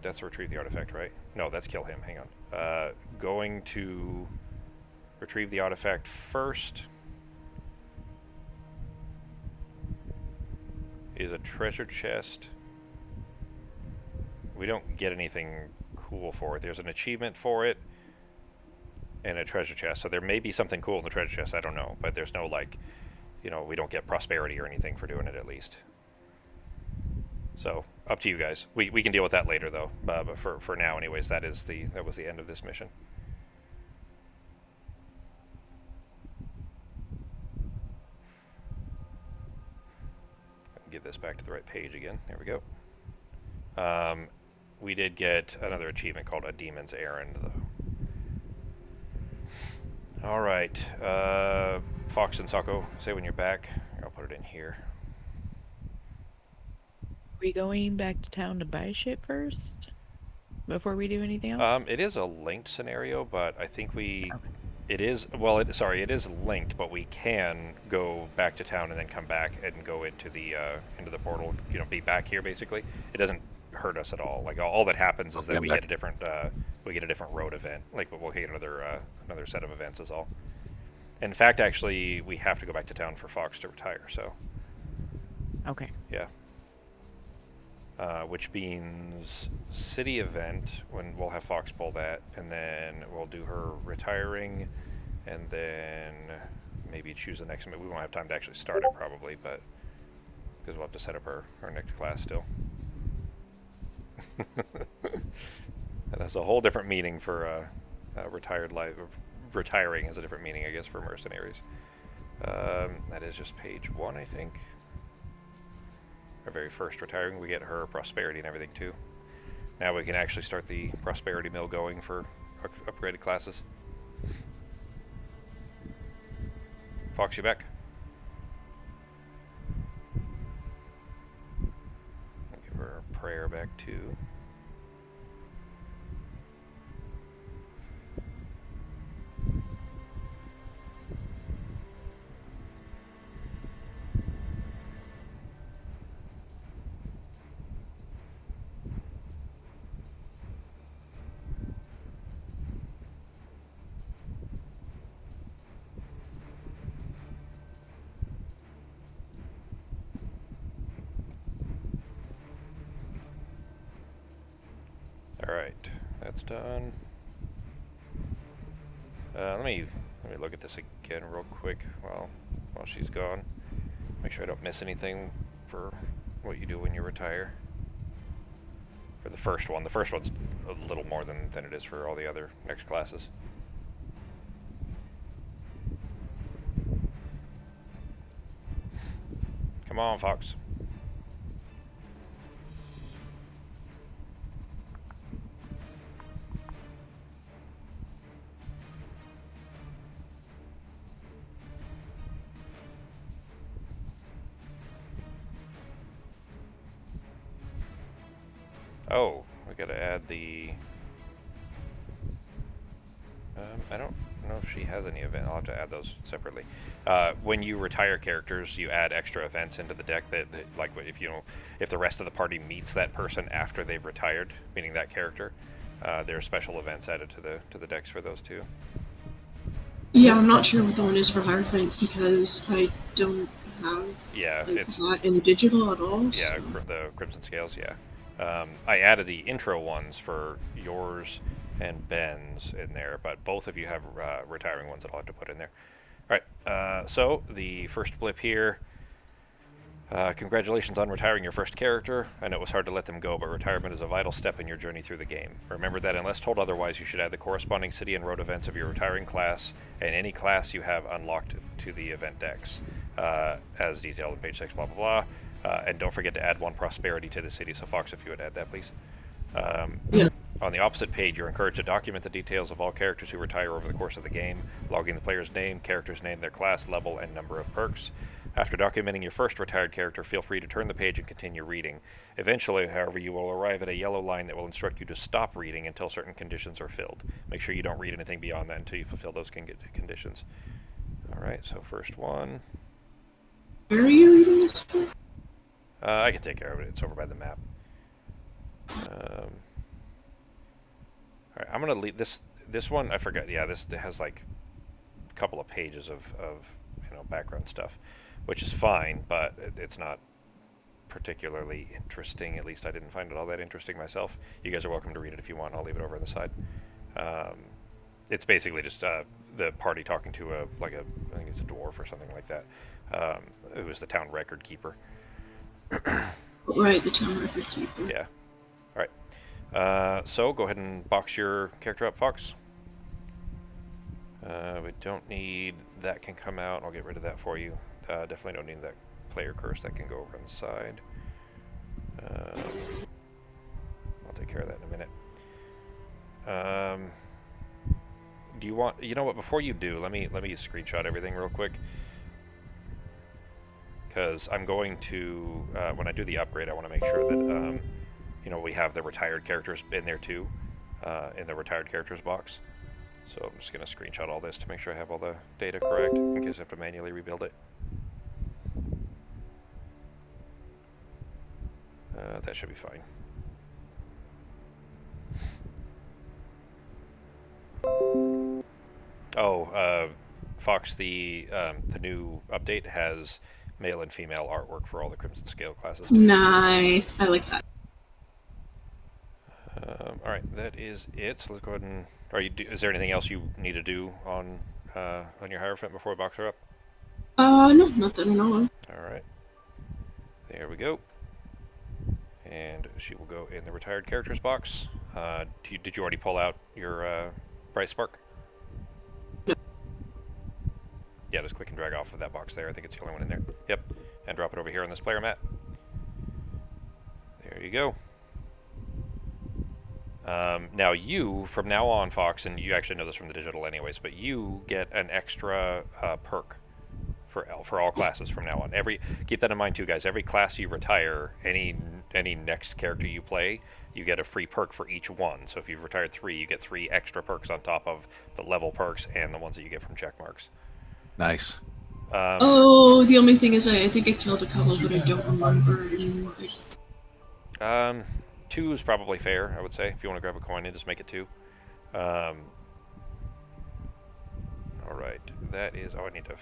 that's retrieve the artifact, right? No, that's kill him, hang on. Going to retrieve the artifact first is a treasure chest we don't get anything cool for it. There's an achievement for it and a treasure chest. So there may be something cool in the treasure chest. I don't know, but there's no like, we don't get prosperity or anything for doing it at least. So up to you guys. We can deal with that later though. But for now, anyways, that was the end of this mission. Give this back to the right page again. There we go. We did get another achievement called A Demon's Errand, though. All right. Fox and Sako, say when you're back. I'll put it in here. We going back to town to buy shit first? Before we do anything else? It is a linked scenario, but I think Okay. it is linked, but we can go back to town and then come back and go into the portal. Be back here basically. It doesn't hurt us at all. Like all that happens is that we get a different road event. Like we'll get another set of events is all. In fact, actually, we have to go back to town for Fox to retire. So Okay. yeah. Which means city event when we'll have Fox pull that, and then we'll do her retiring, and then maybe choose the next. We won't have time to actually start it probably, but because we'll have to set up her next class still. And that's a whole different meaning for retired life. Retiring has a different meaning, I guess, for mercenaries. That is just page 1, I think. Our very first retiring, we get her prosperity and everything too. Now we can actually start the prosperity mill going for upgraded classes. Fox, you back? I'll give her a prayer back too. Alright, that's done. Let me look at this again real quick while she's gone. Make sure I don't miss anything for what you do when you retire. For the first one. The first one's a little more than it is for all the other next classes. Come on, Fox. Oh, we gotta add the... I don't know if she has any event. I'll have to add those separately. When you retire characters, you add extra events into the deck that like if the rest of the party meets that person after they've retired, meaning that character, there are special events added to the decks for those too. Yeah, I'm not sure what the one is for Hierophant because I don't have it's that in digital at all. Yeah, so. The Crimson Scales, yeah. I added the intro ones for yours and Ben's in there, but both of you have retiring ones that I'll have to put in there. Alright, so the first blip here. Congratulations on retiring your first character. I know it was hard to let them go, but retirement is a vital step in your journey through the game. Remember that unless told otherwise, you should add the corresponding city and road events of your retiring class and any class you have unlocked to the event decks, as detailed on page 6, blah, blah, blah. And don't forget to add 1 prosperity to the city. So Fox, if you would add that, please. Yeah. On the opposite page, you're encouraged to document the details of all characters who retire over the course of the game, logging the player's name, character's name, their class, level, and number of perks. After documenting your first retired character, feel free to turn the page and continue reading. Eventually, however, you will arrive at a yellow line that will instruct you to stop reading until certain conditions are filled. Make sure you don't read anything beyond that until you fulfill those conditions. Alright, so first one. Where are you reading this for? I can take care of it. It's over by the map. Alright, I'm gonna leave this one. I forgot. Yeah, this has like a couple of pages of background stuff, which is fine, but it's not particularly interesting. At least I didn't find it all that interesting myself. You guys are welcome to read it if you want. I'll leave it over on the side. It's basically just the party talking to I think it's a dwarf or something like that. Who was the town record keeper. Right, the town record keeper. Yeah. All right. So go ahead and box your character up, Fox. We don't need that can come out. I'll get rid of that for you. Definitely don't need that player curse. That can go over on the side. I'll take care of that in a minute. Do you want? You know what? Before you do, let me screenshot everything real quick. Because I'm going to when I do the upgrade, I want to make sure that we have the retired characters in there too, in the retired characters box. So I'm just going to screenshot all this to make sure I have all the data correct in case I have to manually rebuild it. That should be fine. Oh, Fox, the new update has male and female artwork for all the Crimson Scale classes. Nice. I like that. All right, that is it. So let's go ahead and. Is there anything else you need to do on your Hierophant before we box her up? No, not that I know of. All right. There we go. And she will go in the retired characters box. Did you already pull out your Bright Spark? No. Yeah, just click and drag off of that box there. I think it's the only one in there. Yep. And drop it over here on this player mat. There you go. Now you, from now on, Fox, and you actually know this from the digital anyways, but you get an extra perk for all classes from now on. Keep that in mind too, guys. Every class you retire, any next character you play, you get a free perk for each one. So if you've retired 3, you get 3 extra perks on top of the level perks and the ones that you get from check marks. Nice. The only thing is I think I killed a couple, but I don't remember anymore. 2 is probably fair, I would say. If you want to grab a coin and just make it 2. All right, that is. Oh, I need to.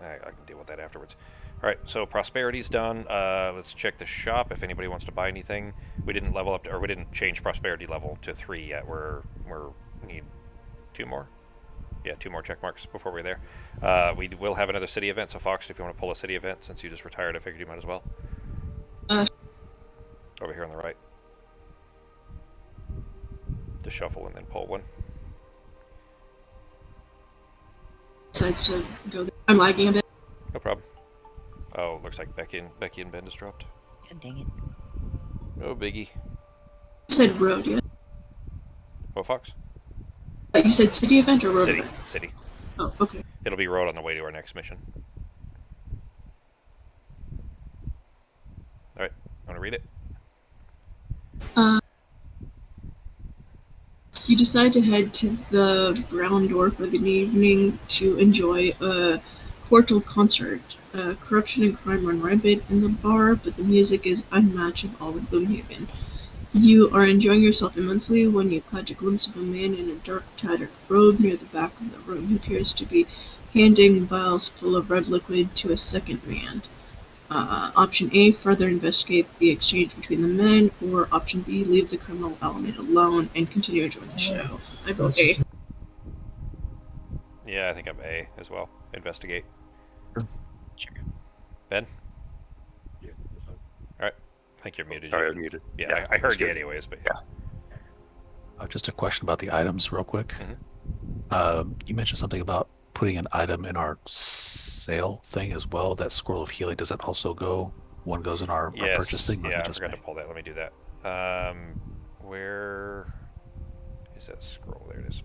I can deal with that afterwards. All right, so prosperity's done. Let's check the shop if anybody wants to buy anything. We didn't level up, or we didn't change prosperity level to 3 yet. We need 2 more. Yeah, 2 more check marks before we're there. We will have another city event. So Fox, if you want to pull a city event, since you just retired, I figured you might as well. Over here on the right. Just shuffle and then pull one. Decides to go there. I'm lagging a bit. No problem. Oh, looks like Becky and Ben just dropped. God dang it. No biggie. You said road, yeah? What, Fox? You said city event or road event? City. Oh, okay. It'll be road on the way to our next mission. Alright, want to read it? You decide to head to the ground door for the evening to enjoy a quartal concert. Corruption and crime run rampant in the bar, but the music is unmatchable with Gloomhaven. You are enjoying yourself immensely when you catch a glimpse of a man in a dark, tattered robe near the back of the room. He appears to be handing vials full of red liquid to a second man. Option A, further investigate the exchange between the men, or option B, leave the criminal element alone and continue enjoying the show. I vote A. Yeah, I think I'm A as well. Investigate. Sure. Ben? Yeah. Alright. I think you're muted. Sorry, I'm muted. Yeah, I heard you anyways, but yeah. Just a question about the items real quick. You mentioned something about putting an item in our sale thing as well. That scroll of healing, does that also go? One goes in our purchasing? Yeah, I forgot to pull that. Let me do that. Where is that scroll? There it is.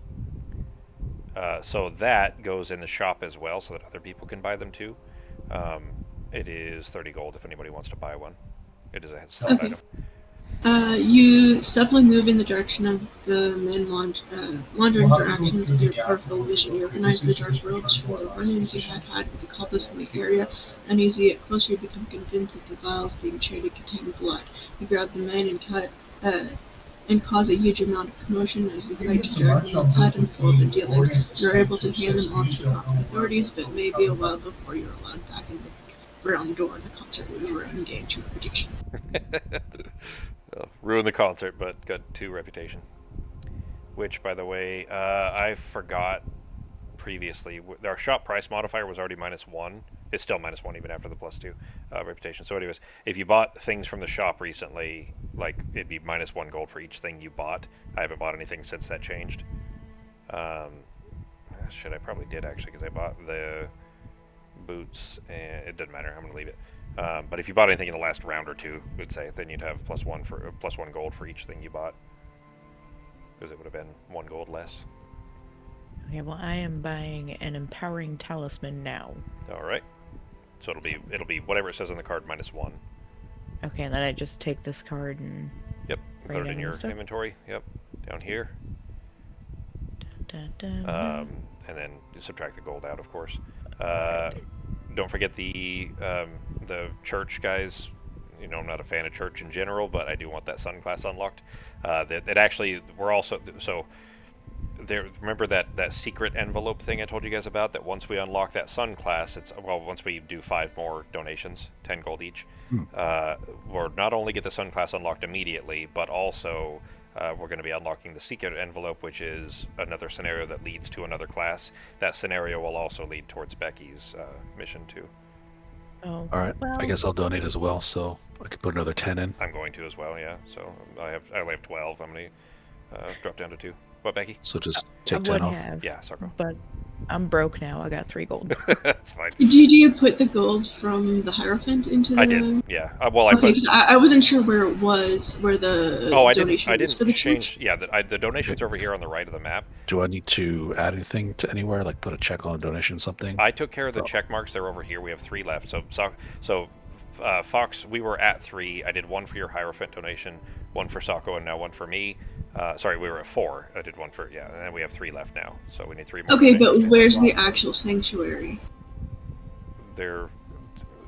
So that goes in the shop as well, so that other people can buy them too. It is 30 gold if anybody wants to buy one. It is a select item. You subtly move in the direction of the men laundering interactions with your peripheral vision. You recognize the dark robes from the run-ins you had with the cultists in the area, and as you get closer, you become convinced that the vials being traded contain blood. You grab the men and cause a huge amount of commotion as you fight to drag them outside and pull the dealings. You're able to hand them off to the authorities, but it may be a while before you're allowed back in the around the door and the concert would ruin and gain 2 reputation. Well, ruined the concert, but got 2 reputation. Which, by the way, I forgot previously. Our shop price modifier was already -1. It's still -1 even after the +2 reputation. So, anyways, if you bought things from the shop recently, like it'd be -1 gold for each thing you bought. I haven't bought anything since that changed. Shit, I probably did actually because I bought the boots, and it doesn't matter. I'm gonna leave it. But if you bought anything in the last round or two, let's say, then you'd have +1 gold for each thing you bought, because it would have been 1 gold less. Okay, well, I am buying an empowering talisman now. All right. So it'll be whatever it says on the card -1. Okay, and then I just take this card and Yep. Write Put it down in the your stuff? inventory. Yep. Down here. dun, dun, dun. And then subtract the gold out, of course. Don't forget the church guys. You know, I'm not a fan of church in general, but I do want that sun class unlocked. That actually, we're also so there. Remember that secret envelope thing I told you guys about? That once we unlock that sun class, once we do 5 more donations, 10 gold each, we'll not only get the sun class unlocked immediately, but also we're going to be unlocking the secret envelope, which is another scenario that leads to another class. That scenario will also lead towards Becky's mission too. Oh, All right. well, I guess I'll donate as well, so I could put another 10 in. I'm going to as well, yeah. So I only have 12. I'm going to drop down to 2. What, Becky? So just I take 10 would off. have, Yeah, Sarko. but I'm broke now. I got 3 gold. That's fine. Did you put the gold from the Hierophant into the... I did, yeah. Well, I Okay, put. because I wasn't sure where it was, where the Oh, I donation was for didn't the change. church. Yeah, the donation's over here on the right of the map. Do I need to add anything to anywhere, like put a check on a donation, something? I took care of the Oh. check marks. They're over here. We have 3 left. So Fox, we were at 3. I did 1 for your Hierophant donation, 1 for Sako, and now 1 for me. Sorry, we were at 4. I did 1 for, yeah, and then we have 3 left now. So we need 3 more. Okay, but donations. where's the actual sanctuary? They're,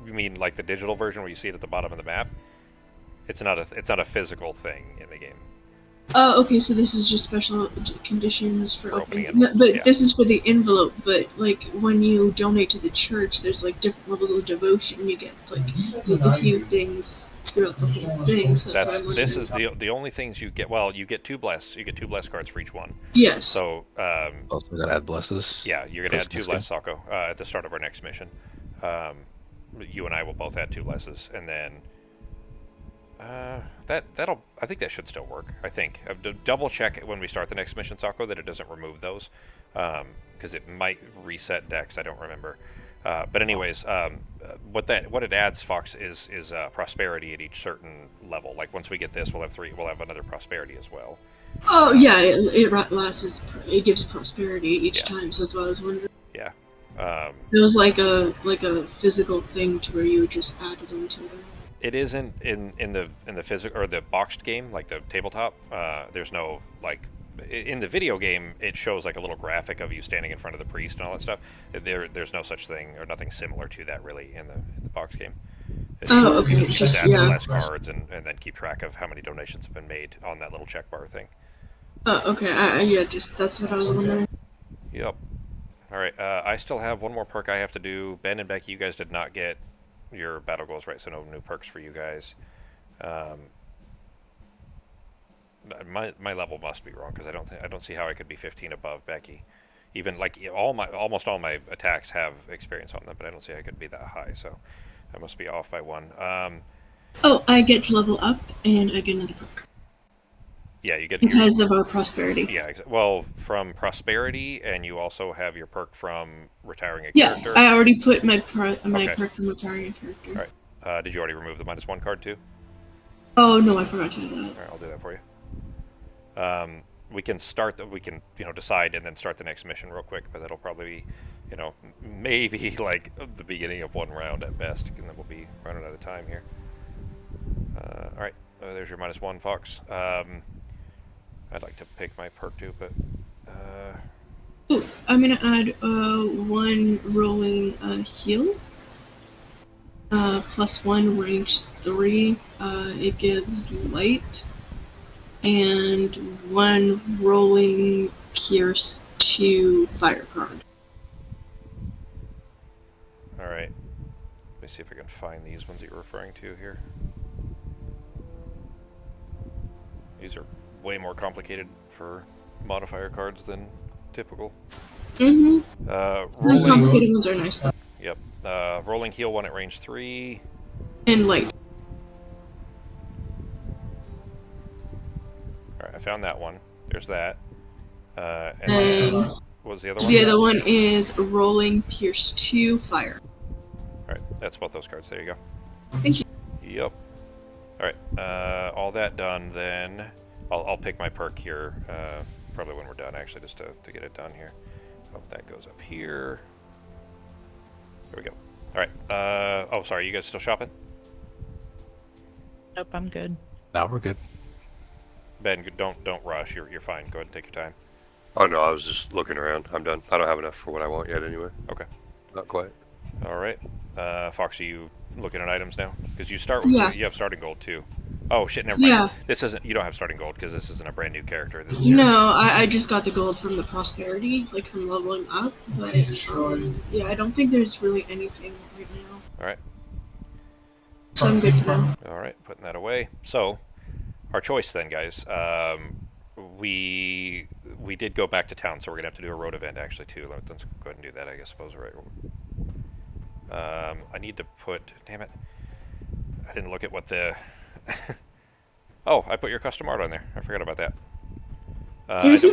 you mean like the digital version where you see it at the bottom of the map? It's not a physical thing in the game. Oh, okay, so this is just special conditions for For opening opening. No, envelopes, but yeah. this is for the envelope, but like when you donate to the church, there's like different levels of devotion. You get like a few things throughout the whole thing. So that's why I'm This is wondering. the only things you get. Well, you get 2 bless. You get 2 bless cards for each one. Yes. So Also, we gotta add blesses. yeah, you're for gonna this add 2 next bless, Sako, at the start of our next mission. You and I will both add 2 blesses, and then that'll. I think that should still work. I think double check when we start the next mission, Sako, that it doesn't remove those, because it might reset decks. I don't remember. But anyways, what it adds, Fox, is prosperity at each certain level. Like once we get this, we'll have 3. We'll have another prosperity as well. Oh yeah, it lasts. It gives prosperity each Yeah. time. So that's why I was wondering. Yeah. It was like a physical thing to where you would just add it into it. It isn't in the physical or the boxed game, like the tabletop. There's no like in the video game. It shows like a little graphic of you standing in front of the priest and all that stuff. There's no such thing or nothing similar to that really in the box game. It's Oh, okay. you just add the Yeah. less cards and then keep track of how many donations have been made on that little check bar thing. Oh, okay. Yeah, just that's what I was wondering. Yep. All right. I still have 1 more perk I have to do. Ben and Becky, you guys did not get your battle goals, right? So no new perks for you guys. My level must be wrong because I don't see how I could be 15 above Becky. Even like almost all my attacks have experience on them, but I don't see how I could be that high. So I must be off by 1. Oh, I get to level up and I get another perk Yeah, you get because of our prosperity. yeah. Well, from prosperity, and you also have your perk from retiring a Yeah, character. I already put my Okay. perk from retiring a character. All right. Did you already remove the -1 card too? Oh no, I forgot to do that. All right, I'll do that for you. We can start we can decide and then start the next mission real quick, but that'll probably be maybe like the beginning of 1 round at best, and then we'll be running out of time here. All right, there's your -1, Fox. I'd like to pick my perk too, but Ooh, I'm gonna add 1 rolling heal. +1 range 3. It gives light. And 1 rolling pierce 2 fire card. all right. Let me see if I can find these ones that you're referring to here. These are way more complicated for modifier cards than typical. The Rolling. complicated ones are nice though. Yep. Rolling heal 1 at range 3. And light. Alright, I found that one. There's that. And And then, what was the other one? the other one is rolling pierce 2 fire. Alright, that's both those cards. There you go. Thank you. Yep. Alright, all that done, then I'll pick my perk here, probably when we're done, actually, just to get it done here. Oh, that goes up here. There we go. Alright, oh, sorry, you guys still shopping? Nope, I'm good. Now we're good. Ben, don't rush, you're fine, go ahead and take your time. Oh no, I was just looking around. I'm done. I don't have enough for what I want yet anyway. Okay. Not quite. Alright, Fox, are you looking at items now? Because you start with, Yeah. you have starting gold too. Oh shit, never mind. Yeah. This isn't, you don't have starting gold because this isn't a brand new character. This is No, I just got the gold from the prosperity, like from leveling up. But yeah, I don't think there's really anything right now. Alright. So I'm good for now. Alright, putting that away. So, our choice then, guys. We did go back to town, so we're gonna have to do a road event actually too. Let's go ahead and do that, I guess. Suppose right. I need to put. Damn it! I didn't look at what the. Oh, I put your custom art on there. I forgot about that.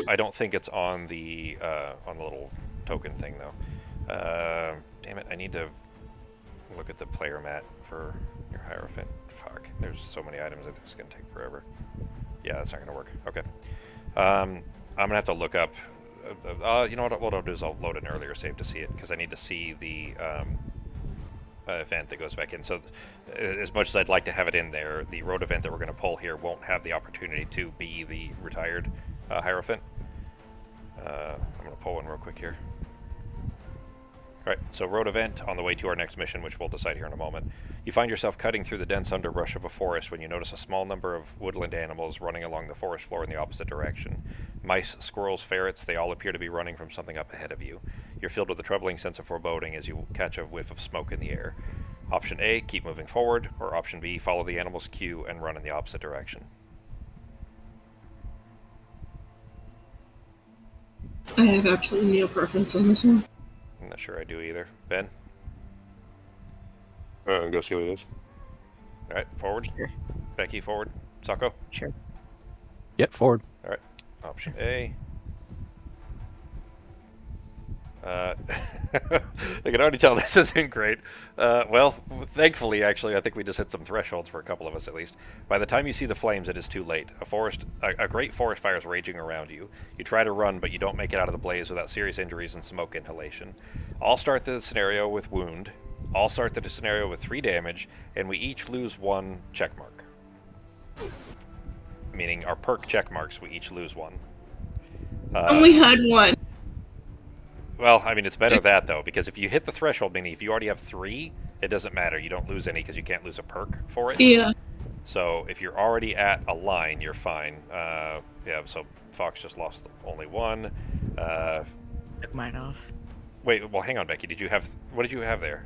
I don't think it's on the little token thing though. Damn it! I need to look at the player mat for your Hierophant. Fuck. There's so many items. I think it's gonna take forever. Yeah, that's not gonna work. Okay. I'm gonna have to look up. You know what I'll do is I'll load an earlier save to see it because I need to see the event that goes back in. So, as much as I'd like to have it in there, the road event that we're gonna pull here won't have the opportunity to be the retired Hierophant. I'm gonna pull one real quick here. Alright, so road event on the way to our next mission, which we'll decide here in a moment. You find yourself cutting through the dense underbrush of a forest when you notice a small number of woodland animals running along the forest floor in the opposite direction. Mice, squirrels, ferrets, they all appear to be running from something up ahead of you. You're filled with a troubling sense of foreboding as you catch a whiff of smoke in the air. Option A, keep moving forward, or option B, follow the animal's cue and run in the opposite direction. I have absolutely no preference on this one. I'm not sure I do either. Ben? Go see what it is. Alright, forward. Sure. Becky, forward. Sako? Sure. Yep, forward. Alright, option A. I can already tell this isn't great. Well, thankfully, actually, I think we just hit some thresholds for a couple of us at least. By the time you see the flames, it is too late. A great forest fire is raging around you. You try to run, but you don't make it out of the blaze without serious injuries and smoke inhalation. I'll start the scenario with wound. I'll start the scenario with 3 damage, and we each lose 1 check mark. Meaning our perk check marks, we each lose 1. Only had one. Well, I mean, it's better that, though, because if you hit the threshold, meaning if you already have 3, it doesn't matter. You don't lose any because you can't lose a perk for it. Yeah. So if you're already at a line, you're fine. Yeah, so Fox just lost only 1. Took mine off. Wait, well, hang on, Becky. Did you have... What did you have there?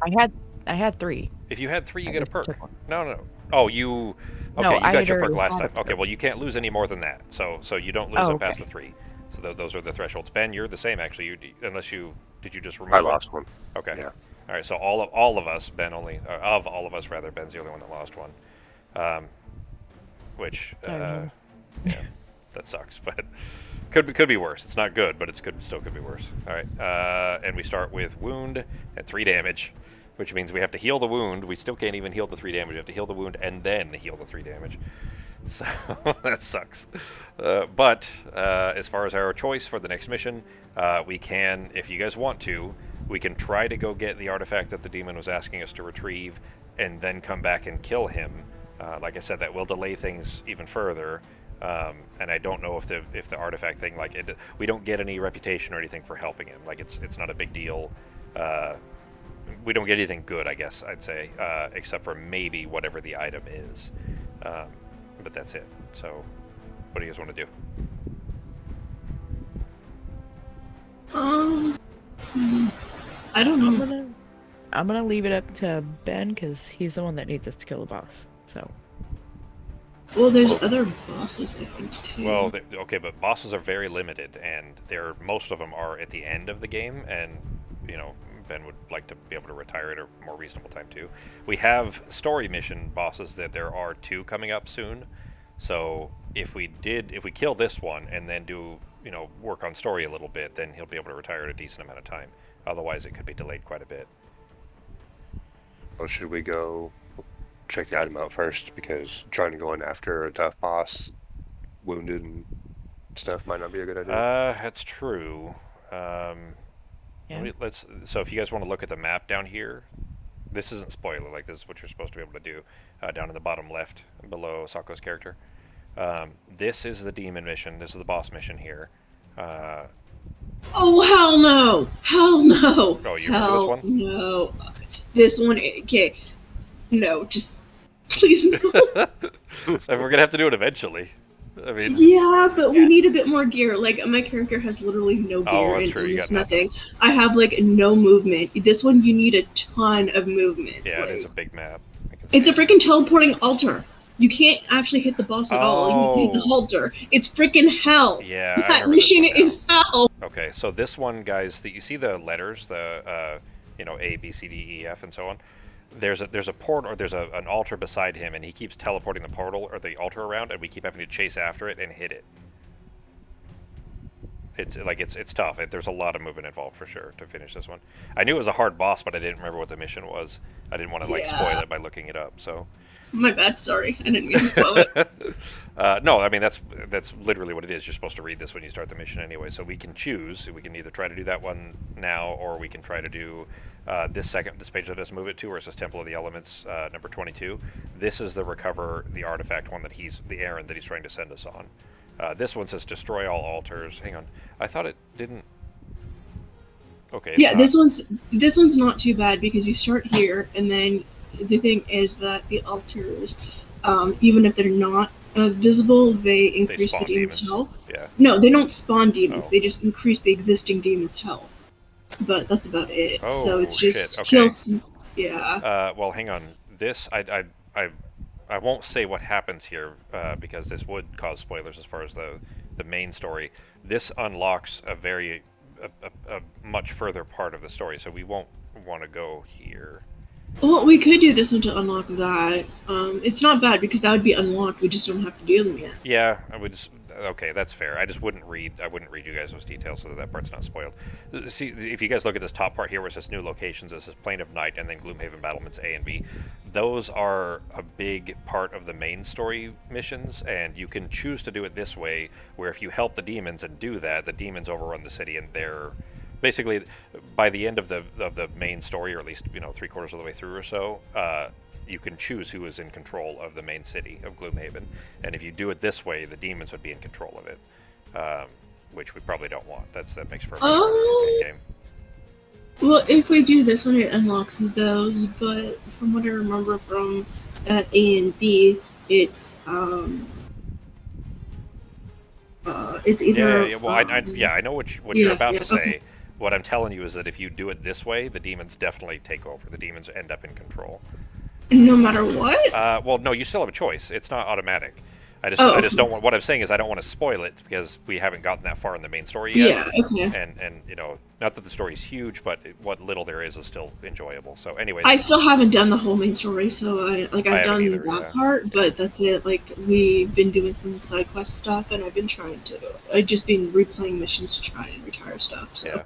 I had 3. If you had 3, you I get a just perk. took one. No. Oh, you... Okay, No, you I got your had perk last already time. had Okay, it. well, you can't lose any more than that. So you don't lose Oh, it past okay. the 3. So those are the thresholds. Ben, you're the same, actually. Unless you... Did you just remove I one? lost one. Okay. Yeah. All right. So all of us, Ben only of all of us rather, Ben's the only one that lost one. Which Sorry. yeah, that sucks, but could be worse. It's not good, but still could be worse. All right. And we start with wound at 3 damage, which means we have to heal the wound. We still can't even heal the 3 damage. We have to heal the wound and then heal the 3 damage. So that sucks. But as far as our choice for the next mission, we can, if you guys want to, we can try to go get the artifact that the demon was asking us to retrieve and then come back and kill him. Like I said, that will delay things even further. And I don't know if the artifact thing, like we don't get any reputation or anything for helping him. Like it's not a big deal. We don't get anything good, I guess I'd say, except for maybe whatever the item is. But that's it. So, what do you guys want to do? I don't I'm know. gonna I'm gonna leave it up to Ben because he's the one that needs us to kill the boss. So Well, there's other bosses, I think, too. Well, okay, but bosses are very limited, and most of them are at the end of the game, and Ben would like to be able to retire at a more reasonable time too. We have story mission bosses that there are 2 coming up soon, so if we kill this one and then do work on story a little bit, then he'll be able to retire at a decent amount of time. Otherwise, it could be delayed quite a bit. Or should we go check the item out first? Because trying to go in after a tough boss, wounded and stuff, might not be a good idea. That's true. yeah. So if you guys want to look at the map down here, this isn't spoiler. Like, this is what you're supposed to be able to do. Down in the bottom left, below Sako's character. This is the demon mission. This is the boss mission here. Oh, hell no! Hell no! Oh, you remember this one? No. This one, okay. No, just please no. We're gonna have to do it eventually. I mean, Yeah, but we need a bit more gear. Like, my character has literally no gear Oh, that's and true, you almost got nothing. I have, like, no movement. This one, you need a ton of movement. yeah, like, it is a big map. I can see It's a it. freaking teleporting altar. You can't actually hit the boss at all. You hit the Oh. halter. It's freaking hell. Yeah, I That remember this mission one now. is hell. Okay, so this one, guys, you see the letters, the A, B, C, D, E, F, and so on. There's a portal, or there's an altar beside him, and he keeps teleporting the portal or the altar around, and we keep having to chase after it and hit it. It's tough. There's a lot of movement involved for sure to finish this one. I knew it was a hard boss, but I didn't remember what the mission was. I didn't want to spoil it by looking it up. So. My bad, sorry. I didn't mean to spoil it. No, I mean that's literally what it is. You're supposed to read this when you start the mission anyway. So we can choose. We can either try to do that one now, or we can try to do this page that us move it to, where it says Temple of the Elements, number 22. This is the recover the artifact one the errand that he's trying to send us on. This one says destroy all altars. Hang on, I thought it didn't. Okay. Yeah, this one's not too bad because you start here, and then the thing is that the altars, even if they're not visible, they increase the demon's health. Yeah. No, they don't spawn demons. Oh. They just increase the existing demon's health. But that's about it. Oh, so it's just shit, okay. kills. Yeah. Well, hang on. This I won't say what happens here because this would cause spoilers as far as the main story. This unlocks a much further part of the story, so we won't want to go here. Well, we could do this one to unlock that. It's not bad because that would be unlocked. We just don't have to do them yet. Yeah, I would. Okay, that's fair. I wouldn't read you guys those details so that part's not spoiled. See, if you guys look at this top part here where it says new locations, it says Plane of Night and then Gloomhaven battlements A and B. Those are a big part of the main story missions, and you can choose to do it this way, where if you help the demons and do that, the demons overrun the city, and they're basically by the end of the main story, or at least 3/4 of the way through or so. You can choose who is in control of the main city of Gloomhaven, and if you do it this way, the demons would be in control of it, which we probably don't want. That makes for a good game. Well, if we do this one, it unlocks those. But from what I remember from A and B, it's either. Yeah. Well, I know what you're about to say. What I'm telling you is that if you do it this way, the demons definitely take over. The demons end up in control. No matter what? Well, no, you still have a choice. It's not automatic. I just don't want. What I'm saying is, I don't want to spoil it because we haven't gotten that far in the main story yet. Yeah. Okay. And not that the story's huge, but what little there is still enjoyable. So, anyways, I still haven't done the whole main story, so I've done either, that yeah. part, but that's it. Like, we've been doing some side quest stuff, and I've just been replaying missions to try and retire stuff. So. Yeah.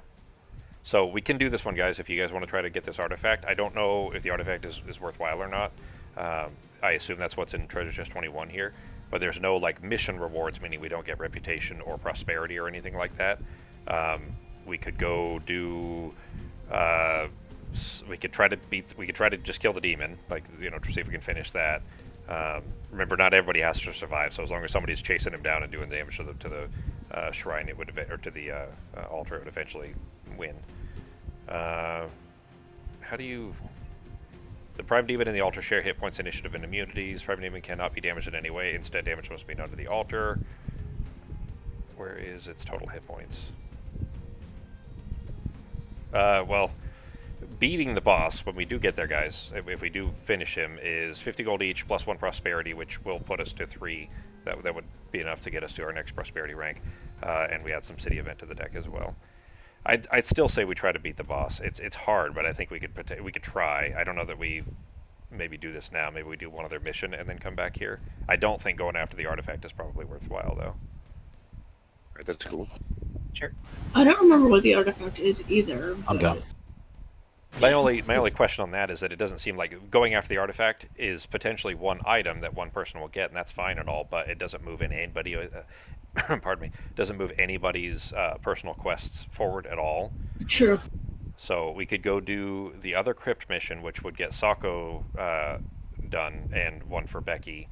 So we can do this one, guys, if you guys want to try to get this artifact. I don't know if the artifact is worthwhile or not. I assume that's what's in Treasure Chest 21 here. But there's no, mission rewards, meaning we don't get reputation or prosperity or anything like that. We could go do... we could try to just kill the demon, to see if we can finish that. Remember, not everybody has to survive, so as long as somebody's chasing him down and doing damage to the shrine, or to the altar, it would eventually win. How do you... The Prime Demon and the altar share hit points, initiative, and immunities. Prime Demon cannot be damaged in any way. Instead, damage must be done to the altar. Where is its total hit points? Well, beating the boss when we do get there, guys, if we do finish him, is 50 gold each plus 1 prosperity, which will put us to 3. That would be enough to get us to our next prosperity rank, and we add some city event to the deck as well. I'd still say we try to beat the boss. It's hard, but I think we could try. I don't know that we maybe do this now. Maybe we do one other mission and then come back here. I don't think going after the artifact is probably worthwhile, though. Right, that's cool. Sure. I don't remember what the artifact is either. I'm but- done. My only question on that is that it doesn't seem like going after the artifact is potentially one item that one person will get, and that's fine and all, but it doesn't move in anybody. Pardon me. Doesn't move anybody's personal quests forward at all. True. So we could go do the other crypt mission, which would get Sako done, and one for Becky.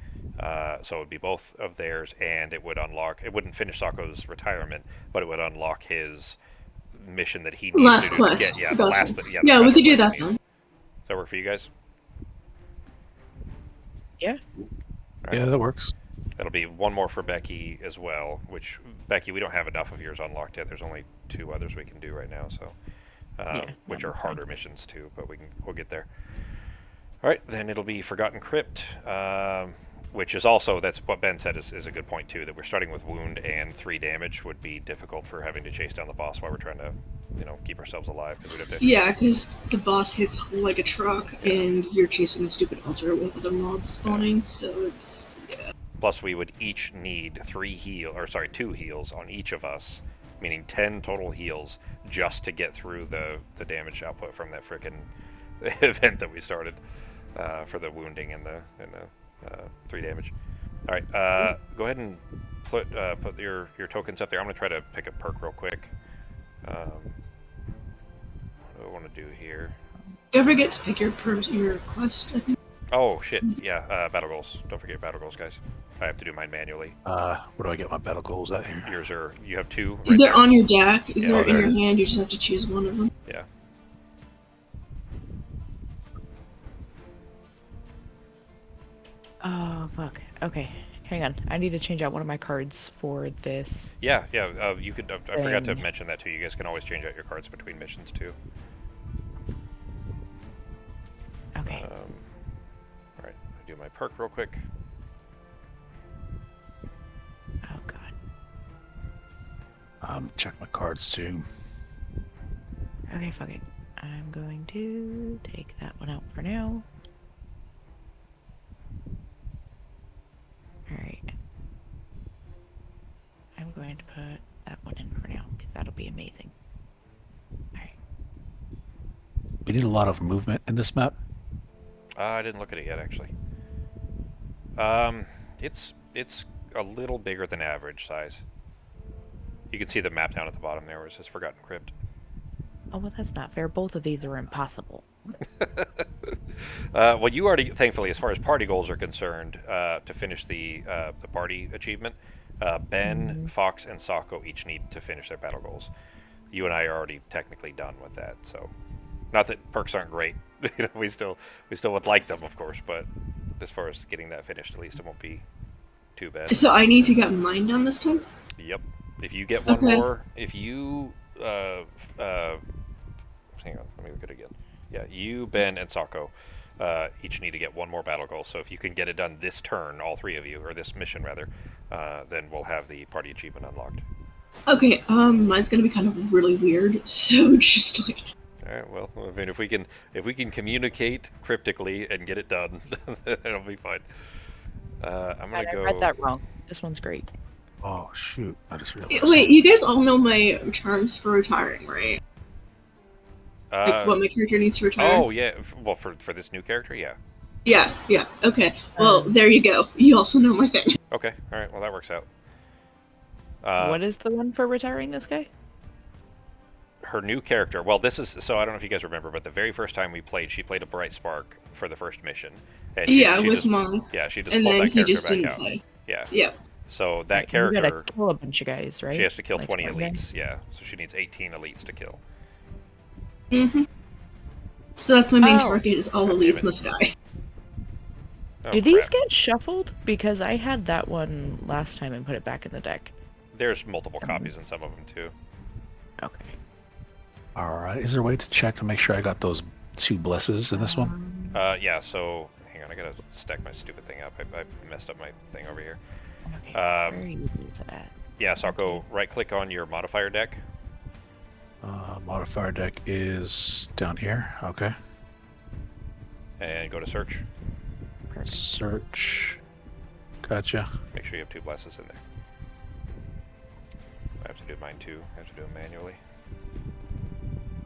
So it would be both of theirs, and it would unlock. It wouldn't finish Sako's retirement, but it would unlock his mission that he needs Last to quest. get. Yeah, the Gotcha. last. The Yeah, we final could do quest that he needs. then. Does that work for you guys? Yeah. Alright. Yeah, that works. That'll be one more for Becky as well. Which Becky, we don't have enough of yours unlocked yet. There's only 2 others we can do right now. So. Which are harder missions too, but we'll get there. All right, then it'll be Forgotten Crypt, which is also, that's what Ben said is a good point too, that we're starting with wound and 3 damage would be difficult for having to chase down the boss while we're trying to, keep ourselves alive, because we'd have to. Yeah, because the boss hits like a truck, and you're chasing a stupid altar with other mobs spawning, so it's Plus, we would each need 2 heals on each of us, meaning 10 total heals just to get through the damage output from that frickin' event that we started for the wounding and the 3 damage. All right, go ahead and put your tokens up there. I'm gonna try to pick a perk real quick. What do I want to do here? don't forget to pick your quest, I think. Oh shit, yeah, battle goals. Don't forget battle goals, guys. I have to do mine manually. Where do I get my battle goals at here? You have 2 right They're there. on your deck, Yeah, they're in there your it is. hand, you just have to choose one of them. Yeah. Oh, fuck. Okay. Hang on. I need to change out one of my cards for this. Yeah. You could. I forgot to Thing. mention that too. You guys can always change out your cards between missions too. Okay. All right. I do my perk real quick. Oh, God. Check my cards too. Okay, fuck it. I'm going to take that one out for now. Alright. I'm going to put that one in for now, because that'll be amazing. Alright. We need a lot of movement in this map. I didn't look at it yet, actually. It's a little bigger than average size. You can see the map down at the bottom there where it says Forgotten Crypt. Oh, well, that's not fair. Both of these are impossible. Well, you already, thankfully, as far as party goals are concerned, to finish the party achievement, Ben, Fox, and Sako each need to finish their battle goals. You and I are already technically done with that, so not that perks aren't great. We still would like them, of course, but as far as getting that finished, at least it won't be too bad. So I need to get mine done this time? Yep. If you get one Okay. more, if you hang on, let me look at it again. Yeah, you, Ben, and Sako each need to get one more battle goal. So if you can get it done this turn, all 3 of you, or this mission rather, then we'll have the party achievement unlocked. Okay, mine's gonna be kind of really weird, so just like... All right. Well, I mean, if we can communicate cryptically and get it done, it'll be fine. I'm gonna I go. read that wrong. This one's great. Oh shoot! I just realized. Wait, you guys all know my terms for retiring, right? Like what my character needs to retire? Oh yeah. Well, for this new character, yeah. Yeah, okay. Well, there you go. You also know my thing. Okay. All right. Well, that works out. What is the one for retiring this guy? Her new character. Well, this is so. I don't know if you guys remember, but the very first time we played, she played a Bright Spark for the first mission. And she With just, Monk. Yeah, she just And pulled then that he character just back didn't out. play. Yeah. Yeah. So that Right, you character, gotta kill a bunch of guys, right? she has to kill Like 20 guys? elites. Yeah. So she needs 18 elites to kill. Mm-hmm. So that's my main Oh. target is all God damn elites it. must die. Oh, Do these crap. get shuffled? Because I had that one last time and put it back in the deck. There's multiple copies in some of them too. Okay. All right. Is there a way to check to make sure I got those 2 blesses in this one? Yeah, so hang on, I gotta stack my stupid thing up. I messed up my thing over here. Okay, where are you at? Yeah, so I'll go right click on your modifier deck. Modifier deck is down here. Okay. And go to search. Perfect. Search. Gotcha. Make sure you have 2 blesses in there. I have to do mine too. I have to do them manually.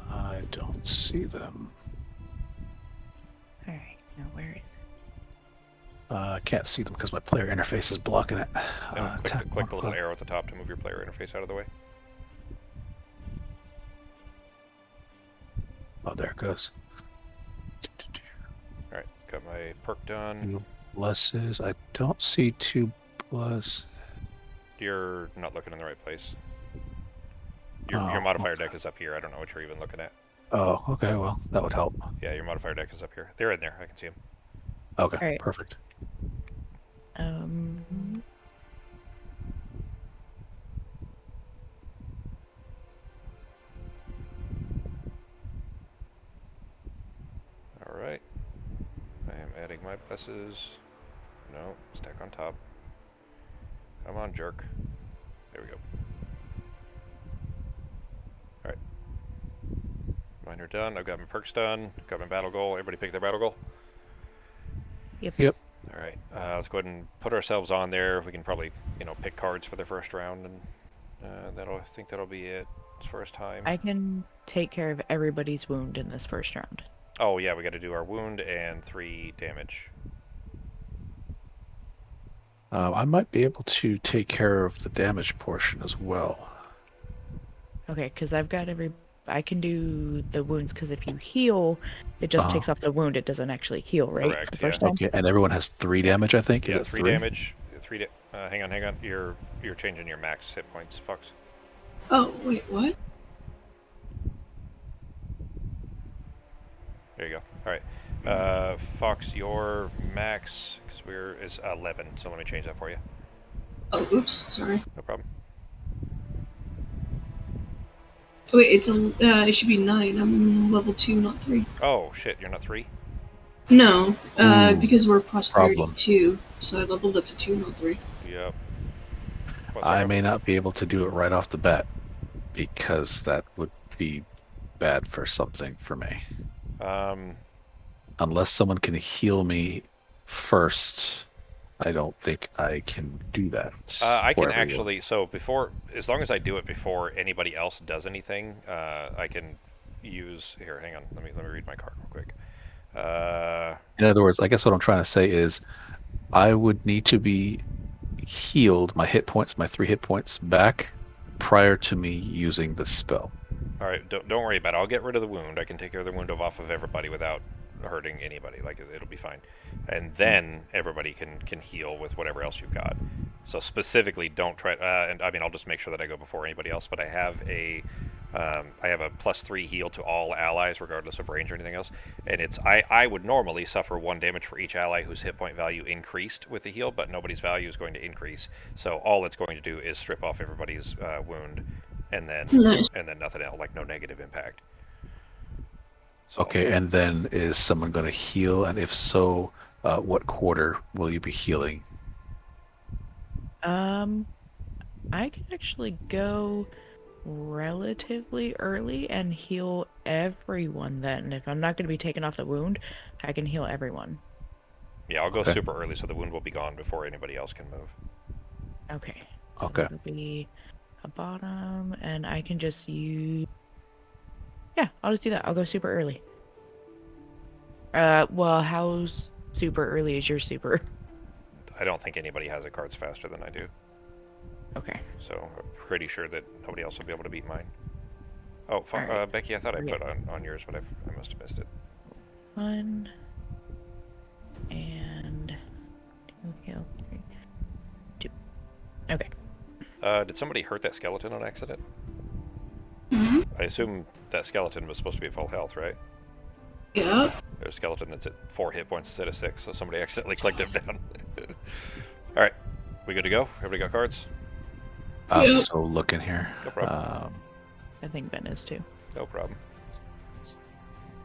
I don't see them. Alright, now where is it? I can't see them because my player interface is blocking it. And click the little arrow at the top to move your player interface out of the way. Oh, there it goes. Alright, got my perk done. 2 blesses. I don't see 2 blesses. You're not looking in the right place. Your modifier deck is up here. I don't know what you're even looking at. Oh, okay. Well, that would help. Yeah, your modifier deck is up here. They're in there. I can see them. Okay, Alright. perfect. Alright. I am adding my blesses. No, stack on top. Come on, jerk. There we go. Alright. Mine are done. I've got my perks done. Got my battle goal. Everybody pick their battle goal? Yep. Alright. Let's go ahead and put ourselves on there. We can probably, pick cards for the first round, and I think that'll be it as far as time. I can take care of everybody's wound in this first round. Oh yeah, we got to do our wound and 3 damage. I might be able to take care of the damage portion as well. Okay, because I've got I can do the wounds, because if you heal, it just takes off the wound. It doesn't actually heal, right? Correct, The first yeah. time? Okay, and everyone has 3 damage, I think. Is Yeah, it 3 3 damage. Hang on. You're changing your max hit points, Fox. Oh, wait, what? There you go. All right, Fox, your max is 11. So let me change that for you. Oh, oops, sorry. No problem. Wait, it should be 9. I'm level 2, not 3. Oh shit, you're not 3. No, Ooh, because we're prosperity problem. 2, so I leveled up to 2, not 3. Yep. I may not be able to do it right off the bat because that would be bad for something for me. Unless someone can heal me first, I don't think I can do that. I for can everyone. actually. So as long as I do it before anybody else does anything, I can use. Here, hang on. Let me read my card real quick. In other words, I guess what I'm trying to say is I would need to be healed, my hit points, my 3 hit points back prior to me using the spell. All right, don't worry about it. I'll get rid of the wound. I can take care of the wound off of everybody without hurting anybody. Like, it'll be fine. And then everybody can heal with whatever else you've got. So specifically, don't try. And I mean, I'll just make sure that I go before anybody else. But I have a +3 heal to all allies, regardless of range or anything else. And I would normally suffer 1 damage for each ally whose hit point value increased with the heal, but nobody's value is going to increase. So all it's going to do is strip off everybody's wound, and then Nice. nothing else, like no negative impact. So, Okay, and then is someone going to heal? And if so, what quarter will you be healing? I can actually go relatively early and heal everyone then. If I'm not going to be taking off the wound, I can heal everyone. Yeah, I'll go Okay. super early so the wound will be gone before anybody else can move. Okay. So Okay. that'll be a bottom, and I can just use... Yeah, I'll just do that. I'll go super early. Well, how super early is your super? I don't think anybody has the cards faster than I do, Okay. so I'm pretty sure that nobody else will be able to beat mine. Oh, Alright. Becky, I thought I Yeah. put on yours, but I must have missed it. 1 and 2 heal 3 2. Okay. Did somebody hurt that skeleton on accident? Hmm? I assume that skeleton was supposed to be at full health, right? Yep. There's a skeleton that's at 4 hit points instead of 6, so somebody accidentally clicked him down. Alright, we good to go? Everybody got cards? I'm Yep. still looking here. No problem. I think Ben is too. No problem.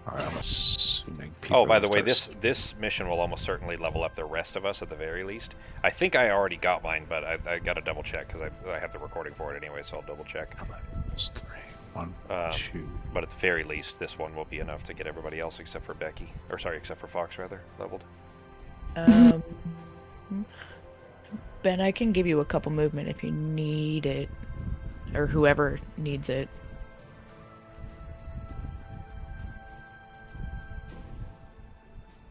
All right, I'm assuming people. Oh, by are the gonna way, start this mission will almost certainly level up the rest of us at the very least. I think I already got mine, but I got to double check because I have the recording for it anyway, so I'll double check. s- 3, 1, Um, 2. But at the very least, this one will be enough to get everybody else except for Becky, or sorry, except for Fox rather, leveled. Um, Ben, I can give you a couple movement if you need it, or whoever needs it.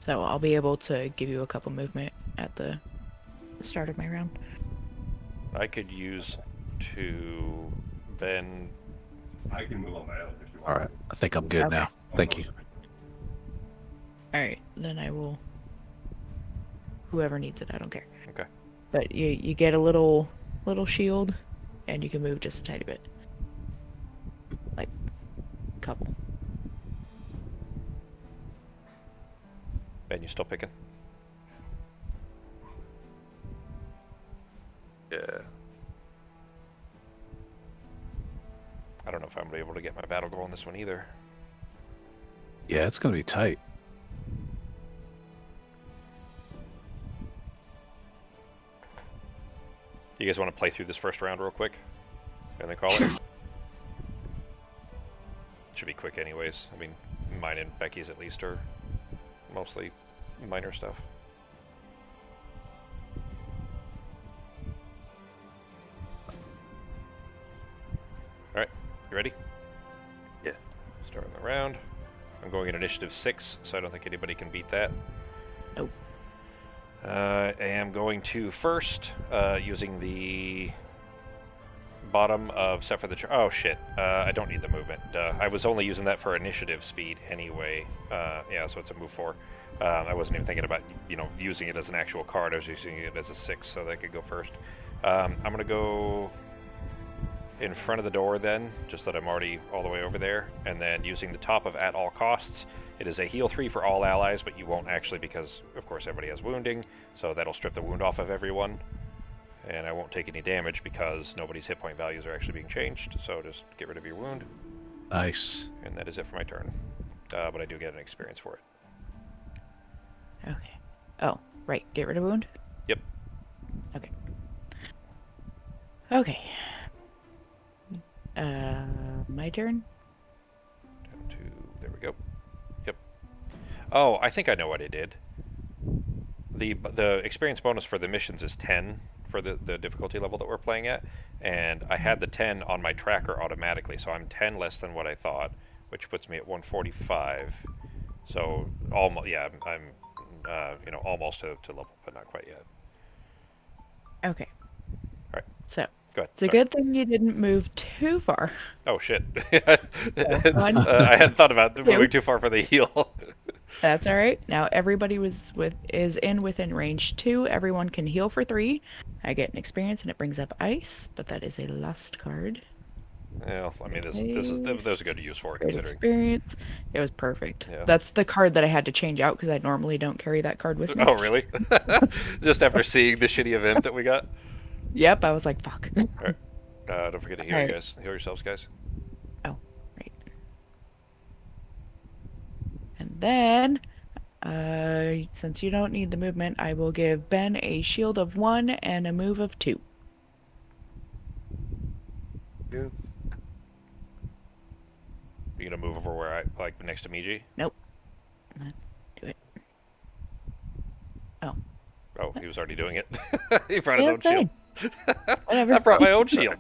So I'll be able to give you a couple movement at the start of my round. I could use to Ben. I can move on my own if you All right, I think I'm good Okay. now. Thank you. All right, then I will. Whoever needs it, I don't care. Okay. But you get a little shield, and you can move just a tiny bit, like a couple. Ben, you still picking? Yeah. I don't know if I'm gonna be able to get my battle goal on this one either. Yeah, it's gonna be tight. You guys want to play through this first round real quick, and then call it? Should be quick anyways. I mean, mine and Becky's at least are mostly minor stuff. Alright, you ready? Yeah. Starting the round. I'm going in initiative 6, so I don't think anybody can beat that. Nope. I am going to first, using the bottom of set for the oh shit, I don't need the movement. I was only using that for initiative speed anyway. Yeah, so it's a move 4. I wasn't even thinking about, you know, using it as an actual card. I was using it as a 6 so that I could go first. I'm gonna go in front of the door then, just that I'm already all the way over there, and then using the top of at all costs. It is a heal 3 for all allies, but you won't actually because, of course, everybody has wounding, so that'll strip the wound off of everyone. And I won't take any damage because nobody's hit point values are actually being changed, so just get rid of your wound. Nice. And that is it for my turn. But I do get an experience for it. Okay. Oh, right. Get rid of wound? Yep. Okay. Okay. My turn? Down to, there we go. Yep. Oh, I think I know what I did. The experience bonus for the missions is 10 for the difficulty level that we're playing at, and I had the 10 on my tracker automatically, so I'm 10 less than what I thought, which puts me at 145. So almost, yeah, I'm you know, almost to level, but not quite yet. Okay. Alright. So, Go ahead. it's a Sorry. good thing you didn't move too far. Oh shit! One, I hadn't thought about two. moving too far for the heal. That's all right. Now everybody is within range 2. Everyone can heal for 3. I get an experience and it brings up ice, but that is a lust card. Well, I mean, that was a good use for it, Great considering. experience. It was perfect. Yeah. That's the card that I had to change out because I normally don't carry that card with me. Oh, really? Just after seeing the shitty event that we got? Yep, I was like, fuck. Alright. Don't forget to heal, Alright. guys. Heal yourselves, guys. Oh, right. And then, since you don't need the movement, I will give Ben a shield of 1 and a move of 2. Yeah. You gonna move over where I, like, next to Miji? Nope. Do it. Oh. Oh, he was already doing it. He brought his Yeah, own shield. Whatever. I brought my own shield.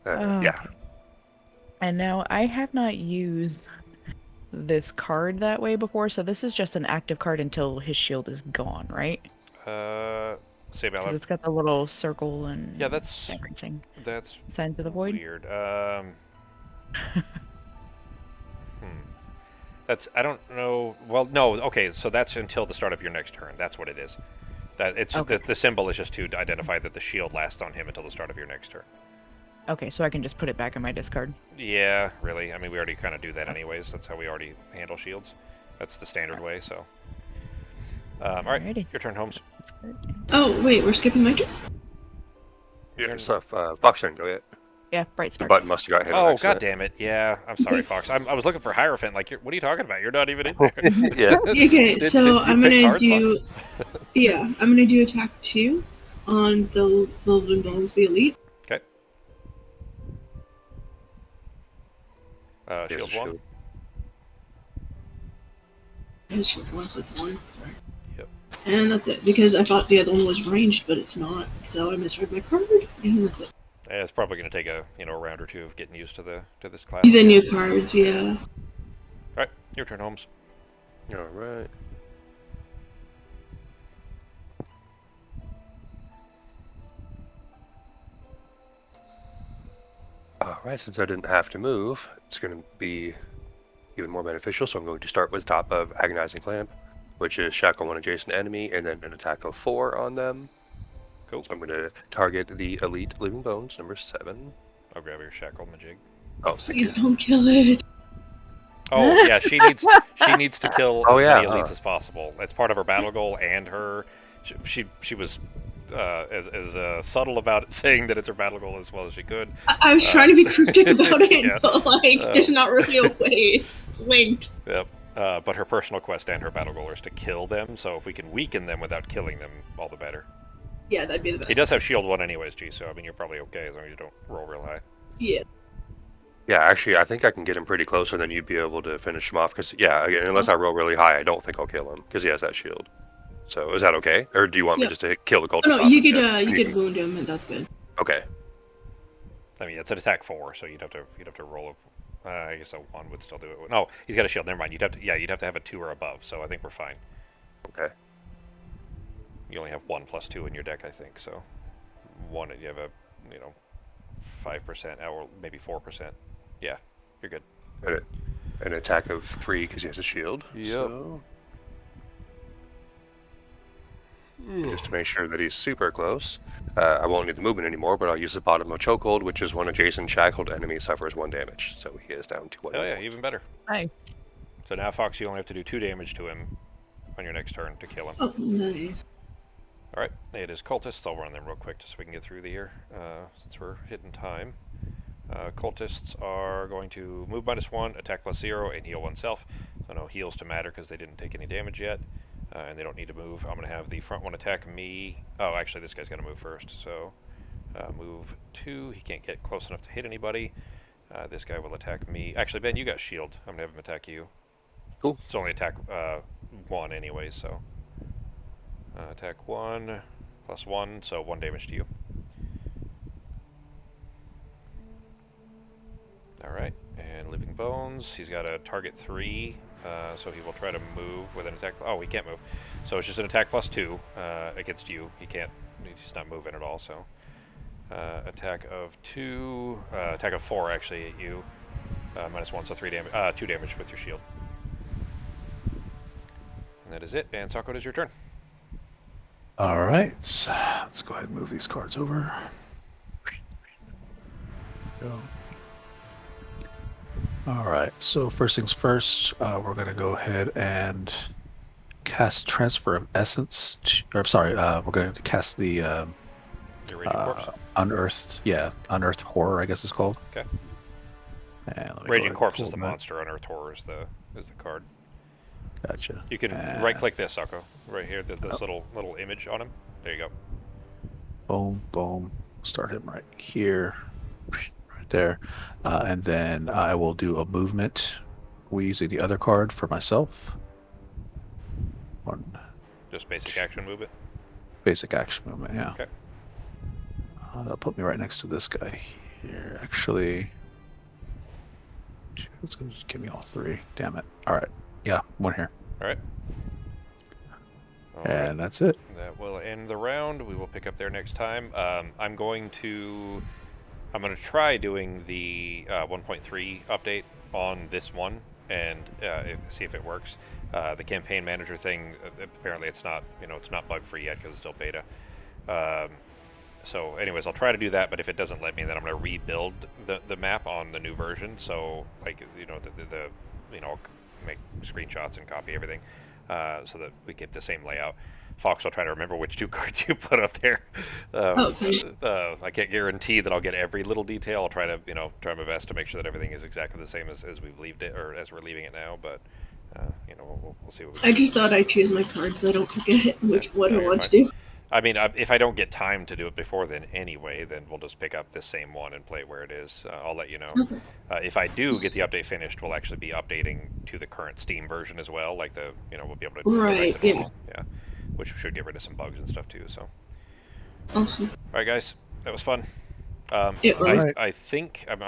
Oh, Yeah. okay. And now I have not used this card that way before, so this is just an active card until his shield is gone, right? Say Because Ballard. it's got the little circle and Yeah, that's everything. that's Signs of the void. weird. That's, I don't know. Well, no. Okay, so that's until the start of your next turn. That's what it is. That it's Okay. the symbol is just to identify that the shield lasts on him until the start of your next turn. Okay, so I can just put it back in my discard. Yeah, really. I mean, we already kind of do that anyways. That's how we already handle shields. That's the standard way. So, all right, Alrighty. your turn, Holmes. Oh, wait, we're skipping my turn? Yeah. Stuff. Fox turn. Go ahead. Yeah, bright The spark. button must have got hit on Oh, accident. god damn it. Yeah, I'm sorry, Fox. I was looking for Hierophant. Like, what are you talking about? You're not even in there. Yeah. Okay, so you I'm pick gonna cards, do. Fox? Yeah, I'm gonna do attack 2 on the Golden Bones, the elite. Okay. He has Shield a 1. shield. His shield one, so it's 1. Sorry. Yep. And that's it, because I thought the other one was ranged, but it's not. So I misread my card, and that's it. It's probably going to take a round or two of getting used to this class. The new cards, yeah. Alright, your turn, Holmes. Alright. Alright, since I didn't have to move, it's going to be even more beneficial, so I'm going to start with top of Agonizing Clamp, which is shackle one adjacent enemy, and then an attack of 4 on them. Cool. So I'm going to target the Elite Living Bones, number 7. I'll grab your shackle majig. Oh, thank Please you. don't kill it. Oh yeah, she needs to kill Oh, as yeah, many elites as possible. That's part of her battle goal, and her she was as subtle about it, saying that it's her battle goal as well as she could. I was trying to be cryptic about it, yeah. but like, there's not really a way it's linked. Yep. But her personal quest and her battle goal is to kill them. So if we can weaken them without killing them, all the better. Yeah, that'd be the best. He does have shield 1 anyways, G. So I mean, you're probably okay as long as you don't roll real high. Yeah. Yeah, actually, I think I can get him pretty close, and then you'd be able to finish him off. Because, yeah, again, unless I roll really high, I don't think I'll kill him, because he has that shield. So, is that okay? Or do you want me Yeah. just to kill the cultist Oh, no, off you and could just- you could wound him, and that's good. Okay. I mean, it's an attack 4, so you'd have to roll a. I guess a 1 would still do it. No, he's got a shield. Never mind. You'd have to have a 2 or above. So I think we're fine. Okay. You only have 1 plus 2 in your deck, I think. So 1, you have a 5% or maybe 4%. Yeah, you're good. And an attack of 3 because he has a shield. Yep. So, just to make sure that he's super close, I won't need the movement anymore, but I'll use the bottom of Chokehold, which is when adjacent shackled enemy suffers 1 damage. So he is down to 1. Oh yeah, even better. Nice. So now, Fox, you only have to do 2 damage to him on your next turn to kill him. Oh, nice. All right, it is cultists. I'll run them real quick just so we can get through the year, since we're hitting time. Cultists are going to move -1, attack +0, and heal oneself. So no heals to matter because they didn't take any damage yet, and they don't need to move. I'm going to have the front one attack me. Oh, actually, this guy's going to move first. So move 2. He can't get close enough to hit anybody. This guy will attack me. Actually, Ben, you got shield. I'm going to have him attack you. Cool. It's only attack 1 anyway, so. Attack 1, +1, so 1 damage to you. Alright, and Living Bones, he's got a target 3, so he will try to move with an attack. Oh, he can't move. So it's just an attack +2 against you. He's not moving at all, so. Attack of 2, attack of 4 actually at you. -1, so 2 damage with your shield. And that is it, and Sako, it is your turn. All right, let's go ahead and move these cards over. Go. All right, so first things first, we're going to go ahead and cast Transfer of Essence. We're going to cast the Your Raging Corpse. Unearthed Horror, I guess it's called. Okay. And let me go ahead Raging and Corpse pull is the that. monster. Unearthed Horror is the card. Gotcha. You can And right-click this, Sako. Right here, this little image on him. There you go. Boom, boom. Start him right here, right there, and then I will do a movement. We using the other card for myself. One Just basic action movement. basic action movement. Yeah. Okay. That'll put me right next to this guy here. Actually, it's gonna just give me all 3. Damn it. All right. Yeah, 1 here, All right. and that's it. That will end the round. We will pick up there next time. I'm going to try doing the 1.3 update on this one and see if it works. The campaign manager thing, apparently it's not bug free yet because it's still beta. So anyways, I'll try to do that, but if it doesn't let me, then I'm going to rebuild the map on the new version. So like I'll make screenshots and copy everything so that we get the same layout. Fox will try to remember which 2 cards you put up there. Okay. I can't guarantee that I'll get every little detail. I'll try to, try my best to make sure that everything is exactly the same as we've left it, or as we're leaving it now. But we'll see what we can I do. just thought I'd choose my cards so I don't forget what No, I you're want to fine. do. I mean, if I don't get time to do it before then anyway, then we'll just pick up this same one and play it where it is. I'll let you know. Okay. If I do get the update finished, we'll actually be updating to the current Steam version as well. Like we'll be able to go Right, back to yeah. normal. Yeah, which should get rid of some bugs and stuff too. So, Awesome. all right, guys, that was fun. It was. I think I'm